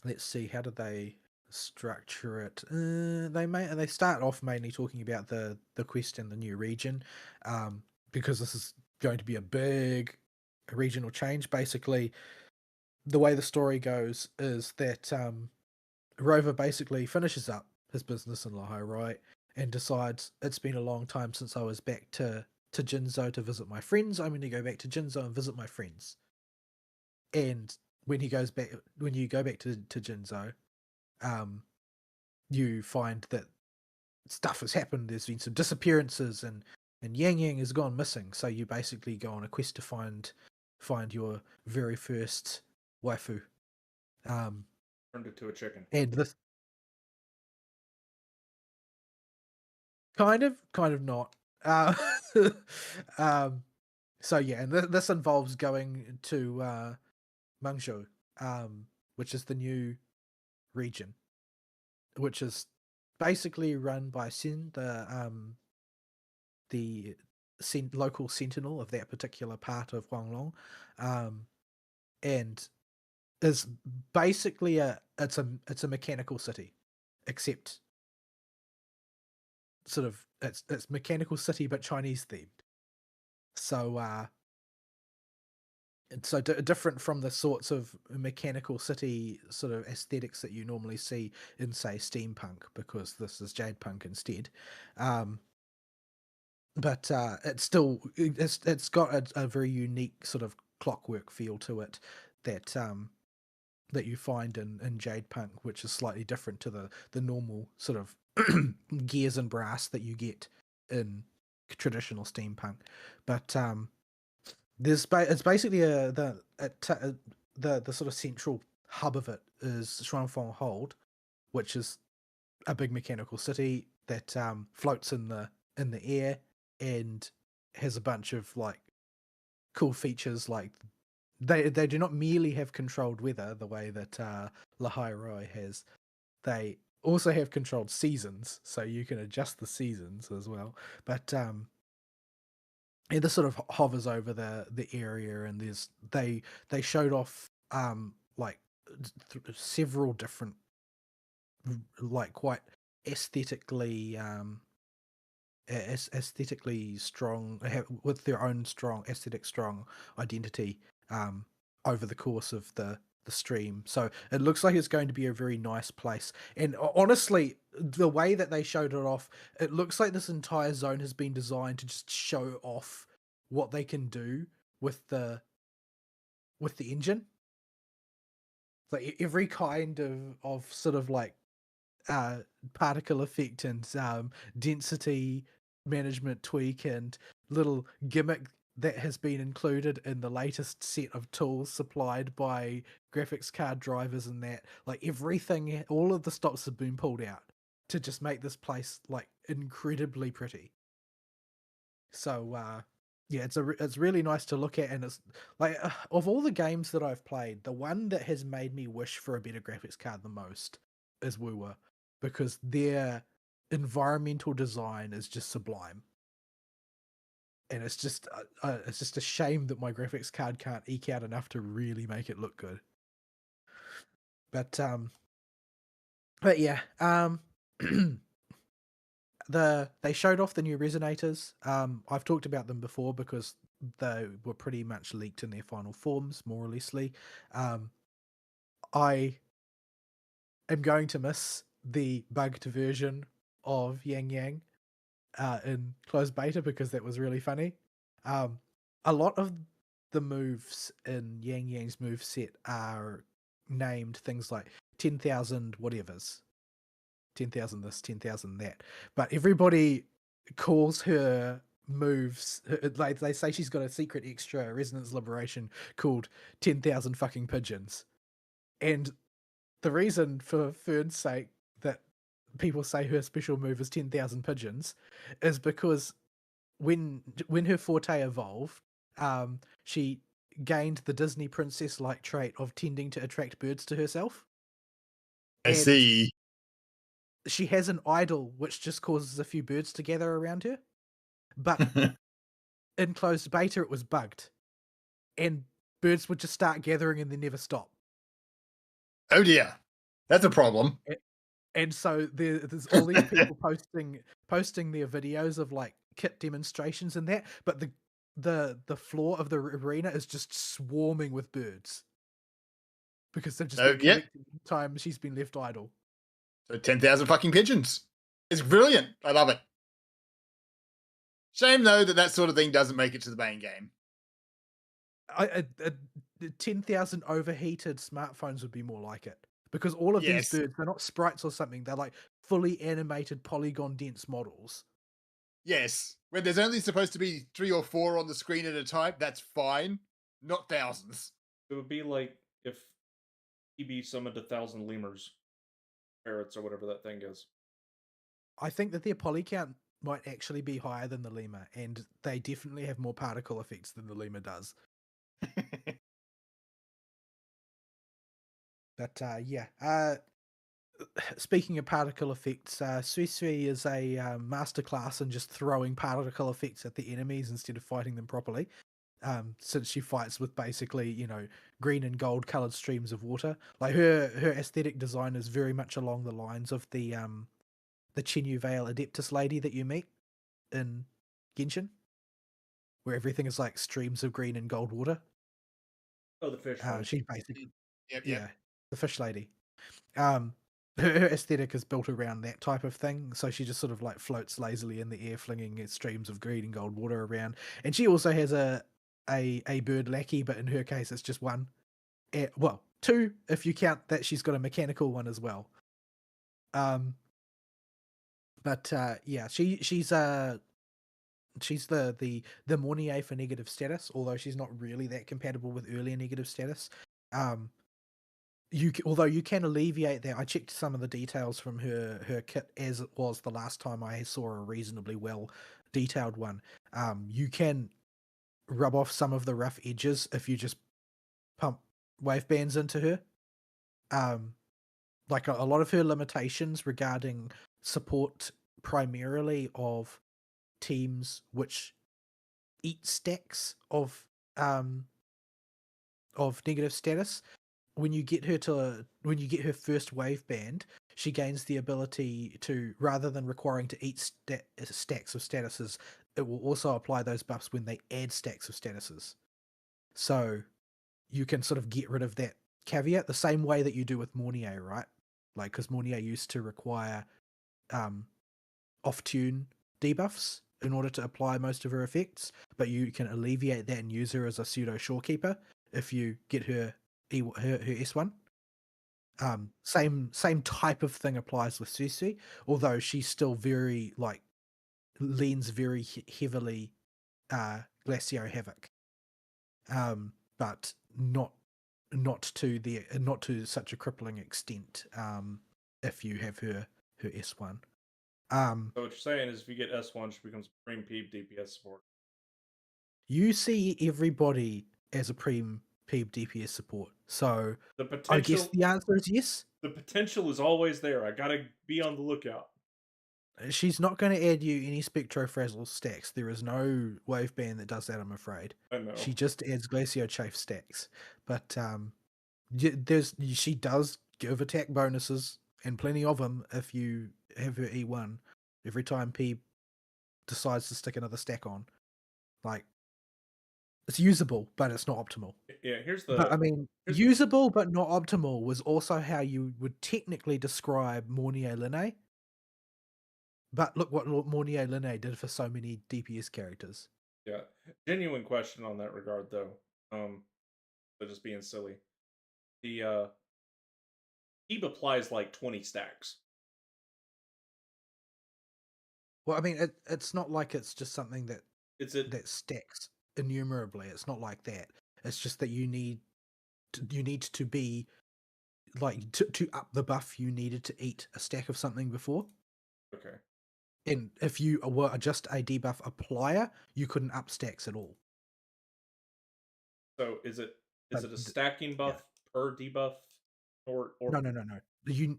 Let's see, how did they structure it? They start off mainly talking about the quest and the new region, because this is going to be a big regional change. Basically, the way the story goes is that Rover basically finishes up his business in Lahai, right, and decides it's been a long time since I was back to Jinzhou to visit my friends. I'm going to go back to Jinzhou and visit my friends. And when you go back to Jinzhou, you find that stuff has happened. There's been some disappearances, and and Yang Yang has gone missing. So you basically go on a quest to find your very first waifu. Turned it to a chicken. And this kind of not. Um, so yeah, and this involves going to Mangzhou, which is the new region, which is basically run by Xin, the local sentinel of that particular part of Huanglong, and is basically it's a mechanical city, except sort of it's mechanical city but Chinese themed. So different from the sorts of mechanical city sort of aesthetics that you normally see in, say, steampunk, because this is Jadepunk instead. But it's got a very unique sort of clockwork feel to it that that you find in Jadepunk, which is slightly different to the normal sort of gears and brass that you get in traditional steampunk. But it's basically the sort of central hub of it is Shuangfeng Hold, which is a big mechanical city that floats in the air and has a bunch of like cool features. Like they do not merely have controlled weather the way that Lahairoi has. They also have controlled seasons, so you can adjust the seasons as well. But this sort of hovers over the area, and they showed off like several different like quite aesthetically aesthetically strong, with their own strong identity over the course of the stream. So it looks like it's going to be a very nice place. And honestly, the way that they showed it off, it looks like this entire zone has been designed to just show off what they can do with the engine. Like every kind of sort of like particle effect and density management tweak and little gimmick that has been included in the latest set of tools supplied by graphics card drivers, and that, like, everything, all of the stops have been pulled out to just make this place like incredibly pretty. So yeah, it's really nice to look at, and it's like of all the games that I've played, the one that has made me wish for a better graphics card the most is Wuwa, because their environmental design is just sublime, and it's just a shame that my graphics card can't eke out enough to really make it look good. But yeah, they showed off the new resonators. I've talked about them before because they were pretty much leaked in their final forms, more or lessly. I am going to miss the bugged version of Yang Yang in closed beta, because that was really funny. A lot of the moves in Yang Yang's move set are named things like 10,000 whatevers. 10,000 this, 10,000 that. But everybody calls her moves, like they say she's got a secret extra resonance liberation called 10,000 fucking pigeons. And the reason, for Fern's sake, that people say her special move is 10,000 pigeons is because when her forte evolved, she gained the Disney princess-like trait of tending to attract birds to herself. I see. She has an idol which just causes a few birds to gather around her. But in closed beta, it was bugged. And birds would just start gathering and then never stop. Oh dear. That's a problem. And so there's all these people posting their videos of like kit demonstrations and that, but the floor of the arena is just swarming with birds. Because they've just been collecting the time she's been left idle. So 10,000 fucking pigeons. It's brilliant. I love it. Shame, though, that sort of thing doesn't make it to the main game. 10,000 overheated smartphones would be more like it. Because all of these birds, they're not sprites or something. They're like fully animated, polygon dense models. Yes. when there's only supposed to be 3 or 4 on the screen at a time, that's fine. Not thousands. It would be like if EB summoned 1,000 lemurs, ferrets, or whatever that thing is. I think that their poly count might actually be higher than the lemur, and they definitely have more particle effects than the lemur does. But yeah, speaking of particle effects, Sui Sui is a masterclass in just throwing particle effects at the enemies instead of fighting them properly. Since she fights with basically, green and gold colored streams of water. Like her aesthetic design is very much along the lines of the Chinyu Vale Adeptus lady that you meet in Genshin, where everything is like streams of green and gold water. Oh, the fish one. She basically, Yep, yeah, yep. the fish lady. Her aesthetic is built around that type of thing, so she just sort of like floats lazily in the air, flinging streams of green and gold water around. And she also has a bird lackey, but in her case, it's just one. Well, two if you count that she's got a mechanical one as well. But yeah, she's the Mornier for negative status, although she's not really that compatible with earlier negative status. Although you can alleviate that. I checked some of the details from her kit as it was the last time I saw a reasonably well detailed one. You can rub off some of the rough edges if you just pump wave bands into her. Like a lot of her limitations regarding support primarily of teams which eat stacks of negative status. When you get her first wave band, she gains the ability to, rather than requiring to eat stacks of statuses, it will also apply those buffs when they add stacks of statuses. So you can sort of get rid of that caveat the same way that you do with Mornier, right? Like, because Mornier used to require off-tune debuffs in order to apply most of her effects, but you can alleviate that and use her as a pseudo shorekeeper if you get her S1. Same type of thing applies with Susi, although she's still very leans very heavily Glacio Havoc, but not to such a crippling extent. If you have her S1. So what you're saying is, if you get S1, she becomes Supreme Peeb DPS support. You see everybody as a Preem Peeb DPS support, so The potential, I guess the answer is yes. The potential is always there. I gotta be on the lookout. She's not going to add you any Spectrofrazzle stacks. There is no wave band that does that, I'm afraid. I know. She just adds Glacio Chafe stacks. But she does give attack bonuses, and plenty of them, if you have her E1 every time P decides to stick another stack on. Like, it's usable, but it's not optimal. Yeah, usable but not optimal was also how you would technically describe Mornier Linne. But look what Mornier Linne did for so many DPS characters. Yeah, genuine question on that regard, though. So just being silly. The Eve applies like 20 stacks. Well, I mean, it's not like it's just something that that stacks innumerably. It's not like that. It's just that you need to be like to up the buff. You needed to eat a stack of something before. Okay. And if you were just a debuff applier, you couldn't up stacks at all. So is it a stacking buff per debuff, or no? You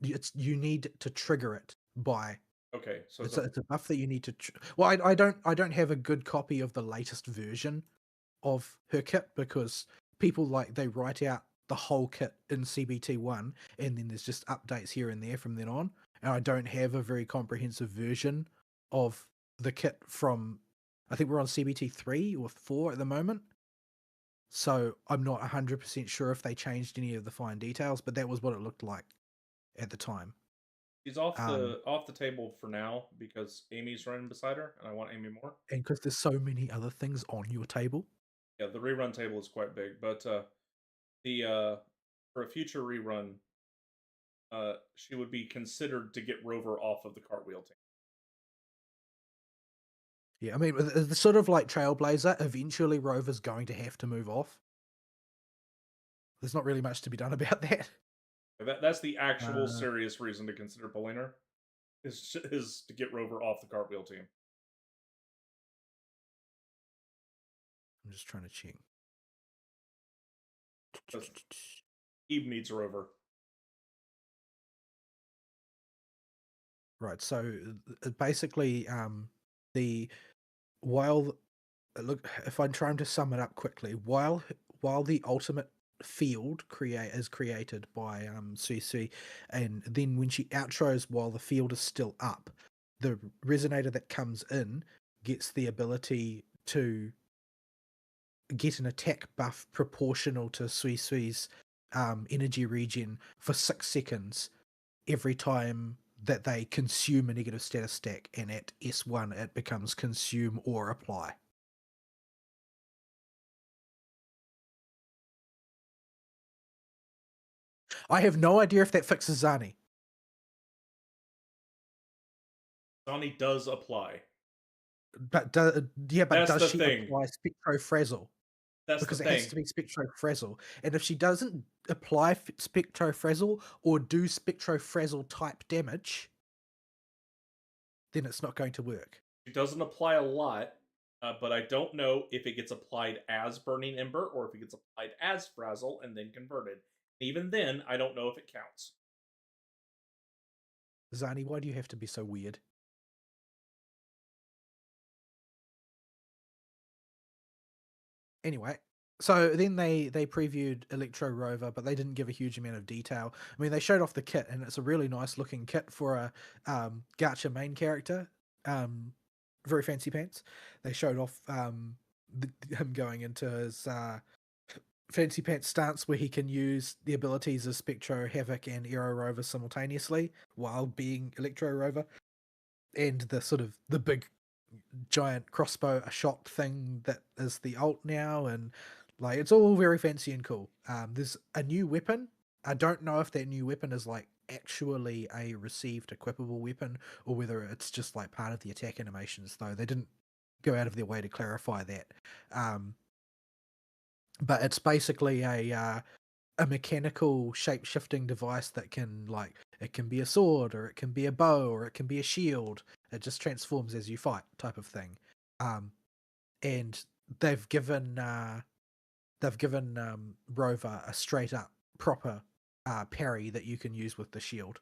need to trigger it by. Okay, so it's a buff that you need to. Well, I don't have a good copy of the latest version of her kit, because people they write out the whole kit in CBT1, and then there's just updates here and there from then on. And I don't have a very comprehensive version of the kit from, I think we're on CBT 3 or 4 at the moment. So I'm not 100% sure if they changed any of the fine details, but that was what it looked like at the time. She's off the table for now because Amy's running beside her, and I want Amy more. And because there's so many other things on your table. Yeah, the rerun table is quite big, but for a future rerun, she would be considered to get Rover off of the cartwheel team. Yeah, I mean, the sort of like Trailblazer, eventually Rover's going to have to move off. There's not really much to be done about that. That's the actual Uh, serious reason to consider pulling her, is to get Rover off the cartwheel team. I'm just trying to check. Eve needs Rover. Right, so basically, the while look, if I'm trying to sum it up quickly, while the ultimate field is created by Sui Sui, and then when she outros while the field is still up, the resonator that comes in gets the ability to get an attack buff proportional to Sui Sui's energy regen for 6 seconds every time that they consume a negative status stack, and at S1 it becomes consume or apply. I have no idea if that fixes Zani. Zani does apply. But That's does the she thing. apply Spectrofrazzle? That's Because the it has thing. to be Spectrofrazzle. And if she doesn't apply Spectrofrazzle or do Spectrofrazzle type damage, then it's not going to work. She doesn't apply a lot, but I don't know if it gets applied as Burning Ember or if it gets applied as Frazzle and then converted. Even then, I don't know if it counts. Zani, why do you have to be so weird? Anyway, so then they previewed Electro Rover, but they didn't give a huge amount of detail. I mean, they showed off the kit, and it's a really nice looking kit for a Gacha main character. Very fancy pants. They showed off him going into his fancy pants stance, where he can use the abilities of Spectro, Havoc, and Aero Rover simultaneously while being Electro Rover, and the sort of the big giant crossbow a shot thing that is the ult now, and like it's all very fancy and cool. There's a new weapon. I don't know if that new weapon is like actually a received equipable weapon or whether it's just like part of the attack animations, though they didn't go out of their way to clarify that. But it's basically a mechanical shape shifting device that can, like, it can be a sword or it can be a bow or it can be a shield. It just transforms as you fight, type of thing. And they've given Rover a straight up proper parry that you can use with the shield,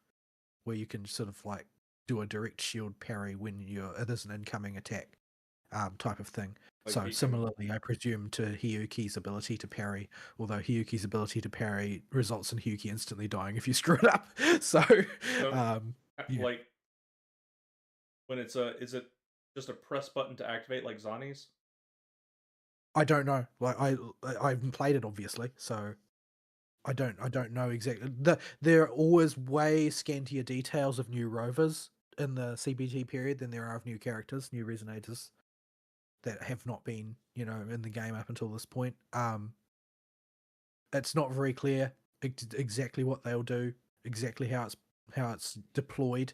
where you can sort of like do a direct shield parry when there's an incoming attack, type of thing. Like So similarly, I presume, to Hiyuki's ability to parry, although Hiyuki's ability to parry results in Hiyuki instantly dying if you screw it up. So, yeah. Like, when is it just a press button to activate like Zani's? I don't know. Like I haven't played it, obviously, so I don't know exactly. There are always way scantier details of new rovers in the CBT period than there are of new characters, new resonators that have not been, in the game up until this point. It's not very clear exactly what they'll do, exactly how it's deployed.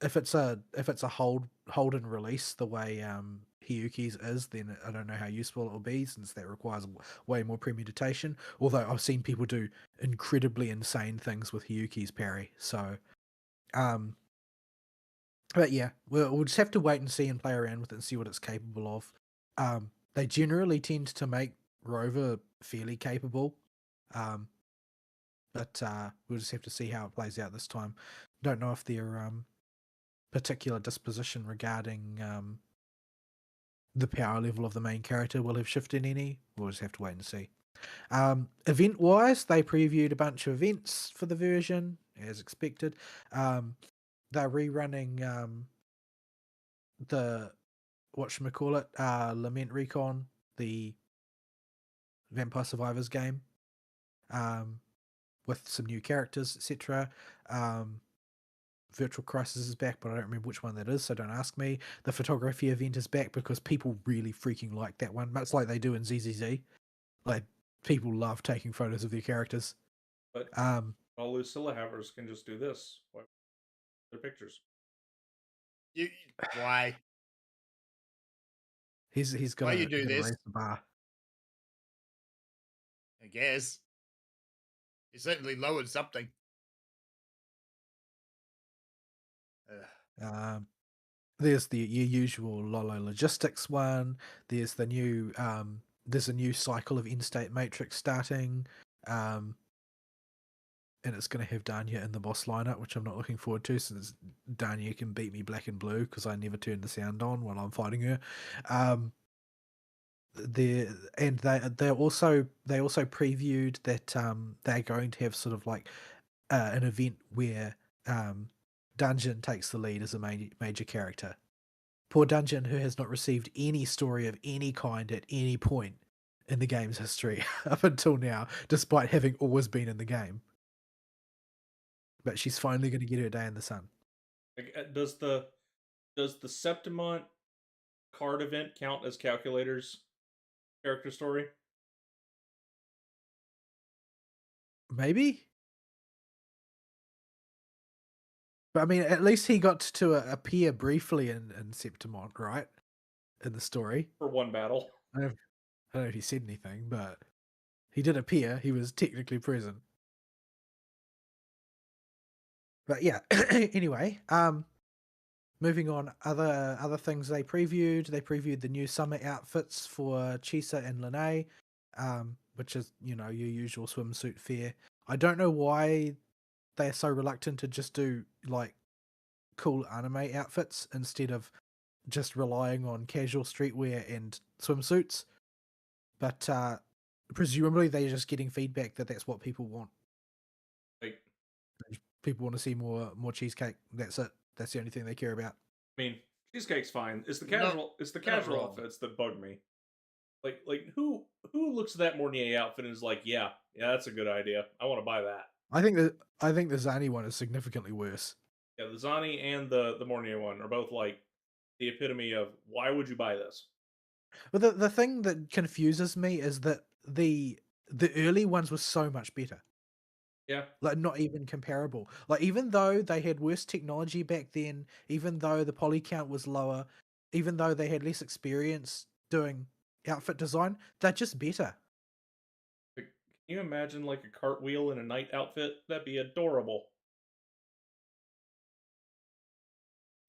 If it's a hold and release the way Hiyuki's is, then I don't know how useful it will be, since that requires way more premeditation. Although I've seen people do incredibly insane things with Hiyuki's parry. So, but yeah, we'll just have to wait and see and play around with it and see what it's capable of. They generally tend to make Rover fairly capable, but we'll just have to see how it plays out this time. Don't know if their particular disposition regarding the power level of the main character will have shifted any. We'll just have to wait and see. Event-wise, they previewed a bunch of events for the version, as expected. They're rerunning the whatchamacallit, Lament Recon, the Vampire Survivors game, with some new characters, etc. Virtual Crisis is back, but I don't remember which one that is, so don't ask me. The photography event is back because people really freaking like that one, much like they do in ZZZ. Like, people love taking photos of their characters. But all Lucilla havers can just do this. Their pictures. Why? He's Why you gonna do this? raise the bar. I guess. He certainly lowered something. Um, there's your usual Lolo logistics one. There's the new there's a new cycle of in-state matrix starting. And it's going to have Danya in the boss lineup, which I'm not looking forward to, since Danya can beat me black and blue because I never turn the sound on while I'm fighting her. They also previewed that they're going to have sort of like an event where Dungeon takes the lead as a major character. Poor Dungeon, who has not received any story of any kind at any point in the game's history up until now, despite having always been in the game. But she's finally going to get her day in the sun. Like, does the Septimont card event count as Calculator's character story? Maybe. But I mean, at least he got to appear briefly in Septimont, right? In the story. For one battle. I don't know if he said anything, but he did appear. He was technically present. But yeah, anyway, moving on, other things they previewed. They previewed the new summer outfits for Chisa and Lene, which is, your usual swimsuit fare. I don't know why they're so reluctant to just do like cool anime outfits instead of just relying on casual streetwear and swimsuits. But presumably they're just getting feedback that that's what people want. Like, people want to see more cheesecake. That's it. That's the only thing they care about. I mean, cheesecake's fine. It's the Not- casual. It's the casual wrong. outfits that bug me. Like who looks at that Mornier outfit and is like, yeah, that's a good idea. I want to buy that. I think the Zani one is significantly worse. Yeah, the Zani and the Mornier one are both like the epitome of why would you buy this? But the thing that confuses me is that the early ones were so much better. Yeah. Like, not even comparable. Like, even though they had worse technology back then, even though the poly count was lower, even though they had less experience doing outfit design, they're just better. Like, can you imagine like a cartwheel in a knight outfit? That'd be adorable.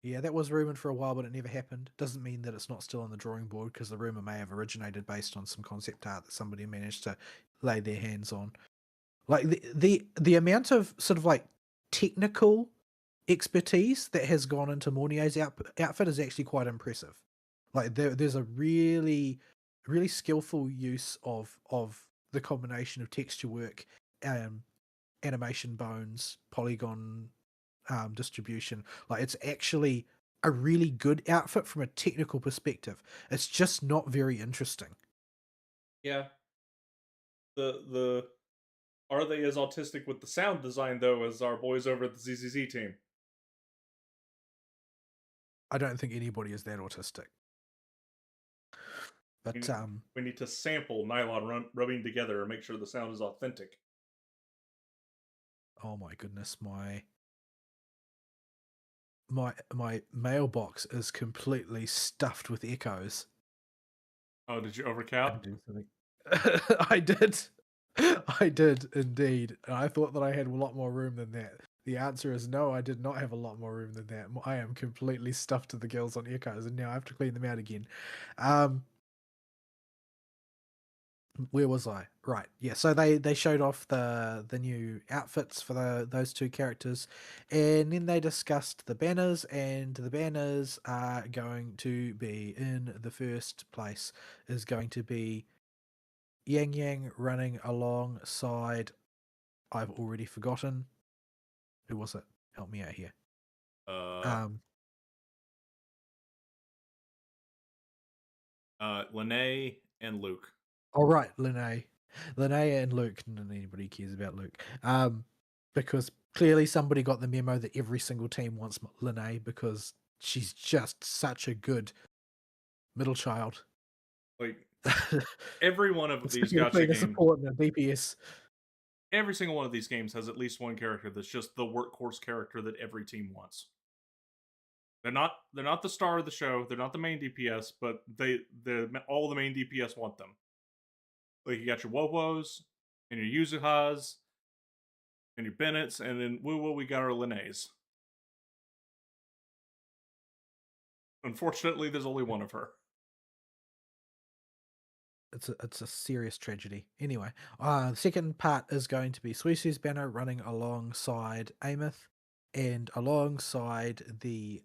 Yeah, that was rumored for a while, but it never happened. Doesn't mean that it's not still on the drawing board, because the rumor may have originated based on some concept art that somebody managed to lay their hands on. Like, the amount of sort of like technical expertise that has gone into Mornier's outfit is actually quite impressive. Like, there's a really skillful use of the combination of texture work, animation bones, polygon distribution. Like, it's actually a really good outfit from a technical perspective. It's just not very interesting. Yeah. The are they as autistic with the sound design though as our boys over at the ZZZ team? I don't think anybody is that autistic. But we need to sample nylon rubbing together and make sure the sound is authentic. Oh my goodness, my mailbox is completely stuffed with echoes. Oh, did you overcap? I did. I did indeed. And I thought that I had a lot more room than that. The answer is no, I did not have a lot more room than that. I am completely stuffed to the gills on echoes, and now I have to clean them out again. Where was I? Right, yeah. So they showed off the new outfits for those two characters, and then they discussed the banners, and the banners are going to be, in the first place is going to be Yang Yang running alongside, I've already forgotten. Who was it? Help me out here. Lene and Luke. All right, Lene and Luke. Not anybody cares about Luke. Because clearly somebody got the memo that every single team wants Lene, because she's just such a good middle child. Like, every one of these gacha games, support and DPS. Every single one of these games has at least one character that's just the workhorse character that every team wants. They're not the star of the show. They're not the main DPS, but all the main DPS want them. Like you got your Wobos and your Yuzuhas and your Bennett's, and then we got our Linnae's. Unfortunately, there's only one of her. It's a serious tragedy. Anyway, the second part is going to be Suisu's banner running alongside Amith and alongside the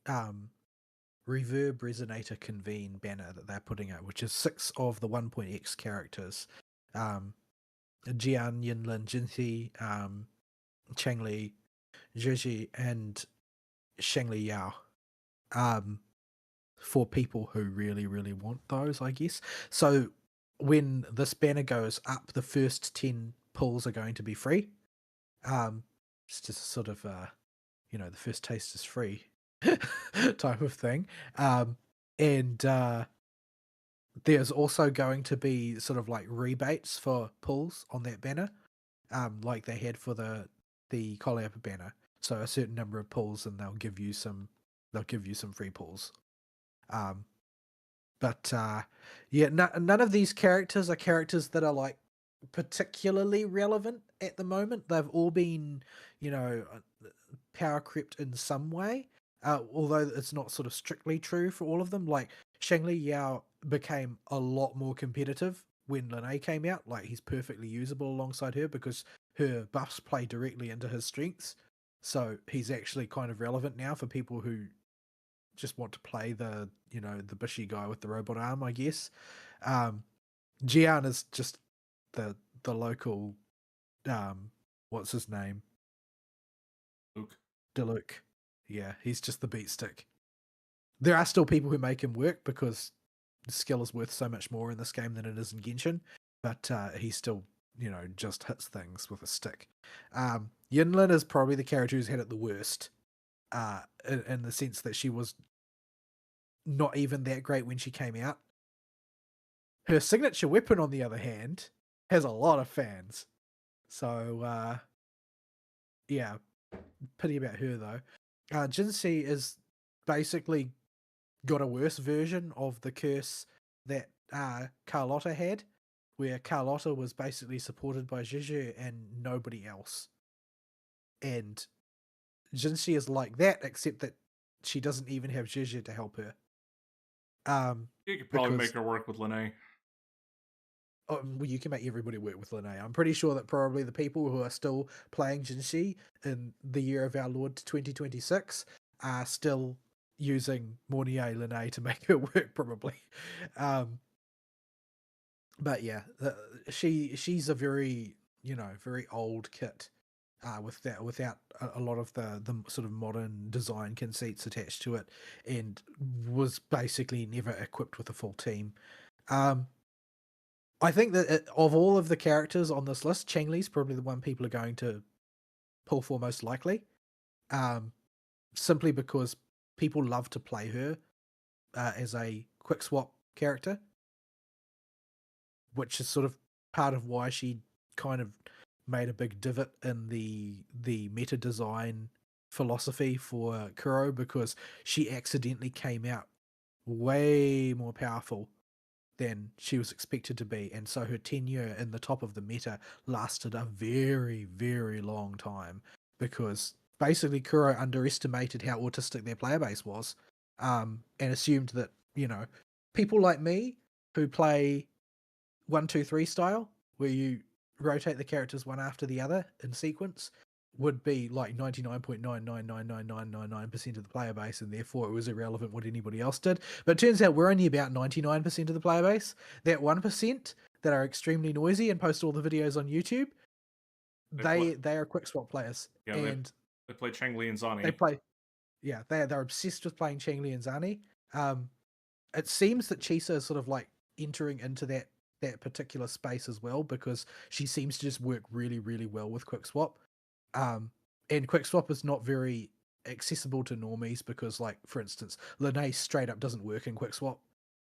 Reverb Resonator Convene banner that they're putting out, which is 6 of the 1.x characters. Jian, Yinlin, Jinxi, Changli, Zhizhi, and Shangli Yao. For people who really, really want those, I guess. So when this banner goes up, the first 10 pulls are going to be free. It's just sort of, the first taste is free type of thing. And there's also going to be sort of like rebates for pulls on that banner, like they had for the Calliope banner. So a certain number of pulls, and they'll give you some free pulls. But none of these characters are characters that are like particularly relevant at the moment. They've all been, power crept in some way. Although it's not sort of strictly true for all of them. Like Shangli Yao became a lot more competitive when Linnae came out. Like he's perfectly usable alongside her because her buffs play directly into his strengths. So he's actually kind of relevant now for people who just want to play the bushy guy with the robot arm, I guess. Jian is just the local what's his name? Luke. Diluc. Yeah, he's just the beat stick. There are still people who make him work because skill is worth so much more in this game than it is in Genshin, but he still, just hits things with a stick. Yinlin is probably the character who's had it the worst, in the sense that she was not even that great when she came out. Her signature weapon, on the other hand, has a lot of fans. So, yeah, pity about her though. Jinxi is basically got a worse version of the curse that Carlotta had, where Carlotta was basically supported by Zhizhi and nobody else. And Jinxi is like that, except that she doesn't even have Zhizhi to help her. You could probably make her work with Linnae. Well, you can make everybody work with Linnae. I'm pretty sure that probably the people who are still playing Jinxi in the year of our Lord 2026 are still using Mornier Linnae to make her work, probably. But yeah, she's a very very old kit, without a lot of the sort of modern design conceits attached to it, and was basically never equipped with a full team. I think that of all of the characters on this list, Changli's probably the one people are going to pull for most likely, simply because people love to play her as a quick swap character, which is sort of part of why she kind of made a big divot in the meta design philosophy for Kuro, because she accidentally came out way more powerful than she was expected to be, and so her tenure in the top of the meta lasted a very, very long time, because basically Kuro underestimated how autistic their player base was, and assumed that people like me who play 1-2-3 style, where you rotate the characters one after the other in sequence, would be like 99.9999999% of the player base, and therefore it was irrelevant what anybody else did. But it turns out we're only about 99% of the player base. That 1% that are extremely noisy and post all the videos on YouTube, they are quick swap players. Yeah, and they play Changli and Zani. They're obsessed with playing Changli and Zani. It seems that Chisa is sort of like entering into that particular space as well, because she seems to just work really, really well with quick swap. And quick swap is not very accessible to normies because, like, for instance, Linnae straight up doesn't work in quick swap,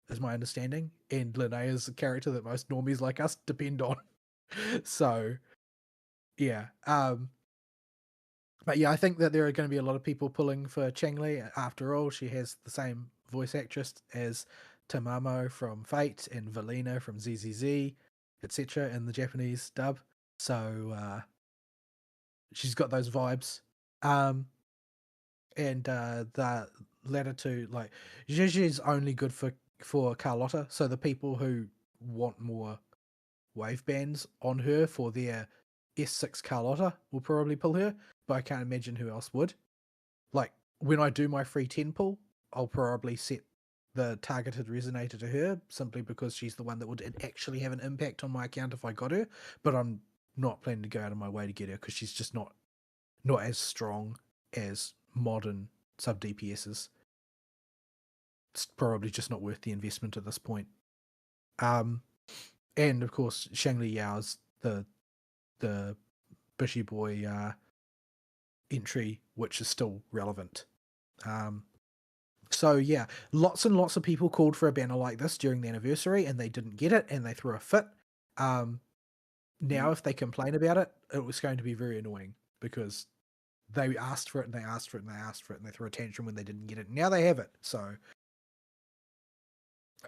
is my understanding, and Linnae is a character that most normies like us depend on. So yeah, But yeah, I think that there are going to be a lot of people pulling for Changli. After all, she has the same voice actress as Tamamo from Fate and Valina from ZZZ, etc. in the Japanese dub. So she's got those vibes. And the latter two, like, Gigi's only good for Carlotta. So the people who want more wave bands on her for their S6 Carlotta will probably pull her, but I can't imagine who else would. Like, when I do my free 10 pull, I'll probably set the targeted resonator to her simply because she's the one that would actually have an impact on my account if I got her, but I'm not planning to go out of my way to get her because she's just not as strong as modern sub DPSs. It's probably just not worth the investment at this point. And of course, Shangli Yao's the Bushy Boy entry, which is still relevant. So yeah, lots and lots of people called for a banner like this during the anniversary, and they didn't get it, and they threw a fit. Now, if they complain about it, it was going to be very annoying because they asked for it, and they asked for it, and they asked for it, and they threw a tantrum when they didn't get it. Now they have it. So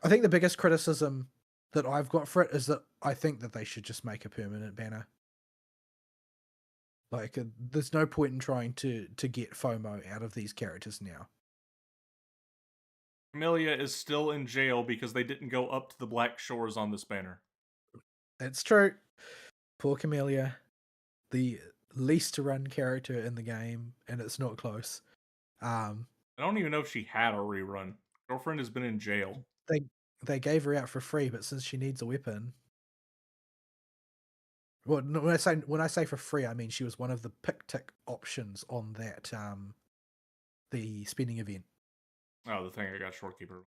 I think the biggest criticism that I've got for it is that I think that they should just make a permanent banner. Like, there's no point in trying to get FOMO out of these characters now. Camellia is still in jail because they didn't go up to the Black Shores on this banner. It's true. Poor Camellia, the least run character in the game, and it's not close. I don't even know if she had a rerun. Girlfriend has been in jail. They gave her out for free, but since she needs a weapon, well, no, when I say for free, I mean she was one of the pick tick options on that the spending event. Oh, the thing I got Shorekeeper.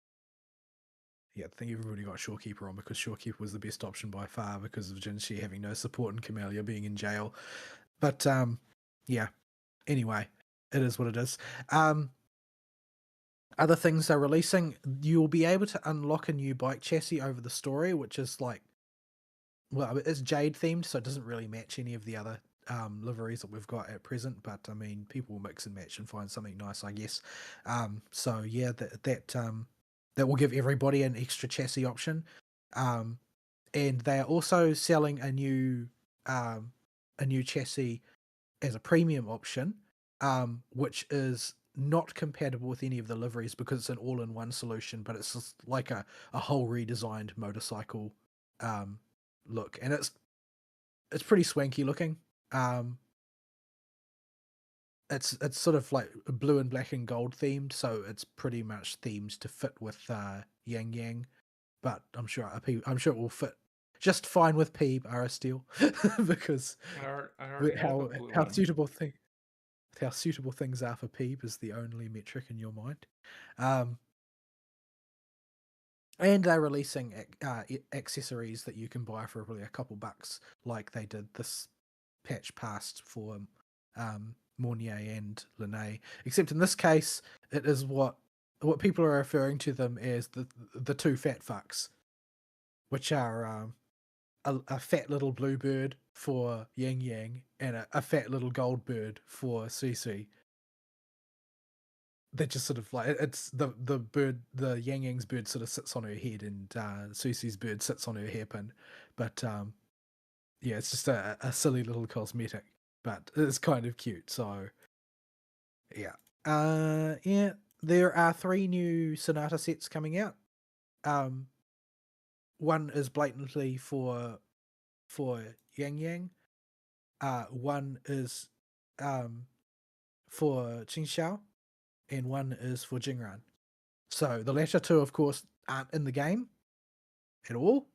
Yeah, I think everybody got Shorekeeper on because Shorekeeper was the best option by far because of Jinshi having no support and Camellia being in jail. But yeah. Anyway, it is what it is. Other things they're releasing, you'll be able to unlock a new bike chassis over the story, which is like, well, it's Jade themed, so it doesn't really match any of the other liveries that we've got at present. But I mean, people will mix and match and find something nice, I guess. So yeah, that will give everybody an extra chassis option. And they are also selling a new chassis as a premium option, which is not compatible with any of the liveries because it's an all-in-one solution, but it's just like a whole redesigned motorcycle look, and it's pretty swanky looking. It's sort of like blue and black and gold themed, so it's pretty much themed to fit with Yang Yang, but I'm sure it will fit just fine with Peeb Steel because I already have a blue one. How suitable things are for Peeb is the only metric in your mind. And they're releasing accessories that you can buy for really a couple bucks, like they did this patch past for Mornier and Linnae. Except in this case, it is what people are referring to them as the two fat fucks, which are a fat little blue bird for Yang Yang and a fat little gold bird for Sui Sui. They're just sort of like, it's the bird, the Yang Yang's bird sort of sits on her head and Sui Sui's bird sits on her hairpin. But yeah, it's just a silly little cosmetic, but it's kind of cute. So yeah. Yeah, there are 3 new Sonata sets coming out. One is blatantly for Yang Yang. One is for Qingxiao, and one is for Jingran. So the latter two, of course, aren't in the game at all.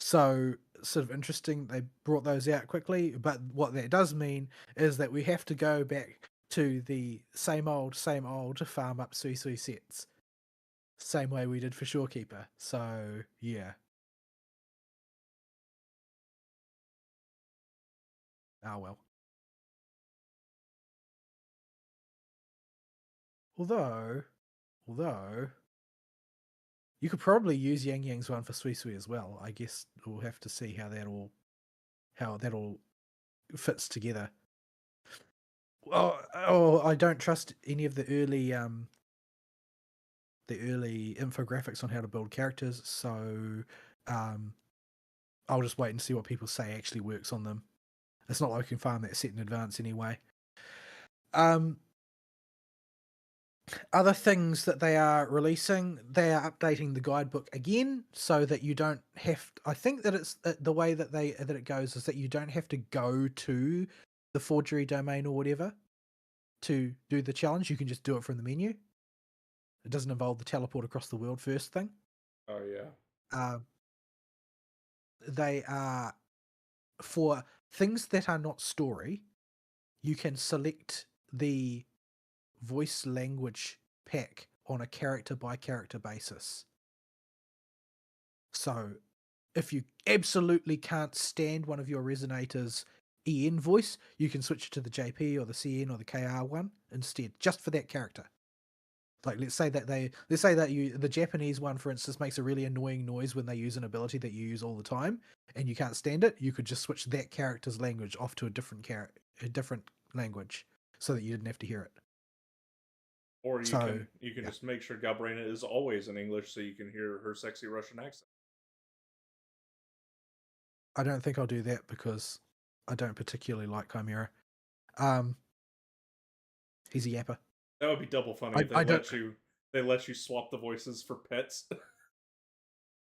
So sort of interesting they brought those out quickly, but what that does mean is that we have to go back to the same old to farm up Sui Sui sets. Same way we did for Shorekeeper. So yeah. Ah well. Although you could probably use Yang Yang's one for Sui Sui as well. I guess we'll have to see how that all fits together. I don't trust any of the early infographics on how to build characters, so I'll just wait and see what people say actually works on them. It's not like I can find that set in advance anyway. Other things that they are releasing, they are updating the guidebook again so that you don't have. I think that it's the way that it goes is that you don't have to go to the forgery domain or whatever to do the challenge. You can just do it from the menu. It doesn't involve the teleport across the world first thing. Oh yeah. They are for things that are not story. You can select the voice language pack on a character by character basis. So if you absolutely can't stand one of your resonators EN voice, you can switch it to the JP or the CN or the KR one instead, just for that character. Like let's say that the Japanese one, for instance, makes a really annoying noise when they use an ability that you use all the time, and you can't stand it. You could just switch that character's language off to a different language, so that you didn't have to hear it. Or you can just make sure Galbraina is always in English, so you can hear her sexy Russian accent. I don't think I'll do that because I don't particularly like Chimera. He's a yapper. That would be double funny if they let you swap the voices for pets.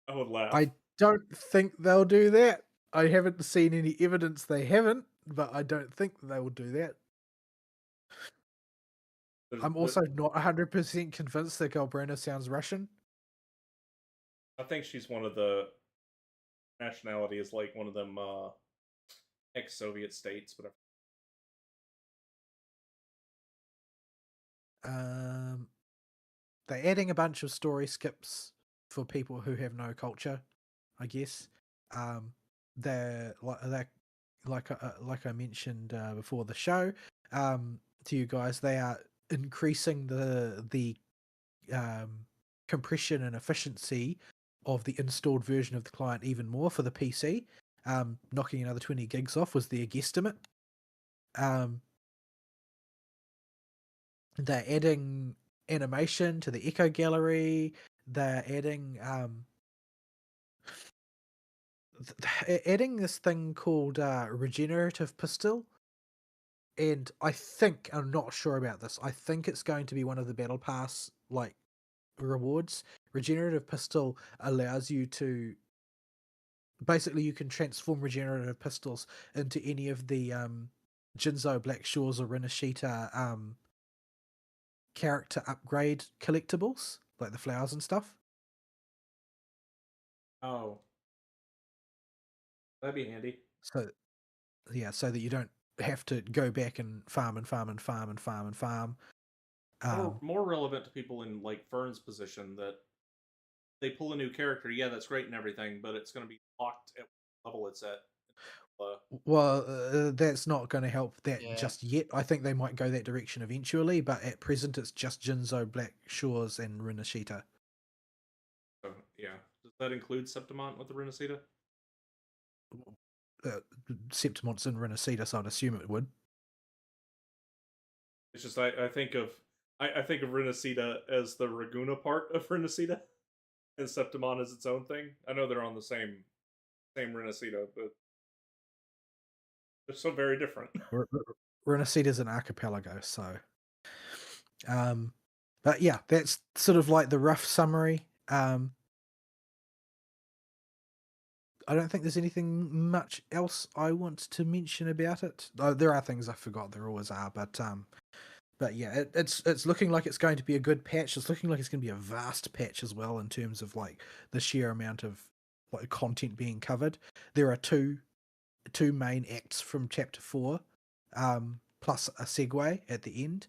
I would laugh. I don't think they'll do that. I haven't seen any evidence they haven't, but I don't think they will do that. I'm also not 100% convinced that Galbraina sounds Russian. I think she's one of the nationality is like one of them ex-Soviet states, whatever. They're adding a bunch of story skips for people who have no culture, I guess. They're like I mentioned before the show to you guys. They are increasing the compression and efficiency of the installed version of the client even more for the PC. Knocking another 20 gigs off was their guesstimate. They're adding animation to the echo gallery. They're adding adding this thing called regenerative pistol, and I'm not sure about this. I think it's going to be one of the battle pass like rewards. Regenerative pistol allows you to basically you can transform regenerative pistols into any of the Jinzo Black Shores or Rinashita character upgrade collectibles, like the flowers and stuff. Oh. That'd be handy. So that you don't have to go back and farm and farm and farm and farm and farm. More relevant to people in like Fern's position that they pull a new character. Yeah, that's great and everything, but it's going to be locked at what level it's at. That's not going to help that just yet. I think they might go that direction eventually, but at present it's just Jinzo, Black Shores, and Rinashita. So, yeah. Does that include Septimont with the Rinashita? Septimont's in Rinashita, so I'd assume it would. It's just I think of Rinashita as the Raguna part of Rinashita, and Septimont as its own thing. I know they're on the same Rinashita, but they're so very different. Rinashita's an archipelago, so but yeah, that's sort of like the rough summary. I don't think there's anything much else I want to mention about it. There are things I forgot. There always are, but yeah, it's looking like it's going to be a good patch. It's looking like it's going to be a vast patch as well in terms of like the sheer amount of like content being covered. There are two main acts from chapter 4, plus a segue at the end.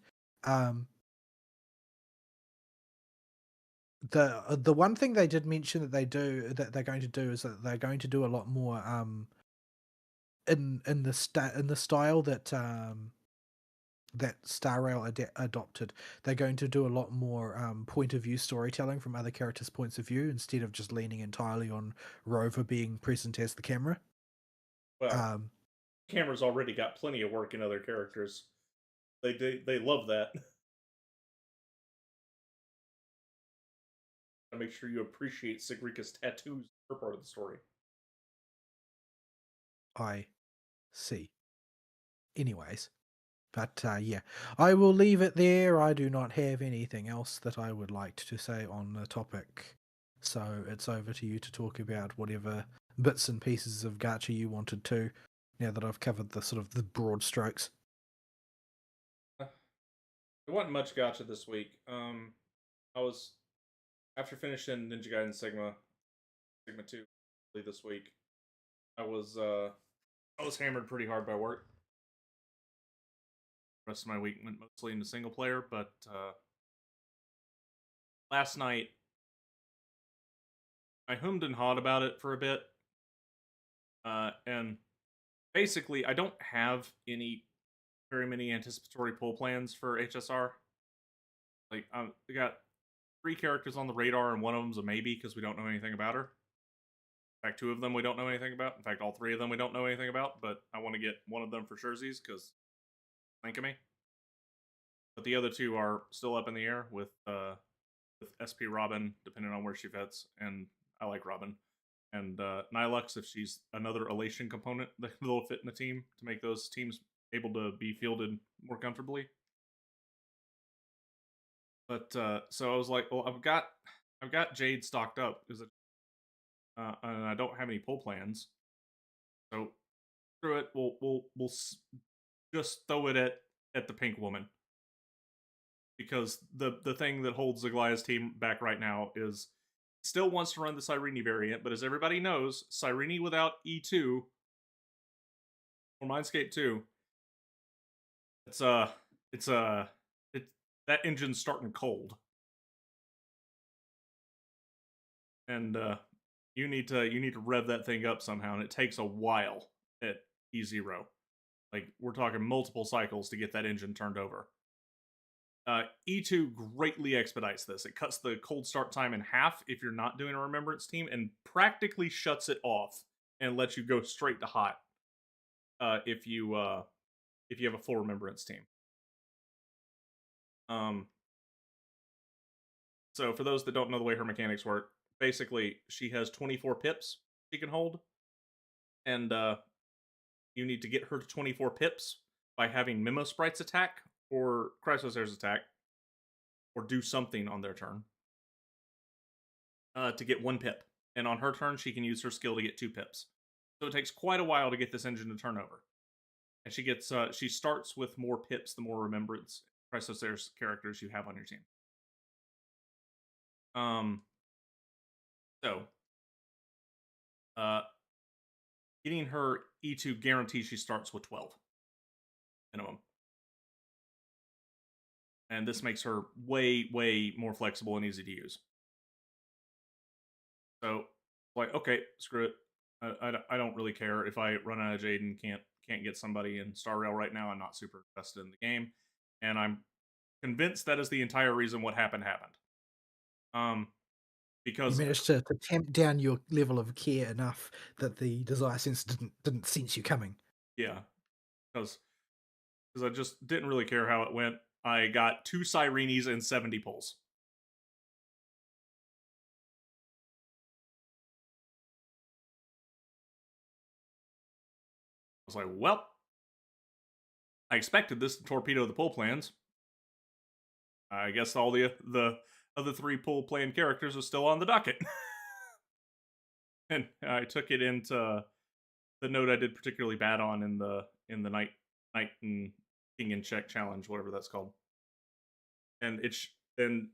The one thing they did mention that they're going to do is that they're going to do a lot more in the style that that Star Rail adopted. They're going to do a lot more point of view storytelling from other characters' points of view instead of just leaning entirely on Rover being present as the camera. Well, camera's already got plenty of work in other characters. They love that. Gotta make sure you appreciate Sigrika's tattoos. Her part of the story. I see. Anyways, but yeah, I will leave it there. I do not have anything else that I would like to say on the topic. So it's over to you to talk about whatever bits and pieces of Gacha you wanted to, now that I've covered the sort of the broad strokes. There wasn't much Gacha this week. I was after finishing Ninja Gaiden Sigma 2 this week. I was hammered pretty hard by work. The rest of my week went mostly into single player, but last night I hummed and hawed about it for a bit. And basically I don't have very many anticipatory pull plans for HSR. Like we got 3 characters on the radar, and one of them's a maybe because we don't know anything about her. In fact, 2 of them we don't know anything about. In fact, all 3 of them we don't know anything about. But I want to get one of them for surezies because think of me. But the other 2 are still up in the air with SP Robin, depending on where she fits, and I like Robin. And Nilux, if she's another elation component that will fit in the team to make those teams able to be fielded more comfortably. But so I was like, well, I've got Jade stocked up because and I don't have any pull plans. So screw it. We'll just throw it at the pink woman, because the thing that holds the Goliath team back right now is still wants to run the Cyrene variant, but as everybody knows, Cyrene without E2 or Mindscape 2, that engine's starting cold. And you need to rev that thing up somehow, and it takes a while at E0. Like, we're talking multiple cycles to get that engine turned over. E2 greatly expedites this. It cuts the cold start time in half if you're not doing a remembrance team, and practically shuts it off and lets you go straight to hot if you have a full remembrance team. So for those that don't know the way her mechanics work, basically she has 24 pips she can hold, and you need to get her to 24 pips by having Memo Sprites attack or Chrysosaur's attack, or do something on their turn to get 1 pip. And on her turn, she can use her skill to get 2 pips. So it takes quite a while to get this engine to turn over. And she starts with more pips the more remembrance Chrysosaur's characters you have on your team. Getting her E2 guarantees she starts with 12 minimum. And this makes her way, way more flexible and easy to use. So, like, okay, screw it. I don't really care if I run out of Jade and can't get somebody in Star Rail right now. I'm not super invested in the game, and I'm convinced that is the entire reason what happened. Because You managed to tamp down your level of care enough that the desire sense didn't sense you coming. Yeah, because I just didn't really care how it went. I got 2 Cyrenes and 70 pulls. I was like, well, I expected this to torpedo the pull plans. I guess all the other 3 pull plan characters are still on the docket. And I took it into the node I did particularly bad on in the Knight and King in Check challenge, whatever that's called. And and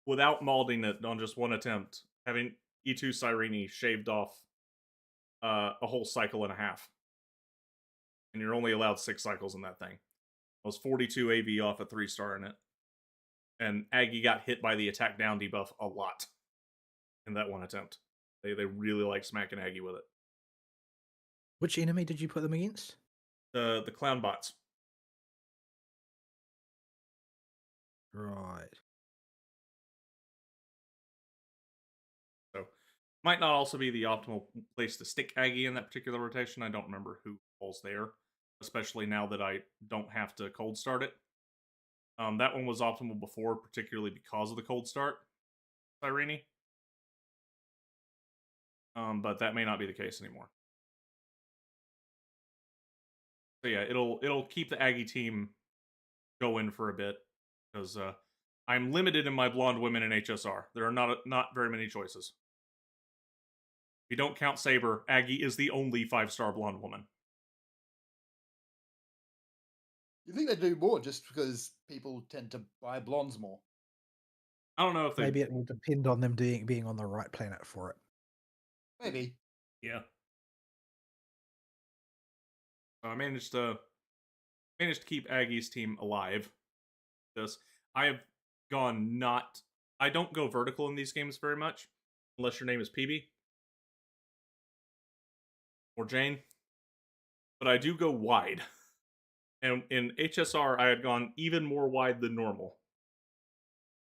without malding it on just 1 attempt, having E2 Cyrene shaved off a whole cycle and a half. And you're only allowed 6 cycles in that thing. I was 42 AV off a 3-star in it. And Aggie got hit by the attack down debuff a lot in that 1 attempt. They really like smacking Aggie with it. Which enemy did you put them against? The clown bots. Right. So might not also be the optimal place to stick Aggie in that particular rotation. I don't remember who falls there, especially now that I don't have to cold start it. That one was optimal before, particularly because of the cold start, Irene. But that may not be the case anymore. So yeah, it'll keep the Aggie team going for a bit because I'm limited in my blonde women in HSR. There are not very many choices. If you don't count Saber, Aggie is the only 5-star blonde woman. You think they do more just because people tend to buy blondes more? I don't know if they. Maybe it will depend on them being on the right planet for it. Maybe. Yeah. So I managed to keep Aggie's team alive. I have gone not. I don't go vertical in these games very much, unless your name is PB or Jane. But I do go wide. And in HSR, I had gone even more wide than normal.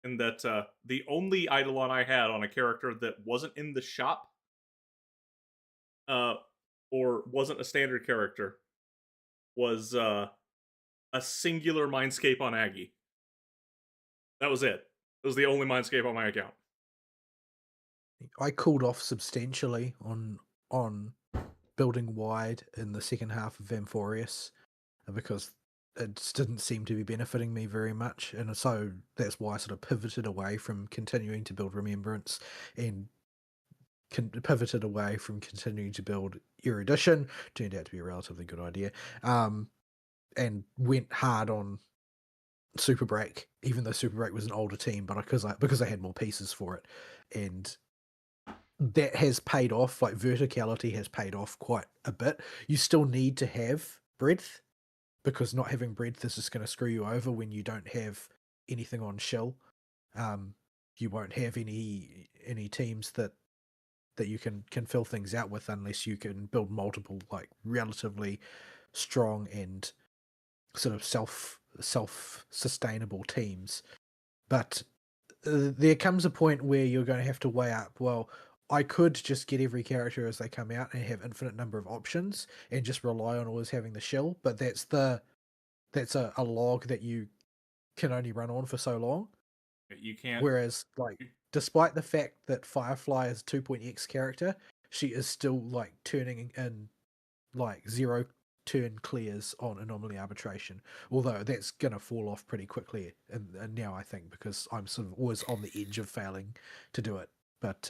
And that the only Eidolon I had on a character that wasn't in the shop, or wasn't a standard character, was a singular Mindscape on Aggie. That was it. It was the only Mindscape on my account. I cooled off substantially on building wide in the second half of Amphorius because it just didn't seem to be benefiting me very much, and so that's why I sort of pivoted away from continuing to build Remembrance and pivoted away from continuing to build Erudition. Turned out to be a relatively good idea, and went hard on Super Break, even though Super Break was an older team, but because I had more pieces for it, and that has paid off. Like verticality has paid off quite a bit. You still need to have breadth because not having breadth is just going to screw you over when you don't have anything on shell. You won't have any teams that you can fill things out with unless you can build multiple like relatively strong and sort of self sustainable teams. But there comes a point where you're going to have to weigh up, well, I could just get every character as they come out and have infinite number of options and just rely on always having the shell, but that's a log that you can only run on for so long. You can't. Whereas, like, despite the fact that Firefly is a 2.x character, she is still like turning in like 0 turn clears on Anomaly Arbitration. Although that's gonna fall off pretty quickly, and now I think because I'm sort of always on the edge of failing to do it. But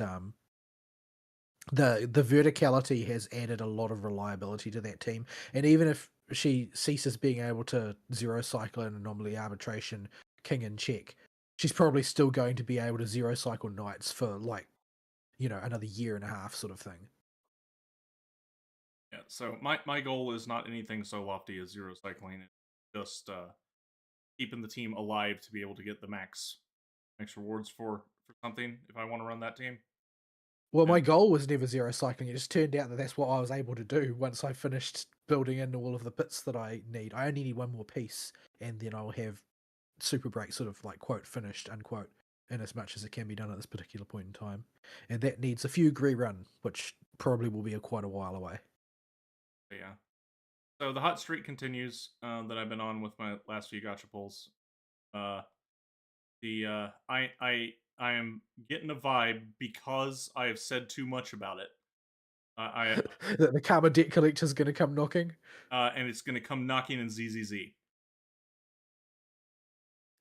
the verticality has added a lot of reliability to that team, and even if she ceases being able to zero cycle an Anomaly Arbitration king in check, she's probably still going to be able to zero cycle knights for like another year and a half sort of thing. Yeah, so my goal is not anything so lofty as zero cycling. It's just keeping the team alive to be able to get the max rewards for something if I want to run that team. Well, my goal was never zero cycling. It just turned out that that's what I was able to do once I finished building in all of the bits that I need. I only need one more piece, and then I'll have Super Break sort of like quote finished unquote, in as much as it can be done at this particular point in time. And that needs a few Gree run, which probably will be quite a while away. Yeah. So the hot streak continues that I've been on with my last few gacha pulls. I am getting a vibe because I have said too much about it. The Karma Debt Collector is going to come knocking. And it's going to come knocking in ZZZ.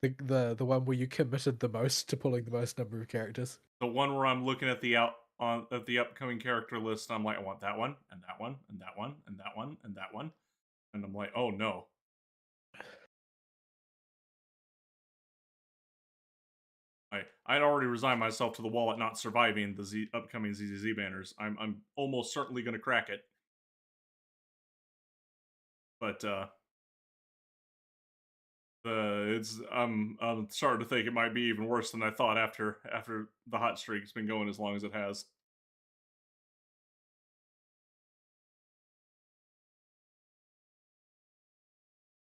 The one where you committed the most to pulling the most number of characters. The one where I'm looking at the upcoming character list. I'm like, I want that one, and that one, and that one, and that one, and that one, and I'm like, oh no. I'd already resigned myself to the wallet not surviving the upcoming ZZZ banners. I'm almost certainly going to crack it, but I'm starting to think it might be even worse than I thought after the hot streak's been going as long as it has.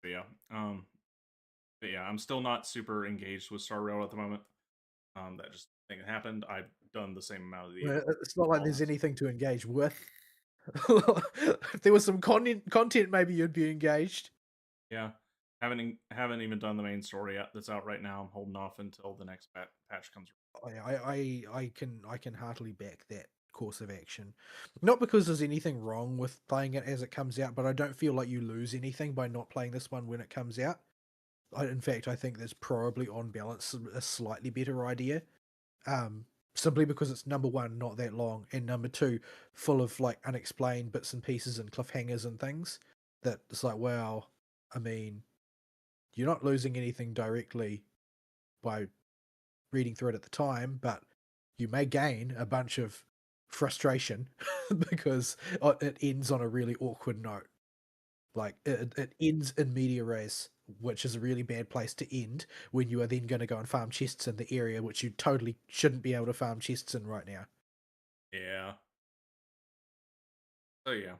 But yeah, I'm still not super engaged with Star Rail at the moment. That just thing happened. I've done the same amount of the. Well, it's not like there's anything to engage with. If there was some content, maybe you'd be engaged. Yeah, Haven't even done the main story yet. That's out right now. I'm holding off until the next patch comes. I can heartily back that course of action. Not because there's anything wrong with playing it as it comes out, but I don't feel like you lose anything by not playing this one when it comes out. In fact, I think there's probably on balance a slightly better idea. Simply because it's number one, not that long, and number two, full of like unexplained bits and pieces and cliffhangers and things that it's like, wow, I mean, you're not losing anything directly by reading through it at the time, but you may gain a bunch of frustration because it ends on a really awkward note. Like it ends in media res, which is a really bad place to end when you are then going to go and farm chests in the area which you totally shouldn't be able to farm chests in right now. Yeah. So yeah,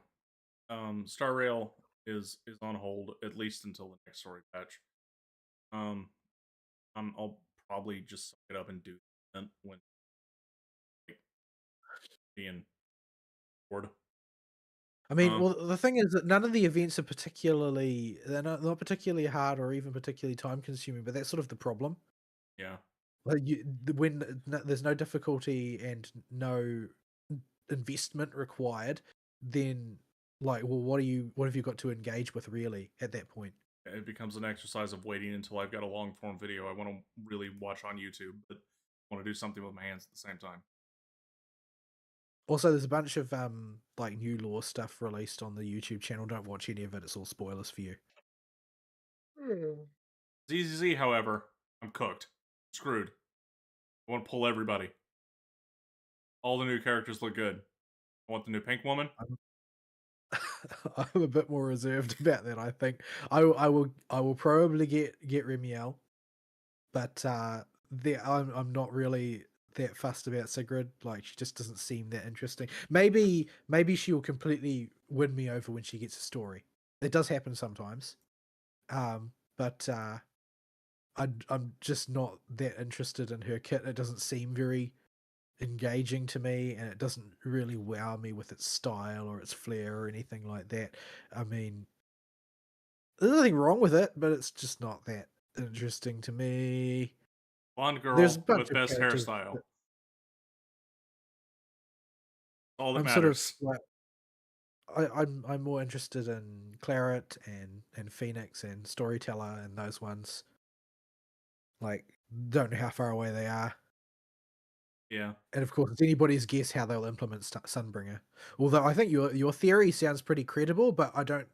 Star Rail is on hold at least until the next story patch. I'll probably just suck it up and do that when like, being bored. I mean, Um, well, the thing is that none of the events are they're not particularly hard or even particularly time consuming, but that's sort of the problem. yeah. Like when there's no difficulty and no investment required, then like, well, what have you got to engage with really at that point? It becomes an exercise of waiting until I've got a long form video I want to really watch on YouTube, but I want to do something with my hands at the same time. Also, there's a bunch of like new lore stuff released on the YouTube channel. Don't watch any of it; it's all spoilers for you. ZZZ, however, I'm cooked. Screwed. I want to pull everybody. All the new characters look good. I want the new pink woman. I'm a bit more reserved about that. I think I will probably get Remiel, but I'm not really that fussed about Sigrid. Like she just doesn't seem that interesting. Maybe she will completely win me over when she gets a story. It does happen sometimes. But I'm just not that interested in her kit. It doesn't seem very engaging to me, and it doesn't really wow me with its style or its flair or anything like that. I mean, there's nothing wrong with it, but it's just not that interesting to me. Blonde There's a girl bunch with of best characters hairstyle. that All that I'm sort of matters. like I'm more interested in Claret and Phoenix and Storyteller and those ones. Like, don't know how far away they are. Yeah. And of course, it's anybody's guess how they'll implement Sunbringer. Although I think your theory sounds pretty credible, but I don't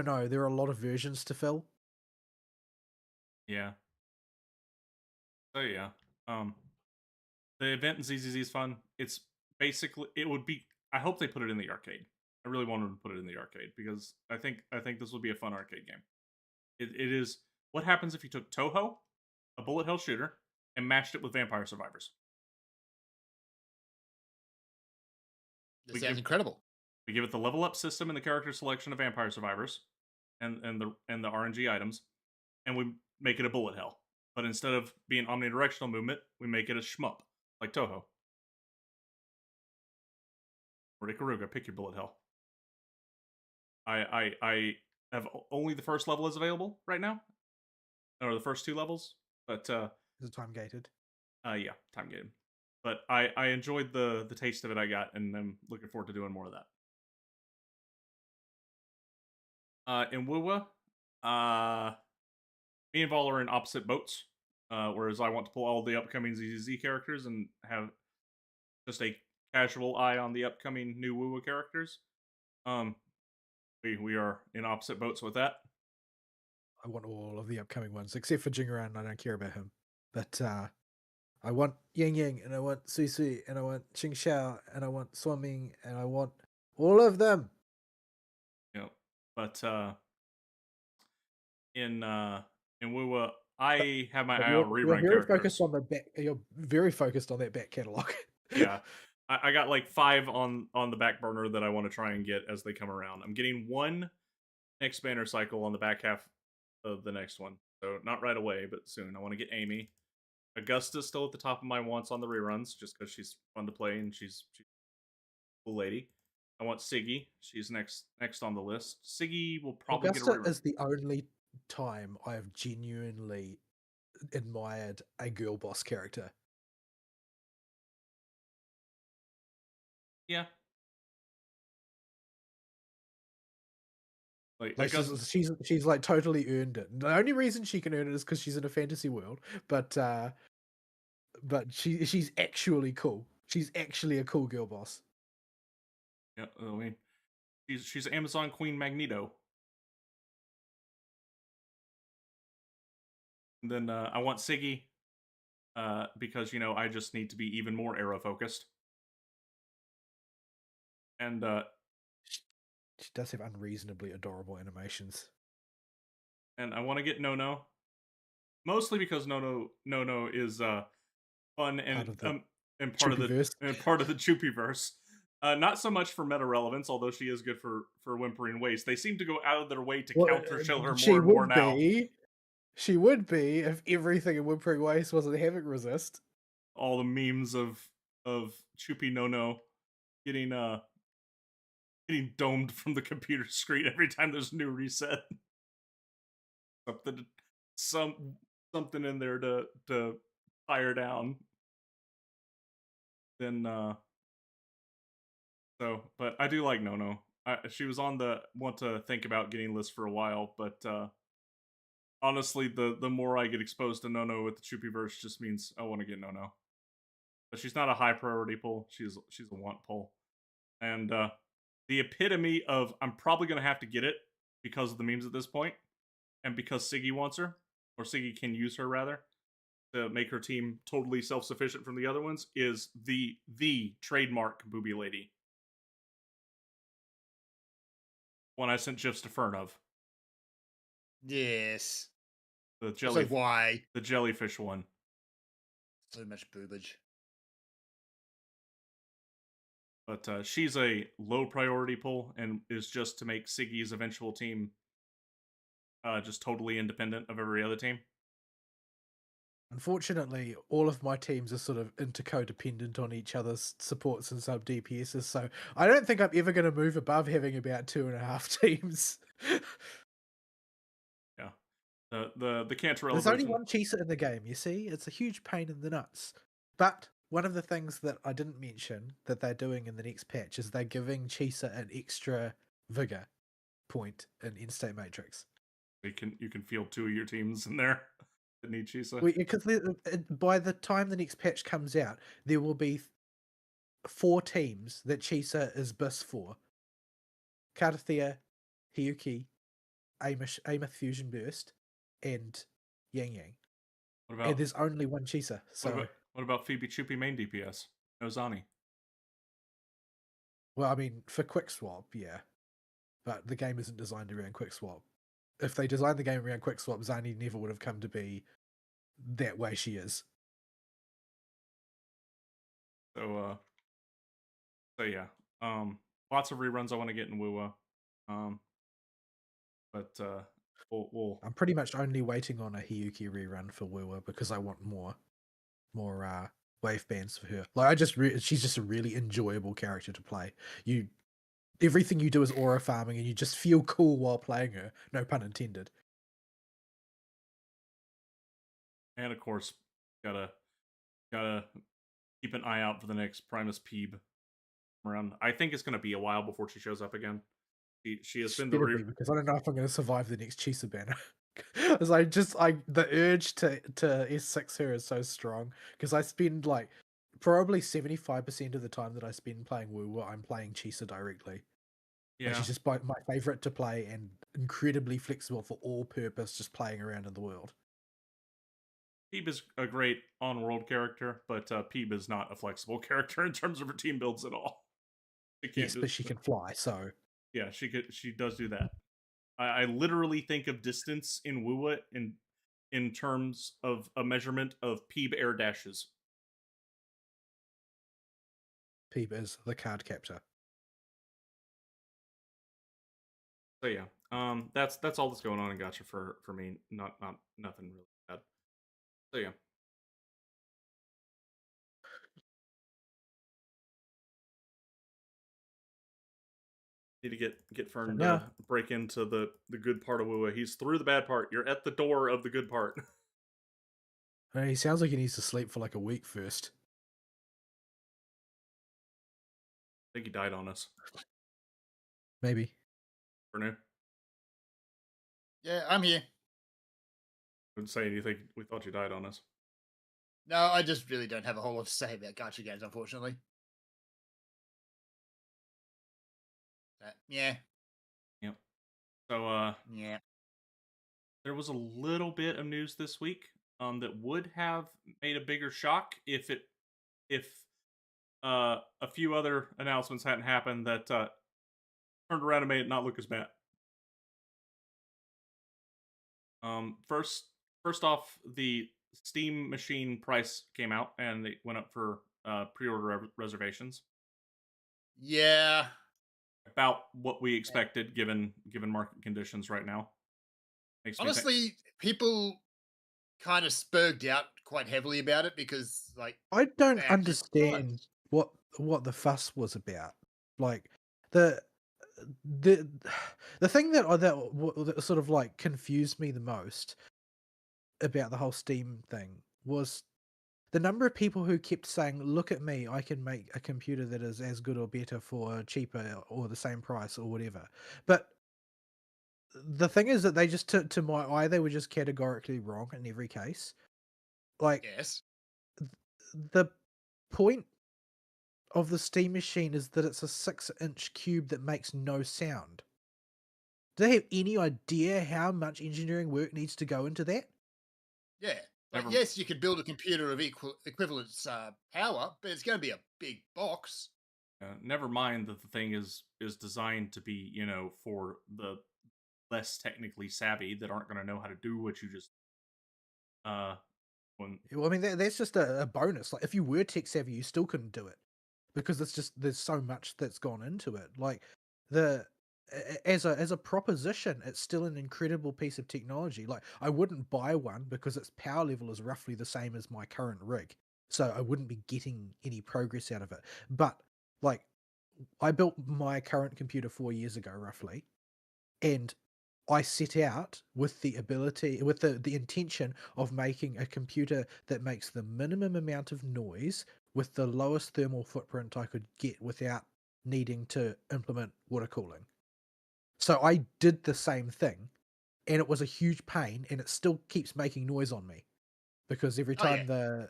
know. There are a lot of versions to fill. Yeah. So yeah. Um the event in ZZZ is fun. It's basically it would be I hope they put it in the arcade. I really wanted to put it in the arcade because I think this would be a fun arcade game. It is what happens if you took Toho, a bullet hell shooter, and matched it with Vampire Survivors. That We sounds give incredible. we give it the level up system and the character selection of Vampire Survivors, and the RNG items, and we make it a bullet hell. But instead of being omnidirectional movement, we make it a shmup like Toho. Or Ikaruga, pick your bullet hell. I have only the first level is available right now, or the first two levels. But Is it time gated? yeah, time game. But I enjoyed the taste of it I got, and I'm looking forward to doing more of that. In Wuwa, me and Vol are in opposite boats. Whereas I want to pull all the upcoming ZZZ characters and have just a casual eye on the upcoming new Wuwa characters. Um, we are in opposite boats with that. I want all of the upcoming ones, except for Jingaran. I don't care about him. But I want Yang Yang, and I want Sui Sui, and I want Xing Xiao, and I want Swamming, and I want all of them. You know, but in Wuwa, I have my But eye on you're rerun very focused characters. on the back. You're very focused on that back catalog. Yeah, I got like 5 on the back burner that I want to try and get as they come around. I'm getting one next banner cycle on the back half of the next one, so not right away, but soon. I want to get Amy. Augusta's still at the top of my wants on the reruns, just because she's fun to play and she's a cool lady. I want Siggy. She's next on the list. Siggy will probably get a Augusta rerun. is the only time I have genuinely admired a girl boss character. Yeah. Like Like Augusta, she's like totally earned it. The only reason she can earn it is because she's in a fantasy world, but she's actually cool. She's actually a cool girl boss. yeah, I mean, she's Amazon Queen Magneto. And then I want Siggy, because I just need to be even more arrow focused. And She does have unreasonably adorable animations. I want to get Nono, mostly because Nono is fun Part of the and Chupiverse. part of the Chupiverse. Not so much for meta relevance, although she is good for whimpering waste. They seem to go out of their way to Well, counter show her she more and more would now. be. She would be if everything in Whimpering Waste wasn't Havoc Resist. All the memes of Chupi Nono getting getting domed from the computer screen every time there's a new reset. Something something in there to fire down. Then but I do like Nono. She was on the want to think about getting list for a while, but honestly, the more I get exposed to Nono with the Chupiverse, just means I want to get Nono. But she's not a high priority pull. She's a want pull, and the epitome of I'm probably gonna have to get it because of the memes at this point, and because Siggy wants her, or Siggy can use her rather to make her team totally self sufficient from the other ones, is the trademark Booby Lady. One I sent GIFs to Fern of. Yes. The Also, why? the jellyfish one. So much boobage. But she's a low priority pull and is just to make Siggy's eventual team just totally independent of every other team. Unfortunately, all of my teams are sort of intercodependent on each other's supports and sub DPSs, so I don't think I'm ever going to move above having about 2.5 teams. Yeah. The Cantarella There's only version. one Chisa in the game, you see? It's a huge pain in the nuts. But one of the things that I didn't mention that they're doing in the next patch is they're giving Chisa an extra vigor point in Instate Matrix. You can field 2 of your teams in there that need Chisa. Because by the time the next patch comes out, there will be 4 teams that Chisa is BIS for. Karathea, Hiyuki, Amos Fusion Burst, and Yang Yang. What And about there's only one Chisa, so... what about Phoebe Chupi main DPS? Ozani. Well, I mean, for quick swap, yeah. But the game isn't designed around quick swap. If they designed the game around quick swap, Zani never would have come to be that way she is. So yeah. Lots of reruns I want to get in Wuwa. But we'll I'm pretty much only waiting on a Hiyuki rerun for Wuwa because I want more wave bands for her. Like she's just a really enjoyable character to play. Everything you do is aura farming and you just feel cool while playing her. No pun intended. and of course gotta keep an eye out for the next Primus Peeb around. I think it's gonna be a while before she shows up again. She has been the because I don't know if I'm going to survive the next Chisa banner. As the urge to S6 her is so strong because I spend like probably 75% of the time that I spend playing Wuwa, I'm playing Chisa directly. yeah. Like she's just my favorite to play and incredibly flexible for all purpose, just playing around in the world. Peeb is a great on-world character, but Peeb is not a flexible character in terms of her team builds at all. Yes, but she can fly, so yeah, she does do that. I literally think of distance in Wuwa in terms of a measurement of Peeb air dashes. Peeb is the card captor. So yeah, that's all that's going on in Gacha for me. Not nothing really bad. So yeah. Need to get Fern Yeah. to break into the good part of Wua. He's through the bad part. You're at the door of the good part. He sounds like he needs to sleep for like a week first. I think he died on us. Maybe. For now. Yeah, I'm here. Wouldn't say anything. We thought you died on us. No, I just really don't have a whole lot to say about gacha games, unfortunately. Yeah. Yep. So Yeah. there was a little bit of news this week that would have made a bigger shock if a few other announcements hadn't happened that turned around and made it not look as bad. First off, the Steam machine price came out and it went up for pre-order reservations. Yeah. About what we expected given market conditions right now. Honestly, people kind of spurged out quite heavily about it because, like, I don't they actually understand what the fuss was about. Like the the the thing that sort of like confused me the most about the whole Steam thing was the number of people who kept saying, "Look at me, I can make a computer that is as good or better for cheaper or the same price or whatever." But the thing is that they just, to my eye, they were just categorically wrong in every case. Like Yes. the point of the Steam machine is that it's a 6-inch cube that makes no sound. Do they have any idea how much engineering work needs to go into that? Yeah. Like, Never- yes, you could build a computer of equivalent power, but it's going to be a big box. Never mind that the thing is designed to be, for the less technically savvy that aren't going to know how to do what you just when Well, I mean, that's just a bonus. Like, if you were tech savvy, you still couldn't do it because it's just there's so much that's gone into it. Like as a proposition, it's still an incredible piece of technology. Like, I wouldn't buy one because its power level is roughly the same as my current rig, so I wouldn't be getting any progress out of it. But like, I built my current computer 4 years ago, roughly, and I set out with the ability, with the intention of making a computer that makes the minimum amount of noise with the lowest thermal footprint I could get without needing to implement water cooling. So I did the same thing, and it was a huge pain, and it still keeps making noise on me because every Oh, time yeah.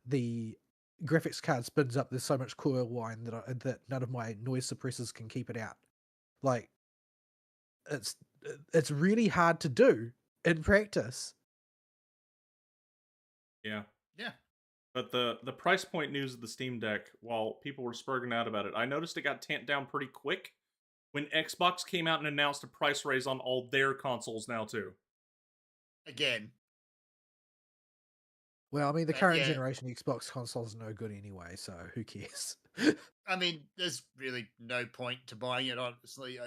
the graphics card spins up, there's so much coil whine that none of my noise suppressors can keep it out. Like, it's it's really hard to do in practice. yeah. Yeah. But the price point news of the Steam Deck, while people were spurging out about it, I noticed it got tamped down pretty quick when Xbox came out and announced a price raise on all their consoles now too. Again. Well, I mean, the current Yeah. generation Xbox console's no good anyway, so who cares? I mean, there's really no point to buying it, honestly.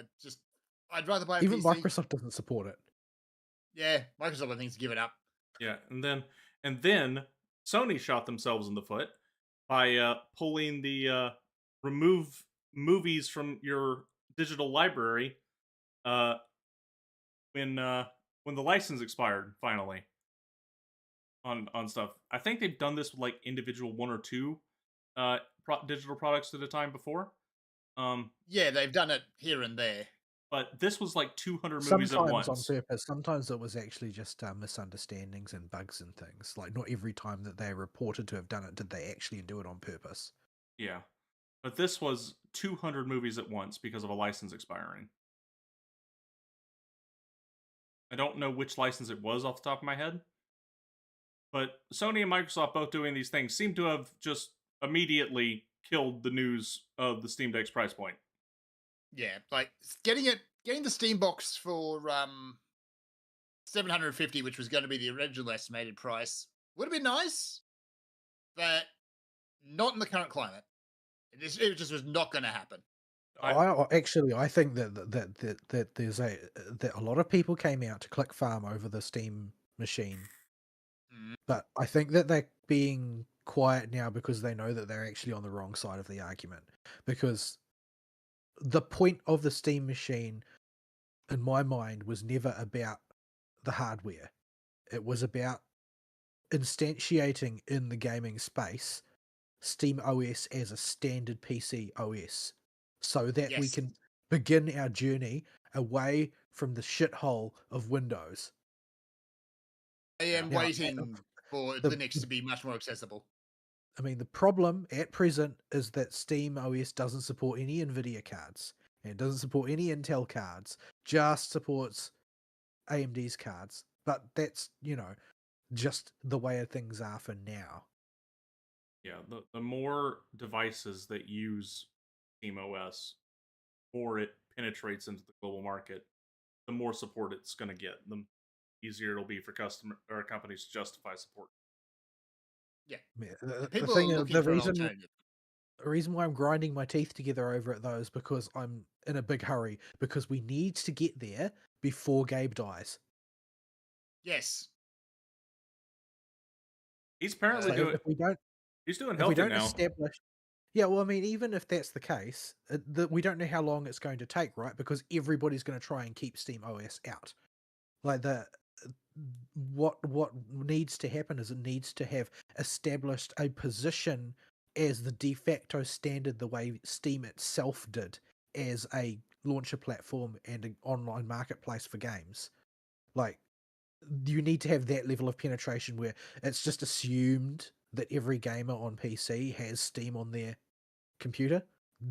I'd rather buy a Even PC. Microsoft doesn't support it. Yeah, Microsoft, I think, has given up. Yeah, and then Sony shot themselves in the foot by pulling the remove movies from your digital library uh, when the license expired finally on stuff. I think they've done this with like individual one or two digital products at a time before. Yeah, they've done it here and there. But this was like 200 movies at Sometimes on once. purpose. Sometimes it was actually just misunderstandings and bugs and things. Like, not every time that they reported to have done it did they actually do it on purpose. Yeah. But this was 200 movies at once because of a license expiring. I don't know which license it was off the top of my head. But Sony and Microsoft both doing these things seem to have just immediately killed the news of the Steam Deck's price point. Yeah, like getting the Steam box for 750, which was going to be the original estimated price, would have been nice, but not in the current climate. It just was not going to happen. I think that there's that a lot of people came out to click farm over the Steam machine, but I think that they're being quiet now because they know that they're actually on the wrong side of the argument. Because the point of the Steam machine, in my mind, was never about the hardware. It was about instantiating in the gaming space Steam OS as a standard PC OS, so that we Yes. can begin our journey away from the shithole of Windows. I am Now, waiting for the- Linux to be much more accessible. I mean, the problem at present is that Steam OS doesn't support any NVIDIA cards, and it doesn't support any Intel cards, just supports AMD's cards. But that's, just the way things are for now. Yeah, the more devices that use SteamOS, or it penetrates into the global market, the more support it's going to get. The easier it'll be for customer or companies to justify support. Yeah. Yeah, the People thing are is, looking for an alternative. the reason why I'm grinding my teeth together over it, though, is because I'm in a big hurry, because we need to get there before Gabe dies. Yes. He's apparently So doing. if we don't, He's doing if we healthy don't now. establish, yeah, well, I mean, even if that's the case, we don't know how long it's going to take, right? Because everybody's going to try and keep Steam OS out. Like what needs to happen is it needs to have established a position as the de facto standard, the way Steam itself did as a launcher platform and an online marketplace for games. Like, you need to have that level of penetration where it's just assumed that every gamer on PC has Steam on their computer.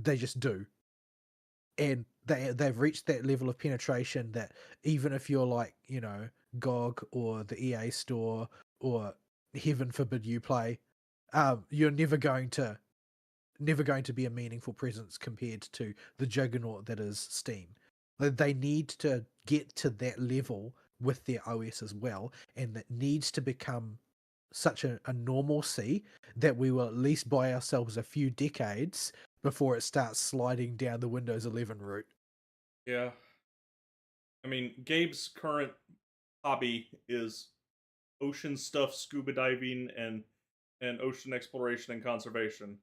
They just do. And they've reached that level of penetration that even if you're like, GOG or the EA store, or heaven forbid Uplay, you're never going to be a meaningful presence compared to the juggernaut that is Steam. They need to get to that level with their OS as well, and that needs to become such a normalcy that we will at least buy ourselves a few decades before it starts sliding down the Windows 11 route. Yeah. I mean, Gabe's current hobby is ocean stuff, scuba diving, and ocean exploration and conservation.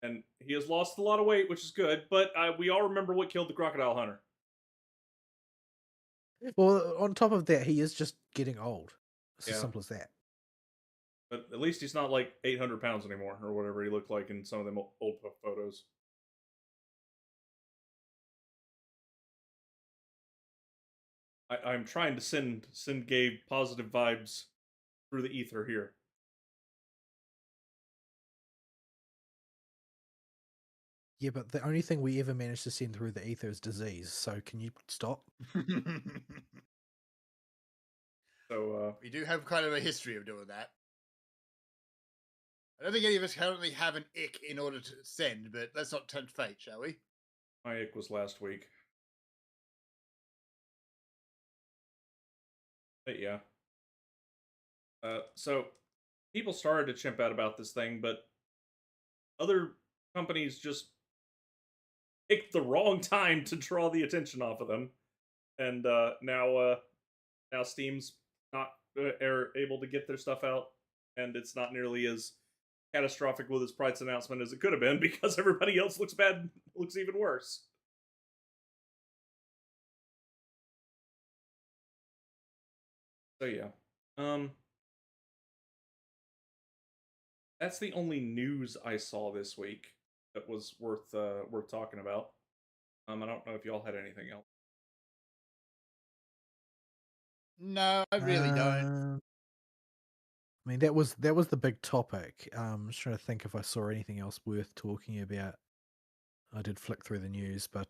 And he has lost a lot of weight, which is good. But we all remember what killed the crocodile hunter. Well, on top of that, he is just getting old. It's as Yeah. simple as that. But at least he's not like 800 pounds anymore, or whatever he looked like in some of them old photos. I'm trying to send Gabe positive vibes through the ether here. Yeah, but the only thing we ever managed to send through the ether is disease. So can you stop? So we do have kind of a history of doing that. I don't think any of us currently have an ick in order to send, but let's not tempt fate, shall we? my ick was last week. But yeah. So people started to chimp out about this thing, but other companies just picked the wrong time to draw the attention off of them, and now Steam's not able to get their stuff out, and it's not nearly as catastrophic with its price announcement as it could have been because everybody else looks bad, looks even worse. So yeah, that's the only news I saw this week that was worth talking about. I don't know if y'all had anything else. No, I really don't. I mean, that was the big topic. I'm just trying to think if I saw anything else worth talking about. I did flick through the news, but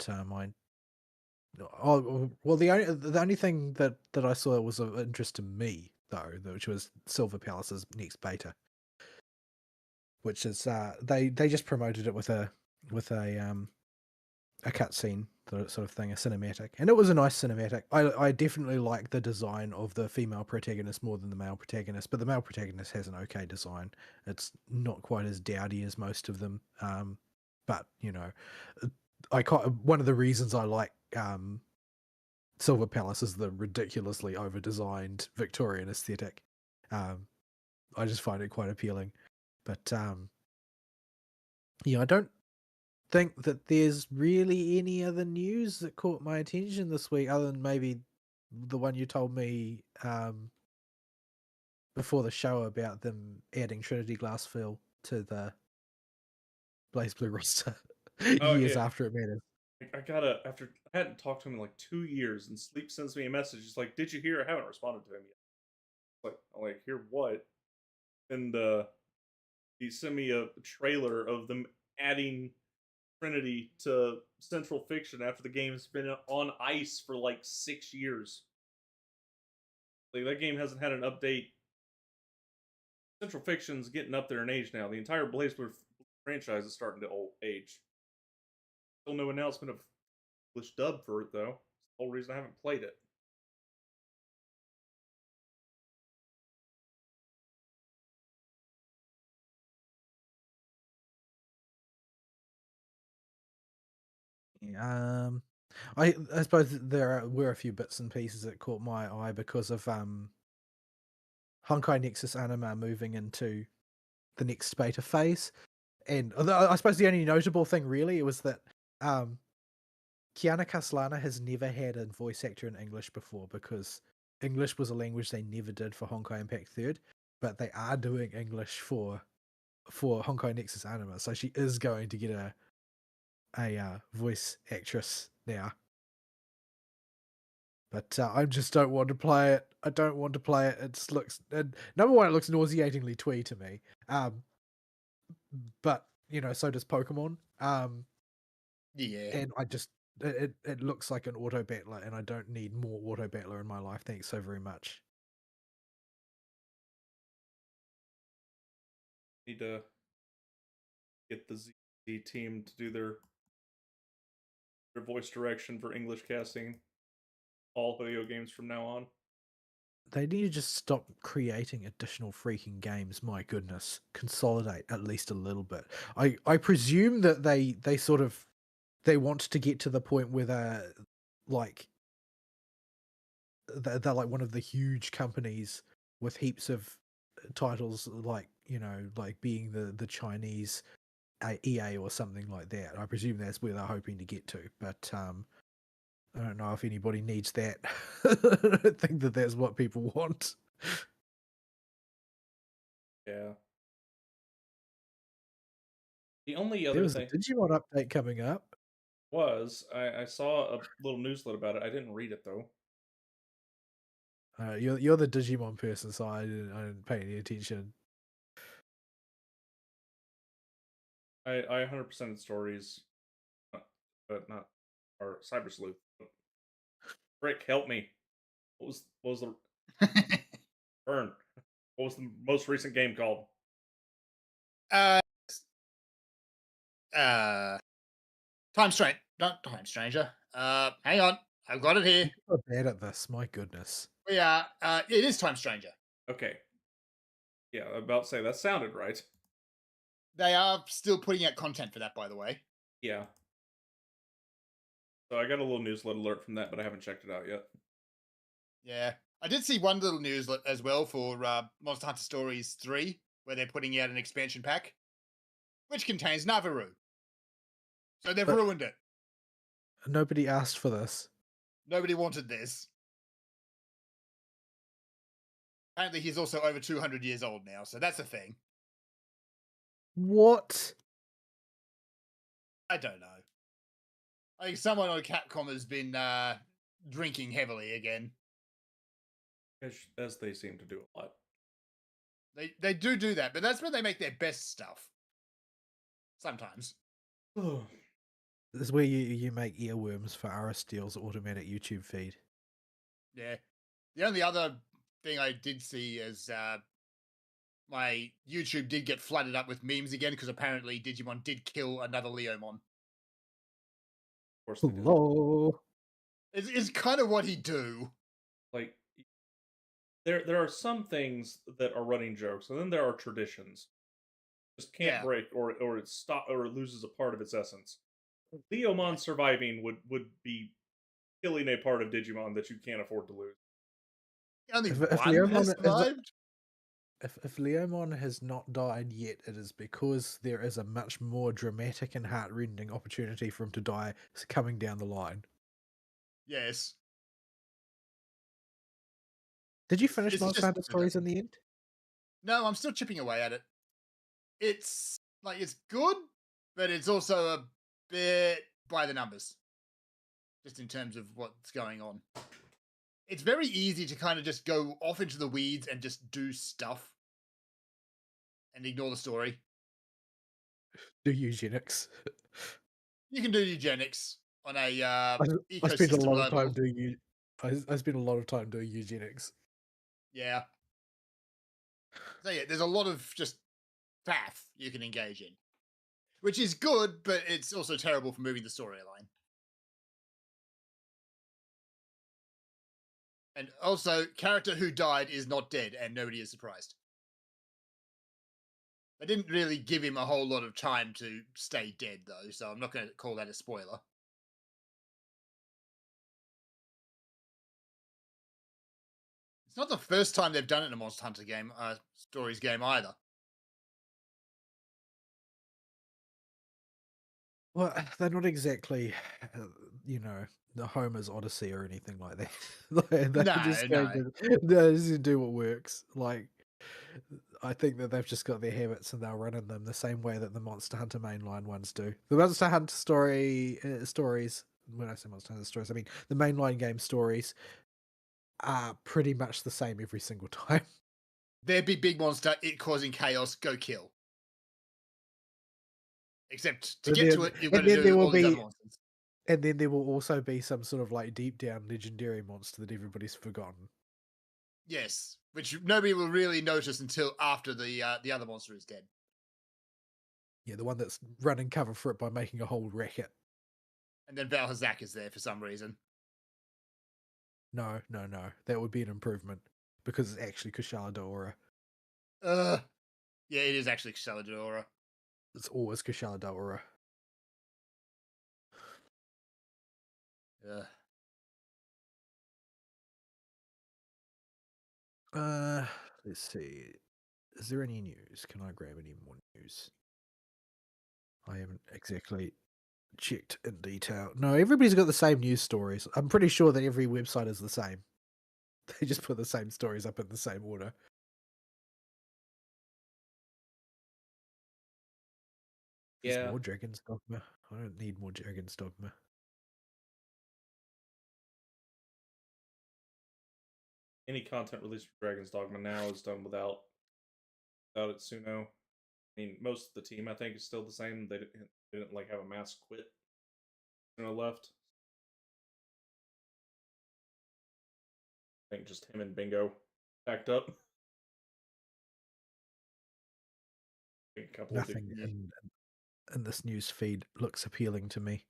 the only thing that I saw was of interest to me, though, which was Silver Palace's next beta, which is they just promoted it with a cutscene sort of thing, a cinematic, and it was a nice cinematic. I definitely like the design of the female protagonist more than the male protagonist, but the male protagonist has an okay design. It's not quite as dowdy as most of them, but one of the reasons I like Silver Palace is the ridiculously over-designed Victorian aesthetic. I just find it quite appealing, but yeah, I don't think that there's really any other news that caught my attention this week, other than maybe the one you told me before the show about them adding Trinity Glassfield to the Blaze Blue roster Oh years yeah, after it mattered. I gotta after I hadn't talked to him in like 2 years, and Sleep sends me a message. He's like, "Did you hear? I haven't responded to him yet." I'm like, hear what? And he sent me a trailer of them adding Trinity to Central Fiction after the game's been on ice for like 6 years. Like that game hasn't had an update. Central Fiction's getting up there in age now. The entire Blaze Blue franchise is starting to old age. Still no announcement of English dub for it though. That's the whole reason I haven't played it. I suppose were a few bits and pieces that caught my eye because of Honkai Nexus Anima moving into the next beta phase, and I suppose the only notable thing really was that Kiana Castellana has never had a voice actor in English before, because English was a language they never did for Honkai Impact Third, but they are doing English for Honkai Nexus Anima, so she is going to get a voice actress now. But I just don't want to play it. I don't want to play it. It looks, number one, it looks nauseatingly twee to me. But so does Pokemon. Yeah. And I just it looks like an auto battler, and I don't need more auto battler in my life. Thanks so very much. Need to get the Z team to do their voice direction for English casting all video games from now on. They need to just stop creating additional freaking games. My goodness, consolidate at least a little bit. I presume that they sort of they want to get to the point where they're like one of the huge companies with heaps of titles, like like being the Chinese EA or something like that. I presume that's where they're hoping to get to, but I don't know if anybody needs that. I don't think that that's what people want. Yeah. The only There other was a thing Digimon update coming up. was I saw a little newslet about it. I didn't read it though. You're the Digimon person, so I didn't pay any attention. I 100% stories, but not our Cyber Sleuth. Rick, help me. What was the burn? What was the most recent game called? Time Stranger. Not Time Stranger. Hang on. I've got it here. People are bad at this. My goodness. We are. It is Time Stranger. Okay. Yeah, I'm about to say that sounded right. They are still putting out content for that, by the way. Yeah. So I got a little newslet alert from that, but I haven't checked it out yet. Yeah. I did see one little news as well for Monster Hunter Stories 3, where they're putting out an expansion pack, which contains Navaroo. So they've ruined it. Nobody asked for this. Nobody wanted this. Apparently he's also over 200 years old now, so that's a thing. What? I don't know. I think someone on Capcom has been drinking heavily again. As they seem to do a lot. They do that, but that's when they make their best stuff. Sometimes. This is where you make earworms for Aristeel's automatic YouTube feed. Yeah. The only other thing I did see is my YouTube did get flooded up with memes again, because apparently Digimon did kill another Leomon. Of course they did. Hello. It's kind of what he do. Like, there are some things that are running jokes, and then there are traditions. Just can't break, or it stop, or it loses a part of its essence. Leomon surviving would be killing a part of Digimon that you can't afford to lose. Only one has survived? if Leomon has not died yet, it is because there is a much more dramatic and heartrending opportunity for him to die coming down the line. Yes. Did you finish It's Monster just Hunter Stories in the end? No, I'm still chipping away at it. It's good, but it's also a bit by the numbers, just in terms of what's going on. It's very easy to kind of just go off into the weeds and just do stuff and ignore the story. Do eugenics. You can do eugenics on a I spent a ecosystem lot of time level. doing I spent a lot of time doing eugenics. Yeah. So yeah, there's a lot of just faff you can engage in, which is good, but it's also terrible for moving the storyline. And also, character who died is not dead, and nobody is surprised. They didn't really give him a whole lot of time to stay dead, though, so I'm not going to call that a spoiler. It's not the first time they've done it in a Monster Hunter game, Stories game either. Well, they're not exactly, the Homer's Odyssey or anything like that. They're just No. they're just gonna do what works. Like, I think that they've just got their habits and they'll run in them the same way that the Monster Hunter mainline ones do. The Monster Hunter stories. When I say Monster Hunter stories, I mean the mainline game stories are pretty much the same every single time. There be big monster, it causing chaos, go kill. Except to And get then, to it, you've got and to then there do will all these other be, monsters. and then there will also be some sort of like deep down legendary monster that everybody's forgotten. Yes, which nobody will really notice until after the other monster is dead. Yeah, the one that's running cover for it by making a whole racket. And then Valhazak is there for some reason. No. That would be an improvement because it's actually Kushala Daora. Yeah, it is actually Saladora. It's always Kushala Daora. Ugh. Let's see. Is there any news? Can I grab any more news? I haven't exactly checked in detail. No, everybody's got the same news stories. I'm pretty sure that every website is the same. They just put the same stories up in the same order. There's Yeah. more Dragon's Dogma. I don't need more Dragon's Dogma. Any content released for Dragon's Dogma now is done without Itsuno. I mean, most of the team I think is still the same. They didn't like have a mass quit. Itsuno left. I think just him and Bingo backed up. I think a couple Nothing of in this news feed looks appealing to me.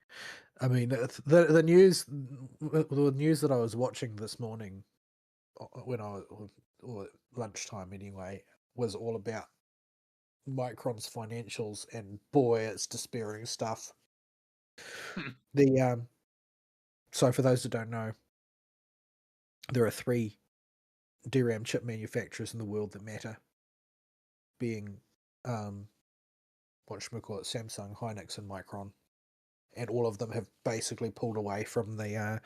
I mean, the news that I was watching this morning, when I was or lunchtime anyway, was all about Micron's financials, and boy, it's despairing stuff. So for those that don't know, there are 3 DRAM chip manufacturers in the world that matter, being Samsung, Hynix, and Micron, and all of them have basically pulled away from the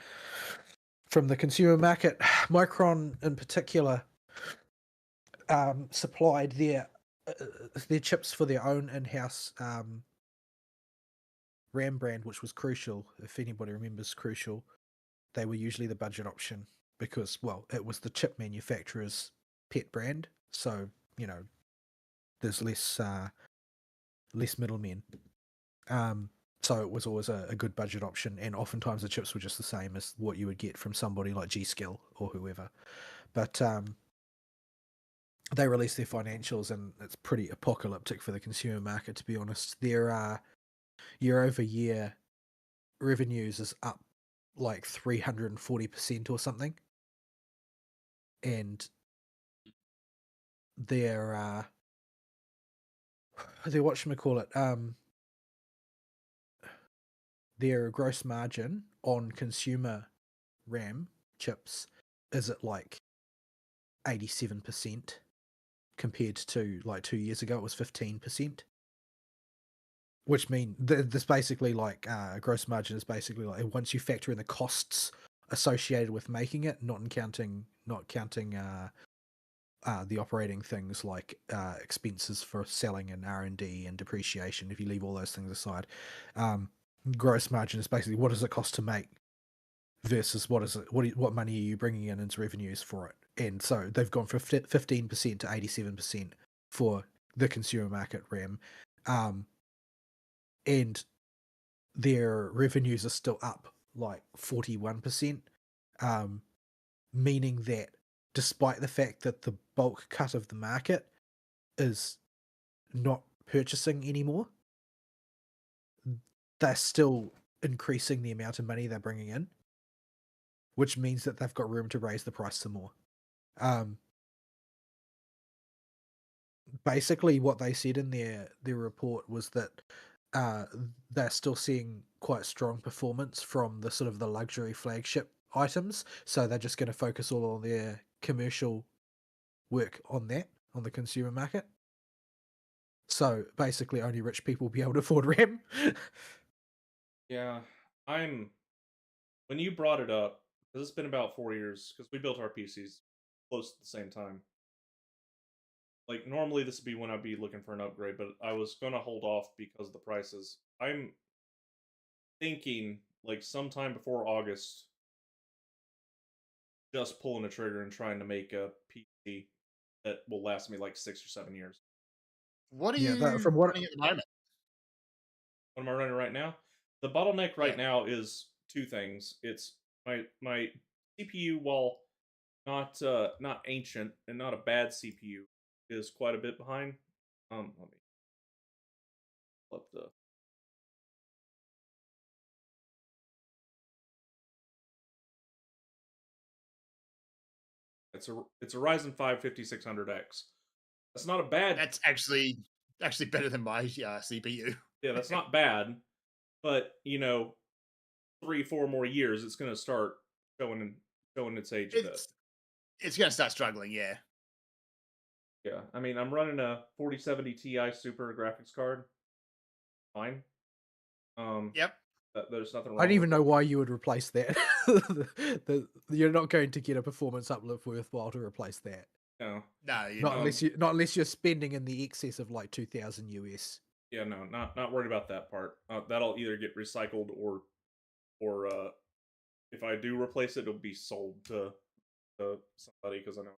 consumer market. Micron, in particular, supplied their chips for their own in-house RAM brand, which was Crucial. If anybody remembers Crucial, they were usually the budget option because, well, it was the chip manufacturer's pet brand. So, there's less middlemen. So it was always a good budget option, and oftentimes the chips were just the same as what you would get from somebody like G-Skill or whoever. But they released their financials, and it's pretty apocalyptic for the consumer market, to be honest. Their year-over-year revenues is up like 340% or something, and their whatchamacallit, their gross margin on consumer RAM chips is at like 87%, compared to like 2 years ago, it was 15%. Which mean this basically like gross margin is basically like once you factor in the costs associated with making it, not counting the operating things like expenses for selling and R&D and depreciation. If you leave all those things aside, gross margin is basically what does it cost to make versus what money are you bringing in as revenues for it. And so they've gone from 15% to 87% for the consumer market RAM, and their revenues are still up like 41%, meaning that despite the fact that the bulk cut of the market is not purchasing anymore, they're still increasing the amount of money they're bringing in, which means that they've got room to raise the price some more. Basically, what they said in their report was that they're still seeing quite strong performance from the sort of the luxury flagship items, so they're just going to focus all on their commercial work on the consumer market. So basically, only rich people will be able to afford RAM. Yeah, when you brought it up, because it's been about 4 years, because we built our PCs close at the same time. Like, normally this would be when I'd be looking for an upgrade, but I was going to hold off because of the prices. I'm thinking, like, sometime before August, just pulling a trigger and trying to make a PC that will last me like 6 or 7 years. What are Yeah, you from what running at the moment? What am I running right now? The bottleneck right Yeah. now is two things. It's my CPU, while not ancient and not a bad CPU, is quite a bit behind. Let me flip the. It's a Ryzen 5 5600X. That's not a bad. That's actually better than my CPU. Yeah, that's not bad. But 3-4 more years, it's going to start showing its age a bit. It's going to start struggling. Yeah. Yeah, I mean, I'm running a 4070 Ti Super graphics card. Fine. Yep. There's nothing wrong. I don't even with know it. why you would replace that. You're not going to get a performance uplift worthwhile to replace that. No. No, Not unless you're spending in the excess of like 2,000 US. Yeah, no, not worried about that part. That'll either get recycled or if I do replace it, it'll be sold to somebody because I know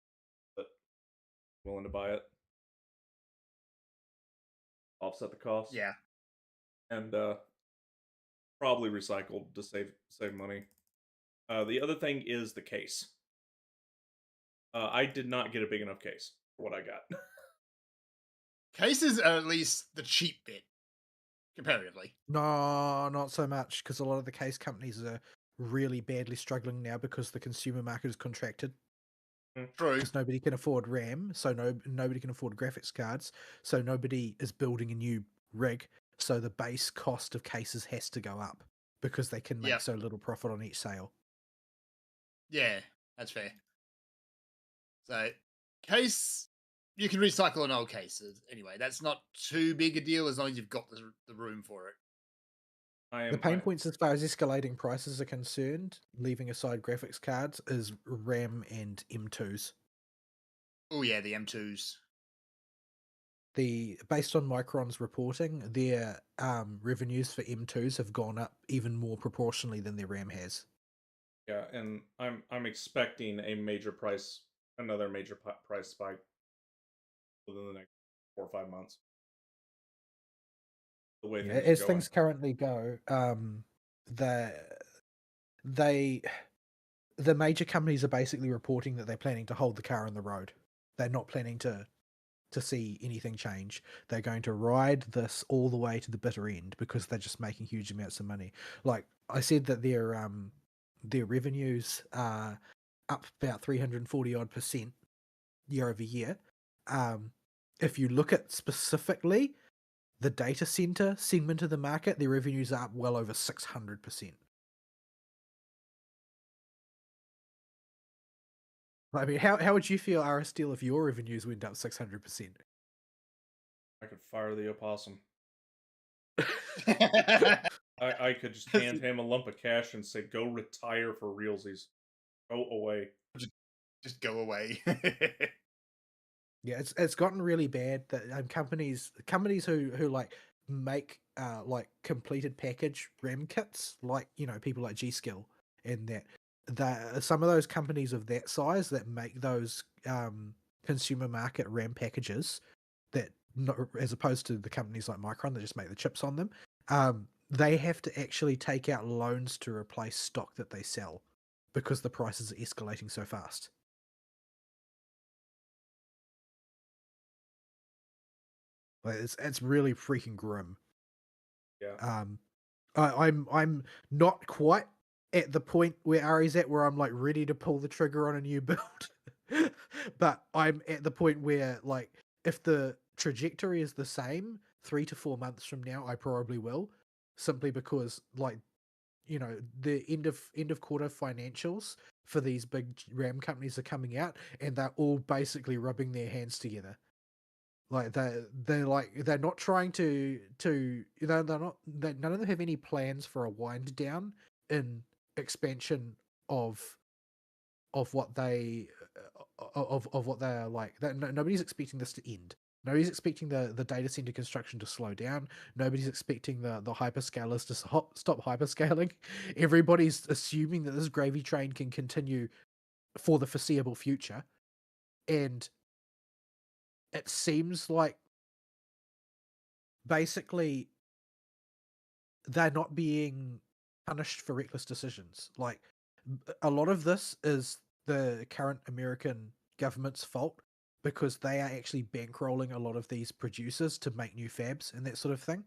that willing to buy it, offset the cost. Yeah. And probably recycled to save money. The other thing is the case. I did not get a big enough case for what I got. Cases are at least the cheap bit, comparatively. No, not so much, because a lot of the case companies are really badly struggling now because the consumer market is contracted. True. Because nobody can afford RAM, so nobody can afford graphics cards, so nobody is building a new rig, so the base cost of cases has to go up because they can make Yep. so little profit on each sale. Yeah, that's fair. So, case, you can recycle an old case anyway. That's not too big a deal as long as you've got the room for it. The pain points as far as escalating prices are concerned, leaving aside graphics cards, is RAM and M2s. Oh yeah, the M2s. Based on Micron's reporting, their revenues for M2s have gone up even more proportionally than their RAM has. Yeah, and I'm expecting another major price spike within the next 4 or 5 months. The way As things currently go, the major companies are basically reporting that they're planning to hold the car on the road. They're not planning to see anything change. They're going to ride this all the way to the bitter end because they're just making huge amounts of money. Like I said, that their revenues are up about 340 odd % year over year. If you look at specifically the data center segment of the market, their revenues are up well over 600%. I mean, how would you feel, RS Steel, if your revenues went up 600%? I could fire the opossum. I could just hand him a lump of cash and say, "Go retire for realsies. Go away." Just go away. Yeah, it's gotten really bad that companies who like make like completed package RAM kits, like people like G Skill and that some of those companies of that size that make those consumer market RAM packages, that not, as opposed to the companies like Micron that just make the chips on them, they have to actually take out loans to replace stock that they sell because the prices are escalating so fast. Like, it's really freaking grim. Yeah. I'm not quite at the point where Ari's at, where I'm like ready to pull the trigger on a new build, but I'm at the point where, like, if the trajectory is the same 3 to 4 months from now, I probably will, simply because, like, the end of quarter financials for these big RAM companies are coming out, and they're all basically rubbing their hands together. Like they're not trying they're not none of them have any plans for a wind down in expansion of what they of what they're like. That nobody's expecting this to end. Nobody's expecting the data center construction to slow down. Nobody's expecting the hyperscalers to stop hyperscaling. Everybody's assuming that this gravy train can continue for the foreseeable future, and it seems like basically they're not being punished for reckless decisions. Like, a lot of this is the current American government's fault, because they are actually bankrolling a lot of these producers to make new fabs and that sort of thing,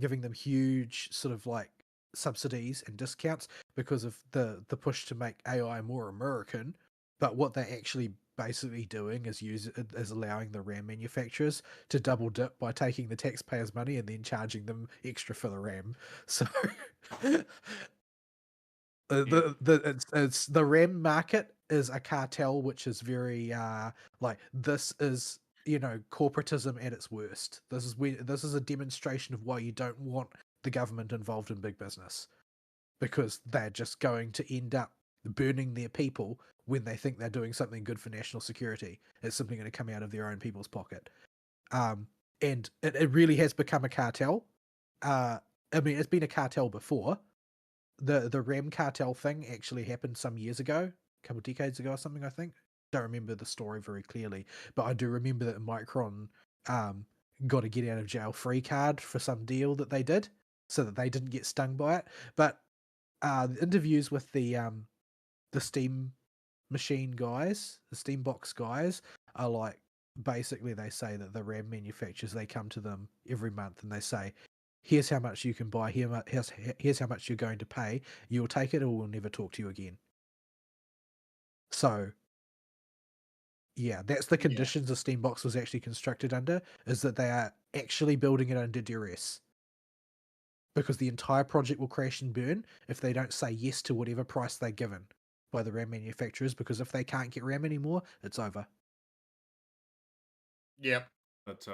giving them huge sort of like subsidies and discounts because of the push to make AI more American. But what they're actually basically doing is allowing the RAM manufacturers to double dip by taking the taxpayers' money and then charging them extra for the RAM. So it's the RAM market is a cartel, which is very like, this is corporatism at its worst. This is a demonstration of why you don't want the government involved in big business, because they're just going to end up burning their people when they think they're doing something good for national security. It's simply going to come out of their own people's pocket. And it really has become a cartel. I mean, it's been a cartel before. The RAM cartel thing actually happened some years ago, a couple of decades ago or something, I think. Don't remember the story very clearly, but I do remember that Micron got a get out of jail free card for some deal that they did, so that they didn't get stung by it. But the interviews with the Steam machine guys, the Steambox guys, are like, basically they say that the RAM manufacturers, they come to them every month and they say, here's how much you can buy, here's how much you're going to pay, you'll take it or we'll never talk to you again. So yeah, that's the conditions the Steambox was actually constructed under, is that they are actually building it under duress, because the entire project will crash and burn if they don't say yes to whatever price they're given by the RAM manufacturers, because if they can't get RAM anymore, it's over. Yep. But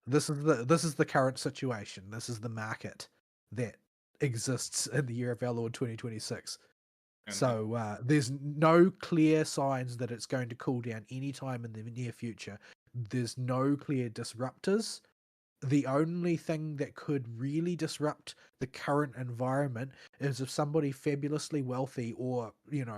This is the current situation. This is the market that exists in the year of our Lord 2026. So there's no clear signs that it's going to cool down anytime in the near future. There's no clear disruptors. The only thing that could really disrupt the current environment is if somebody fabulously wealthy, or,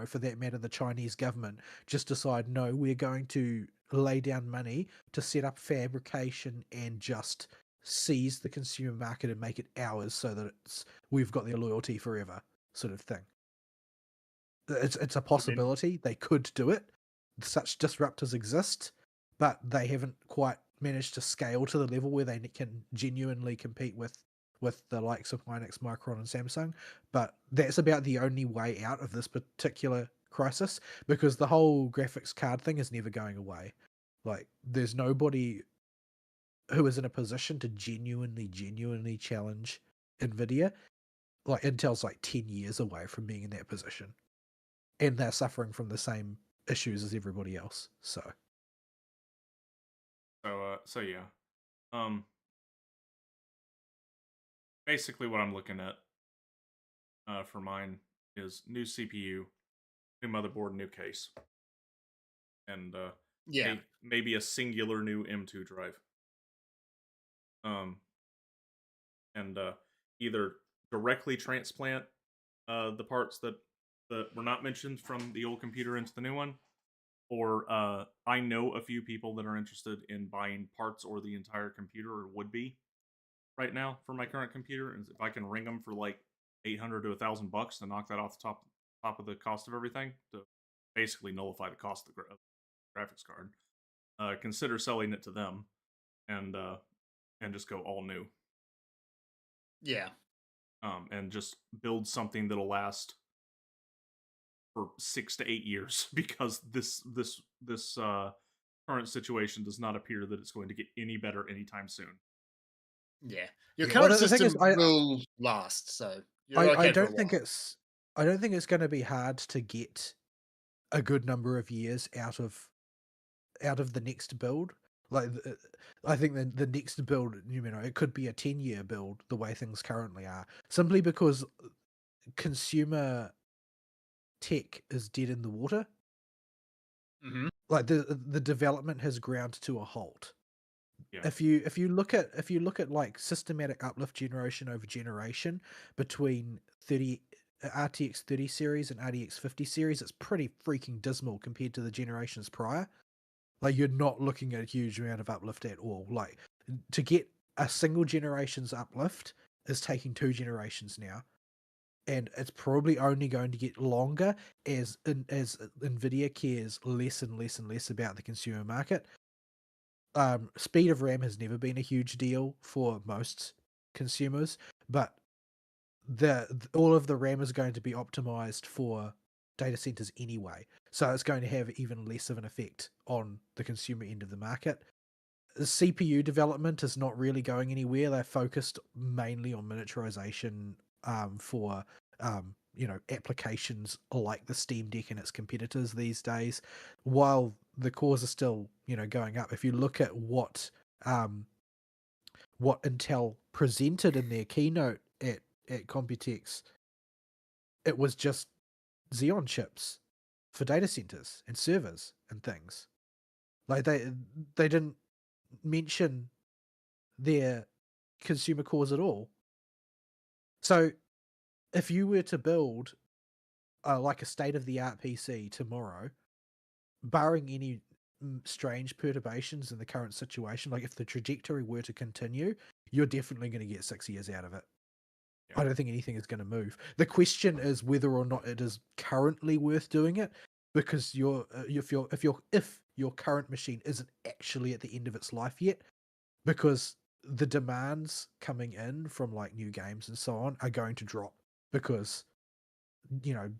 for that matter, the Chinese government, just decide, no, we're going to lay down money to set up fabrication and just seize the consumer market and make it ours, so that we've got their loyalty forever, sort of thing. It's a possibility. They could do it. Such disruptors exist, but they haven't quite managed to scale to the level where they can genuinely compete with the likes of Hynix, Micron, and Samsung. But that's about the only way out of this particular crisis, because the whole graphics card thing is never going away. Like, there's nobody who is in a position to genuinely challenge Nvidia. Like, Intel's like 10 years away from being in that position, and they're suffering from the same issues as everybody else. So So yeah. Basically what I'm looking at for mine is new CPU, new motherboard, new case, and Yeah. maybe a singular new M2 drive. Um, and either directly transplant the parts that were not mentioned from the old computer into the new one, or I know a few people that are interested in buying parts or the entire computer, or would be right now for my current computer. And if I can ring them for like $800 to $1,000 to knock that off the top of the cost of everything, to basically nullify the cost of the graphics card, consider selling it to them and just go all new. Yeah. And just build something that'll last for 6 to 8 years, because this current situation does not appear that it's going to get any better anytime soon. Yeah. Your yeah, well, current the thing is, system will last, so you're I okay for a don't while. think it's going to be hard to get a good number of years out of the next build. Like I think the next build, it could be a 10-year build the way things currently are, simply because consumer tech is dead in the water. Mhm. Like the development has ground to a halt. Yeah. If you look at like systematic uplift generation over generation between 30 RTX 30 series and RTX 50 series, it's pretty freaking dismal compared to the generations prior. Like, you're not looking at a huge amount of uplift at all. Like, to get a single generation's uplift is taking 2 generations now, and it's probably only going to get longer as Nvidia cares less and less and less about the consumer market. Speed of RAM has never been a huge deal for most consumers, but all of the RAM is going to be optimized for data centers anyway, so it's going to have even less of an effect on the consumer end of the market. The CPU development is not really going anywhere. They're focused mainly on miniaturization for applications like the Steam Deck and its competitors these days, while the cores are still going up. If you look at what Intel presented in their keynote at Computex, it was just Xeon chips for data centers and servers and things. Like, they didn't mention their consumer cores at all. So if you were to build like a state of the art PC tomorrow, barring any strange perturbations in the current situation, like if the trajectory were to continue, you're definitely going to get 6 years out of it. I don't think anything is going to move. The question is whether or not it is currently worth doing it, because if your current machine isn't actually at the end of its life yet, because the demands coming in from like new games and so on are going to drop, because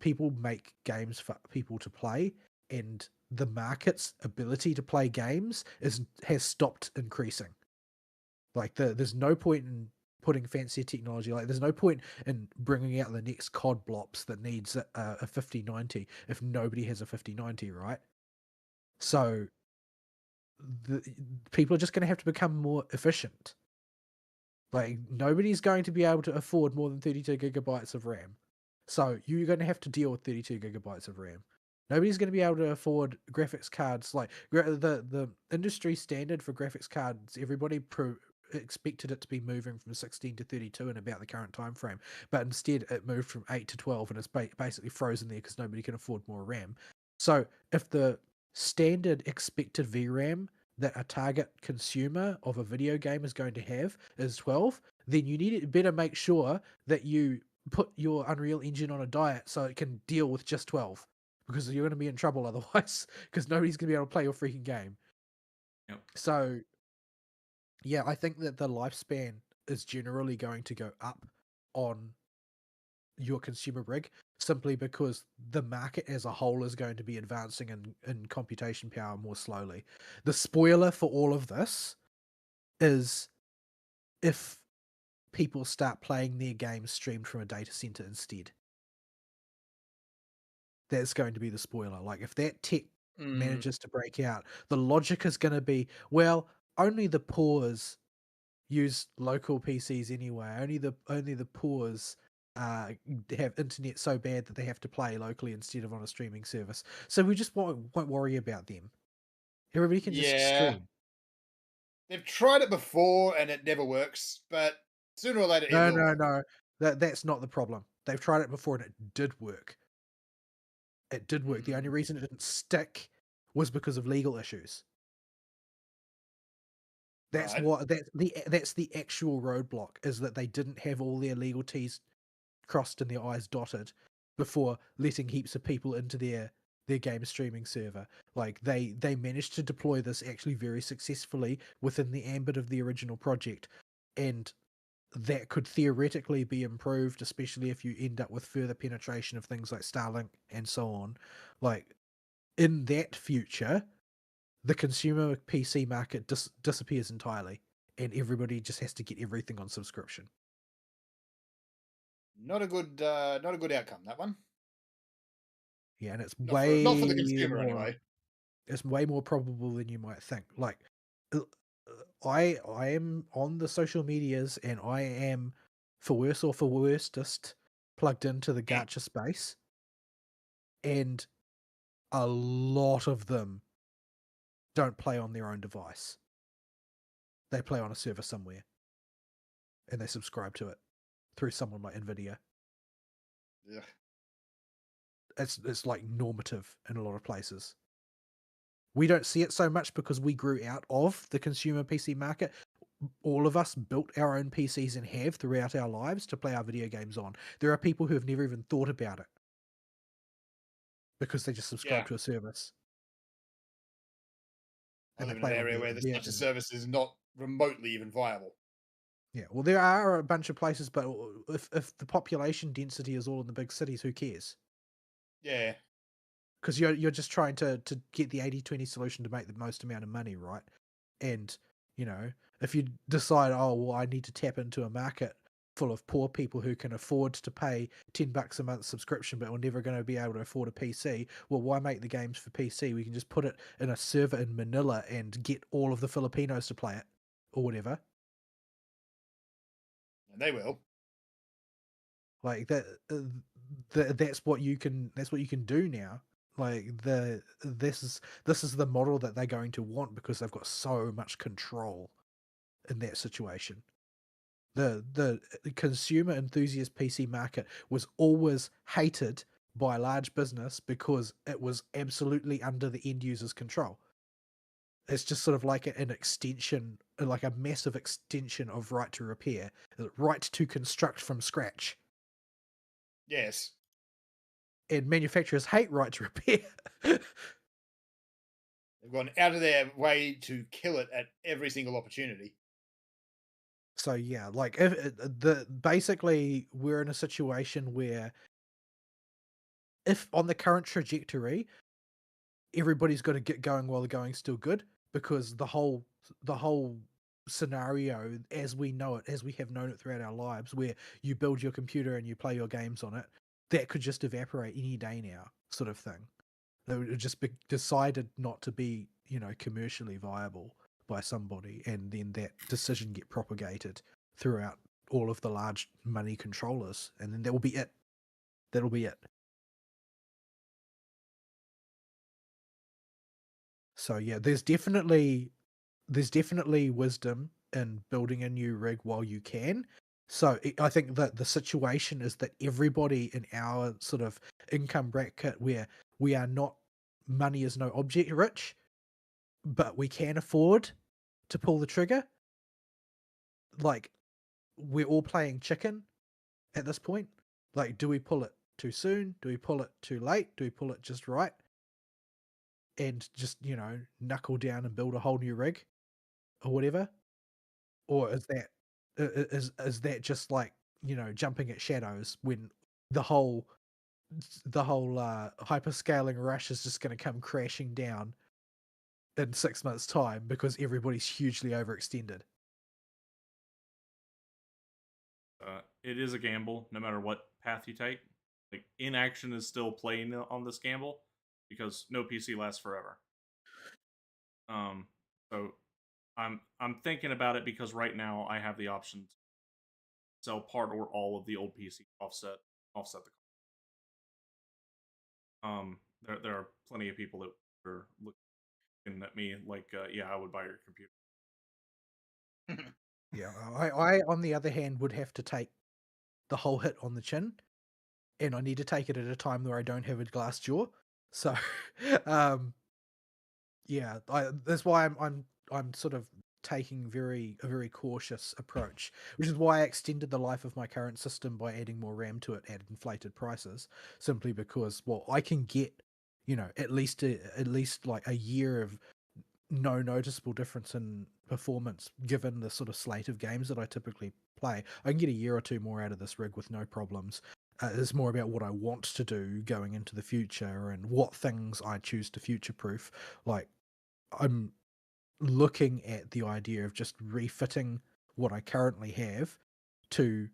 people make games for people to play, and the market's ability to play games has stopped increasing. Like, there's no point in putting fancier technology. Like, there's no point in bringing out the next COD Blops that needs a 5090 if nobody has a 5090, right? So the people are just going to have to become more efficient. Like, nobody's going to be able to afford more than 32 gigabytes of RAM. So you're going to have to deal with 32 gigabytes of RAM. Nobody's going to be able to afford graphics cards. Like, the industry standard for graphics cards, everybody expected it to be moving from 16 to 32 in about the current time frame, but instead it moved from 8 to 12, and it's basically frozen there because nobody can afford more RAM. So if the standard expected VRAM that a target consumer of a video game is going to have is 12, then you better make sure that you put your Unreal Engine on a diet so it can deal with just 12, because you're going to be in trouble otherwise, because nobody's going to be able to play your freaking game. Yep. So yeah, I think that the lifespan is generally going to go up on your consumer rig, simply because the market as a whole is going to be advancing in computation power more slowly. The spoiler for all of this is if people start playing their games streamed from a data center instead. That's going to be the spoiler. Like, if that tech manages to break out, the logic is going to be, well, only the poors use local PCs anyway. Only the poors have internet so bad that they have to play locally instead of on a streaming service. So we just won't worry about them. Everybody can just Yeah. stream. They've tried it before and it never works, but sooner or later it No, will no, work. no. That's not the problem. They've tried it before and it did work. It did work. The only reason it didn't stick was because of legal issues. That's Right. what that's the actual roadblock, is that they didn't have all their legal T's crossed and their I's dotted before letting heaps of people into their game streaming server. Like they managed to deploy this actually very successfully within the ambit of the original project, and that could theoretically be improved, especially if you end up with further penetration of things like Starlink and so on. Like in that future, the consumer PC market disappears entirely, and everybody just has to get everything on subscription. Not a good outcome, that one. Yeah, and it's Not for the consumer anyway. way more probable than you might think. Like, I am on the social medias, and I am, for worse or for worstest, plugged into the Eh. gacha space, and a lot of them don't play on their own device. They play on a server somewhere, and they subscribe to it through someone like Nvidia. Ugh. It's like normative in a lot of places. We don't see it so much because we grew out of the consumer PC market. All of us built our own PCs and have throughout our lives to play our video games on. There are people who have never even thought about it because they just subscribe Yeah. to a service I and they live in an play it on area where such a their. service is not remotely even viable. Yeah, well, there are a bunch of places, but if the population density is all in the big cities, who cares? Yeah. Because you're just trying to get the 80-20 solution to make the most amount of money, right? And if you decide, oh well, I need to tap into a market full of poor people who can afford to pay $10 a month subscription but are never going to be able to afford a PC, well, why make the games for PC? We can just put it in a server in Manila and get all of the Filipinos to play it or whatever. And they will. Like that, that's what you can do now. Like this is the model that they're going to want because they've got so much control in that situation. The consumer enthusiast PC market was always hated by large business because it was absolutely under the end user's control. It's just sort of like an extension, like a massive extension of right to repair, right to construct from scratch. Yes. And manufacturers hate right to repair. They've gone out of their way to kill it at every single opportunity. So yeah, like if the basically we're in a situation where if on the current trajectory everybody's got to get going while the going's still good, because the whole scenario as we know it, as we have known it throughout our lives, where you build your computer and you play your games on it, that could just evaporate any day now, sort of thing. It would just be decided not to be, commercially viable by somebody, and then that decision get propagated throughout all of the large money controllers, and then that will be it. That'll be it. So yeah, there's definitely wisdom in building a new rig while you can. So I think that the situation is that everybody in our sort of income bracket, where we are not money is no object rich, but we can afford to pull the trigger. Like, we're all playing chicken at this point. Like, do we pull it too soon? Do we pull it too late? Do we pull it just right? And just, knuckle down and build a whole new rig or whatever? Or is that just like, jumping at shadows when the whole hyperscaling rush is just going to come crashing down in 6 months' time because everybody's hugely overextended? It is a gamble, no matter what path you take. Like, inaction is still playing on this gamble. because no PC lasts forever. So I'm thinking about it because right now I have the option to sell part or all of the old PC, offset the there are plenty of people that are looking at me like, yeah, I would buy your computer. Yeah, I on the other hand would have to take the whole hit on the chin, and I need to take it at a time where I don't have a glass jaw. So, um, yeah, that's why I'm sort of taking a very cautious approach, which is why I extended the life of my current system by adding more RAM to it at inflated prices, simply because, well, I can get, at least like a year of no noticeable difference in performance given the sort of slate of games that I typically play. I can get a year or two more out of this rig with no problems. It's more about what I want to do going into the future and what things I choose to future proof. Like, I'm looking at the idea of just refitting what I currently have to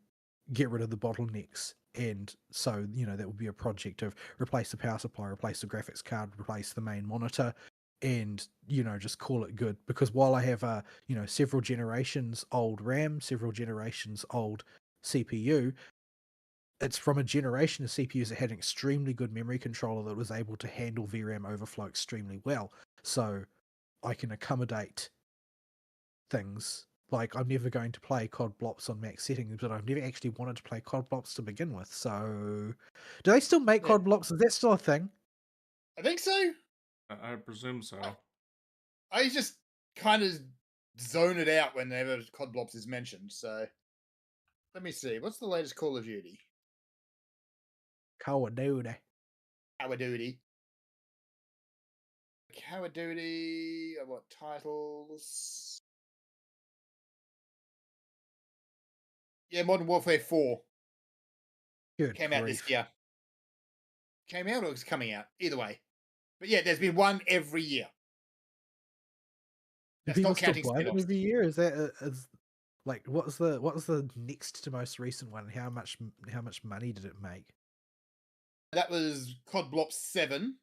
get rid of the bottlenecks. And so, that would be a project of replace the power supply, replace the graphics card, replace the main monitor, and, just call it good. Because while I have a, several generations old RAM, several generations old CPU, it's from a generation of CPUs that had an extremely good memory controller that was able to handle VRAM overflow extremely well. So I can accommodate things. Like, I'm never going to play COD Blops on max settings, but I've never actually wanted to play COD Blops to begin with. So, do they still make Yeah, COD Blops? Is that still a thing? I think so. I presume so. I just kind of zone it out whenever COD Blops is mentioned. So let me see. What's the latest Call of Duty? Call of Duty. Call of Duty. Call of Duty. What titles? Yeah, Modern Warfare 4 Good came out this grief. year. Came out or it's coming out? Either way. But yeah, there's been one every year. Do That's people not still counting buy them spin-offs. every year? Is that is like what's the next to most recent one? How much money did it make? That was COD Blops 7.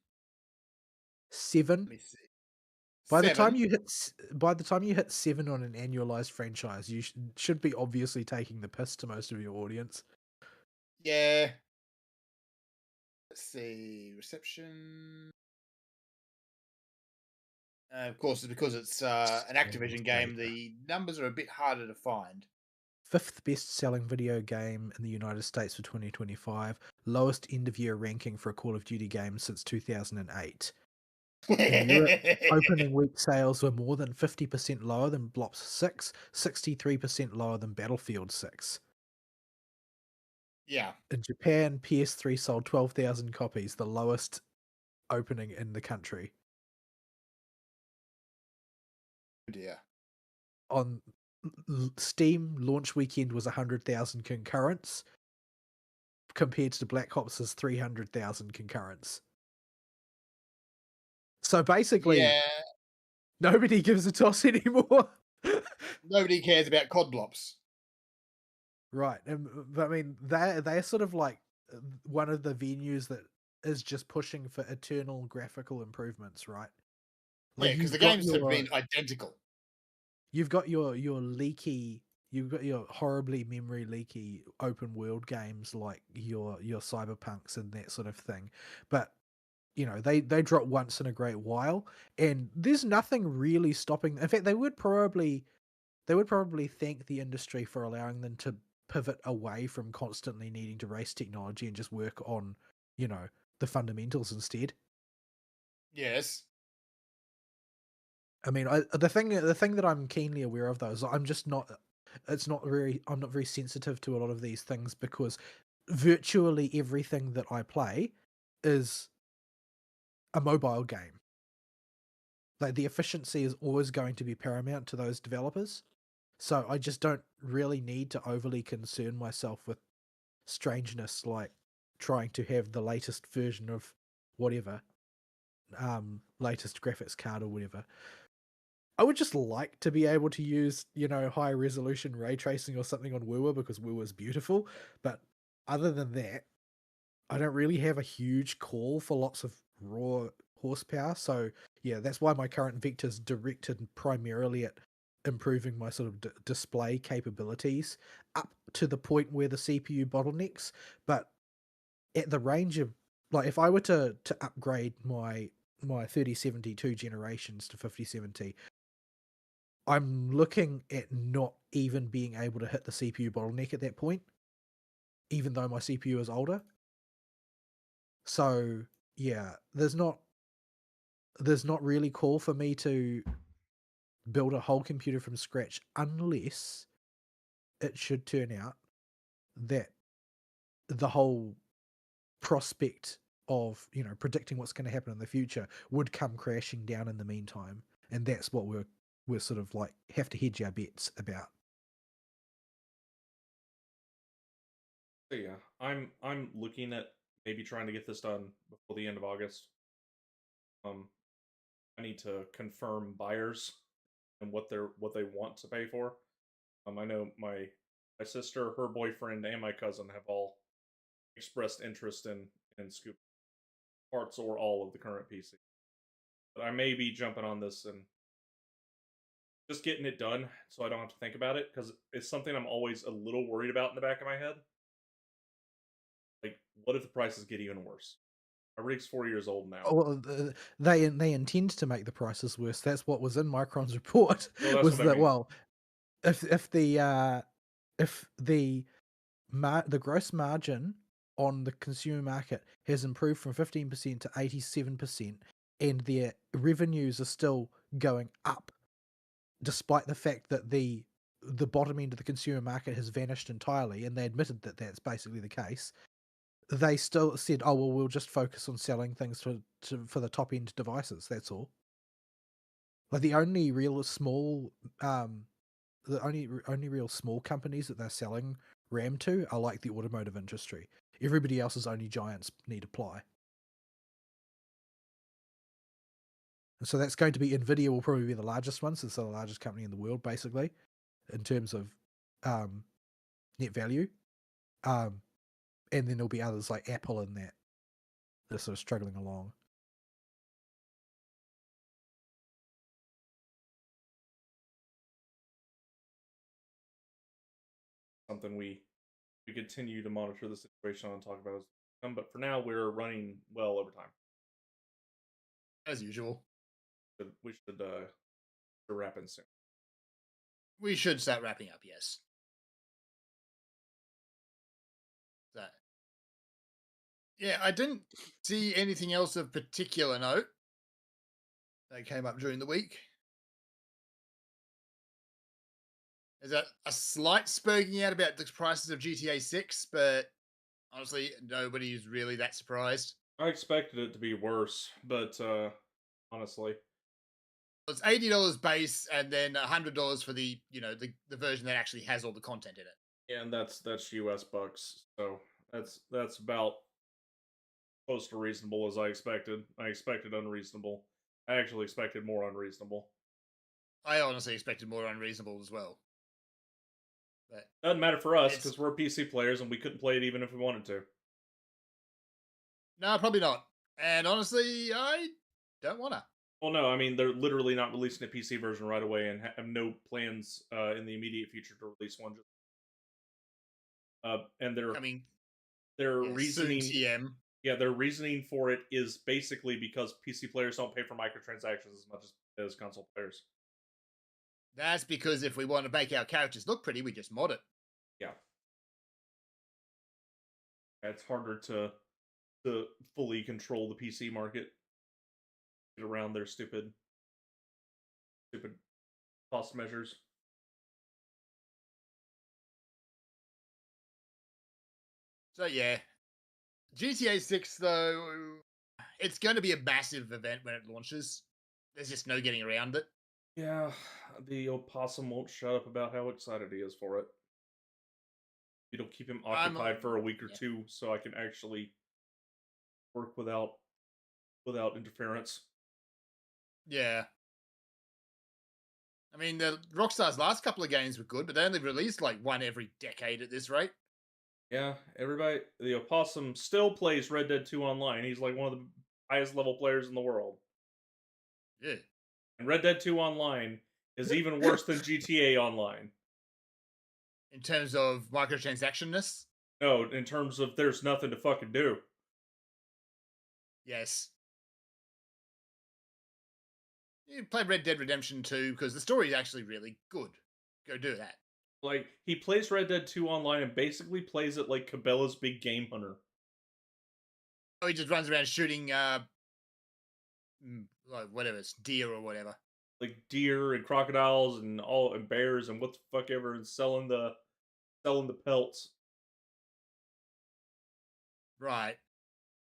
7. Let me see. By the time 7. you hit 7 on an annualized franchise, you should be obviously taking the piss to most of your audience. Yeah. Let's see. Reception. Of course, because it's an Activision game, the numbers are a bit harder to find. 5th best-selling video game in the United States for 2025. Lowest end-of-year ranking for a Call of Duty game since 2008. In Europe, opening week sales were more than 50% lower than Blops 6, 63% lower than Battlefield 6. Yeah. In Japan, PS3 sold 12,000 copies, the lowest opening in the country. Oh dear. On Steam, launch weekend was 100,000 concurrents, compared to Black Ops' 300,000 concurrents. So basically, Yeah. nobody gives a toss anymore. Nobody cares about COD Blops. Right. But I mean, they're sort of like one of the venues that is just pushing for eternal graphical improvements, right? Yeah, Like because the games have been identical. you've got your leaky, you've got your horribly memory leaky open world games like your cyberpunks and that sort of thing, but they drop once in a great while, and there's nothing really stopping. In fact, they would probably thank the industry for allowing them to pivot away from constantly needing to race technology and just work on the fundamentals instead. Yes. I mean, the thing that I'm keenly aware of though is I'm just not. I'm not very sensitive to a lot of these things because virtually everything that I play is a mobile game. Like, the efficiency is always going to be paramount to those developers. So I just don't really need to overly concern myself with strangeness like trying to have the latest version of whatever, latest graphics card or whatever. I would just like to be able to use, high resolution ray tracing or something on Wua because Wua's beautiful. But other than that, I don't really have a huge call for lots of raw horsepower. So yeah, that's why my current vector's directed primarily at improving my sort of display capabilities up to the point where the CPU bottlenecks. But at the range of, like, if I were to upgrade my 3072 generations to 5070, I'm looking at not even being able to hit the CPU bottleneck at that point, even though my CPU is older. So yeah, there's not really call for me to build a whole computer from scratch unless it should turn out that the whole prospect of, you know, predicting what's going to happen in the future would come crashing down in the meantime, and that's what we're sort of like have to hedge our bets about. So yeah, I'm looking at maybe trying to get this done before the end of August. I need to confirm buyers and what they want to pay for. I know my sister, her boyfriend, and my cousin have all expressed interest in scoop parts or all of the current PC. But I may be jumping on this and just getting it done so I don't have to think about it, because it's something I'm always a little worried about in the back of my head. Like, what if the prices get even worse? My rig's 4 years old now. Oh, well, they intend to make the prices worse. That's what was in Micron's report. Well, that's Was what I that mean. well, if the gross margin on the consumer market has improved from 15% to 87%, and their revenues are still going up, despite the fact that the bottom end of the consumer market has vanished entirely, and they admitted that that's basically the case. They still said, "Oh well, we'll just focus on selling things for the top end devices. That's all." Like the only real small, the only real small companies that they're selling RAM to are like the automotive industry. Everybody else's only giants need apply. And so that's going to be Nvidia will probably be the largest one, since they're the largest company in the world, basically, in terms of net value. And then there'll be others like Apple and that are sort of struggling along. Something we continue to monitor the situation and talk about as but for now we're running well over time. As usual. We should wrap in soon. We should start wrapping up, yes. So, yeah, I didn't see anything else of particular note that came up during the week. There's a slight spurging out about the prices of GTA 6, but honestly, nobody's really that surprised. I expected it to be worse, but honestly, It's $80 base and then $100 for the the version that actually has all the content in it. yeah, and that's US bucks, so that's about close to reasonable as I expected. I expected unreasonable. I actually expected more unreasonable. I honestly expected more unreasonable as well. But doesn't matter for us because we're PC players and we couldn't play it even if we wanted to. No, probably not. And honestly, I don't wanna. Well, no, I mean they're literally not releasing a PC version right away and have no plans in the immediate future to release one. And their reasoning, TM. yeah, their reasoning for it is basically because PC players don't pay for microtransactions as much as console players. That's because if we want to make our characters look pretty, we just mod it. Yeah, it's harder to fully control the PC market, get around their stupid cost measures. So yeah, GTA 6 though, it's going to be a massive event when it launches. There's just no getting around it. Yeah, the opossum won't shut up about how excited he is for it. It'll keep him occupied for a week or two, so I can actually work without interference. Yeah. I mean, the Rockstar's last couple of games were good, but they only released like one every decade at this rate. Yeah, everybody. The opossum still plays Red Dead 2 online. He's like one of the highest level players in the world. Yeah. And Red Dead 2 Online is even worse than GTA Online. In terms of microtransactionness, No, in terms of there's nothing to fucking do. yes. You play Red Dead Redemption 2 because the story is actually really good. Go do that. Like, he plays Red Dead 2 Online and basically plays it like Cabela's Big Game Hunter. Oh, he just runs around shooting, like whatever, it's deer or whatever. Like deer and crocodiles and all and bears and what the fuck ever, and selling the pelts. Right.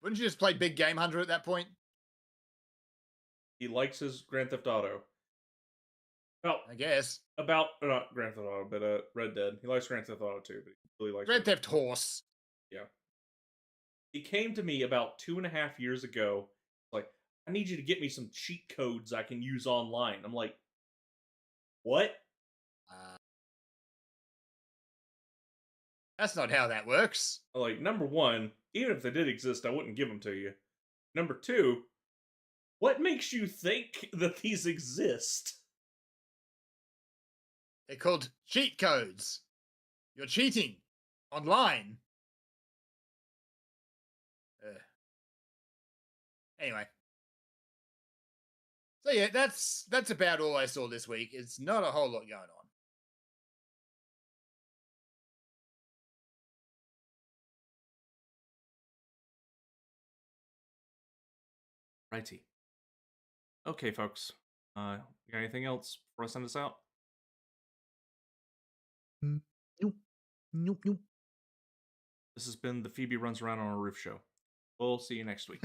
Wouldn't you just play Big Game Hunter at that point? He likes his Grand Theft Auto. I guess. About not Grand Theft Auto, but Red Dead. He likes Grand Theft Auto too, but he really likes Grand Theft Horse. Yeah. He came to me about 2.5 years ago, like, I need you to get me some cheat codes I can use online. I'm like, what? That's not how that works. Like, number one, even if they did exist, I wouldn't give them to you. Number two, what makes you think that these exist? They're called cheat codes. You're cheating online. Anyway. So yeah, that's about all I saw this week. It's not a whole lot going on. Righty. Okay, folks. You got anything else before I send this out? Nope. Nope. This has been the Phoebe Runs Around on a Roof show. We'll see you next week.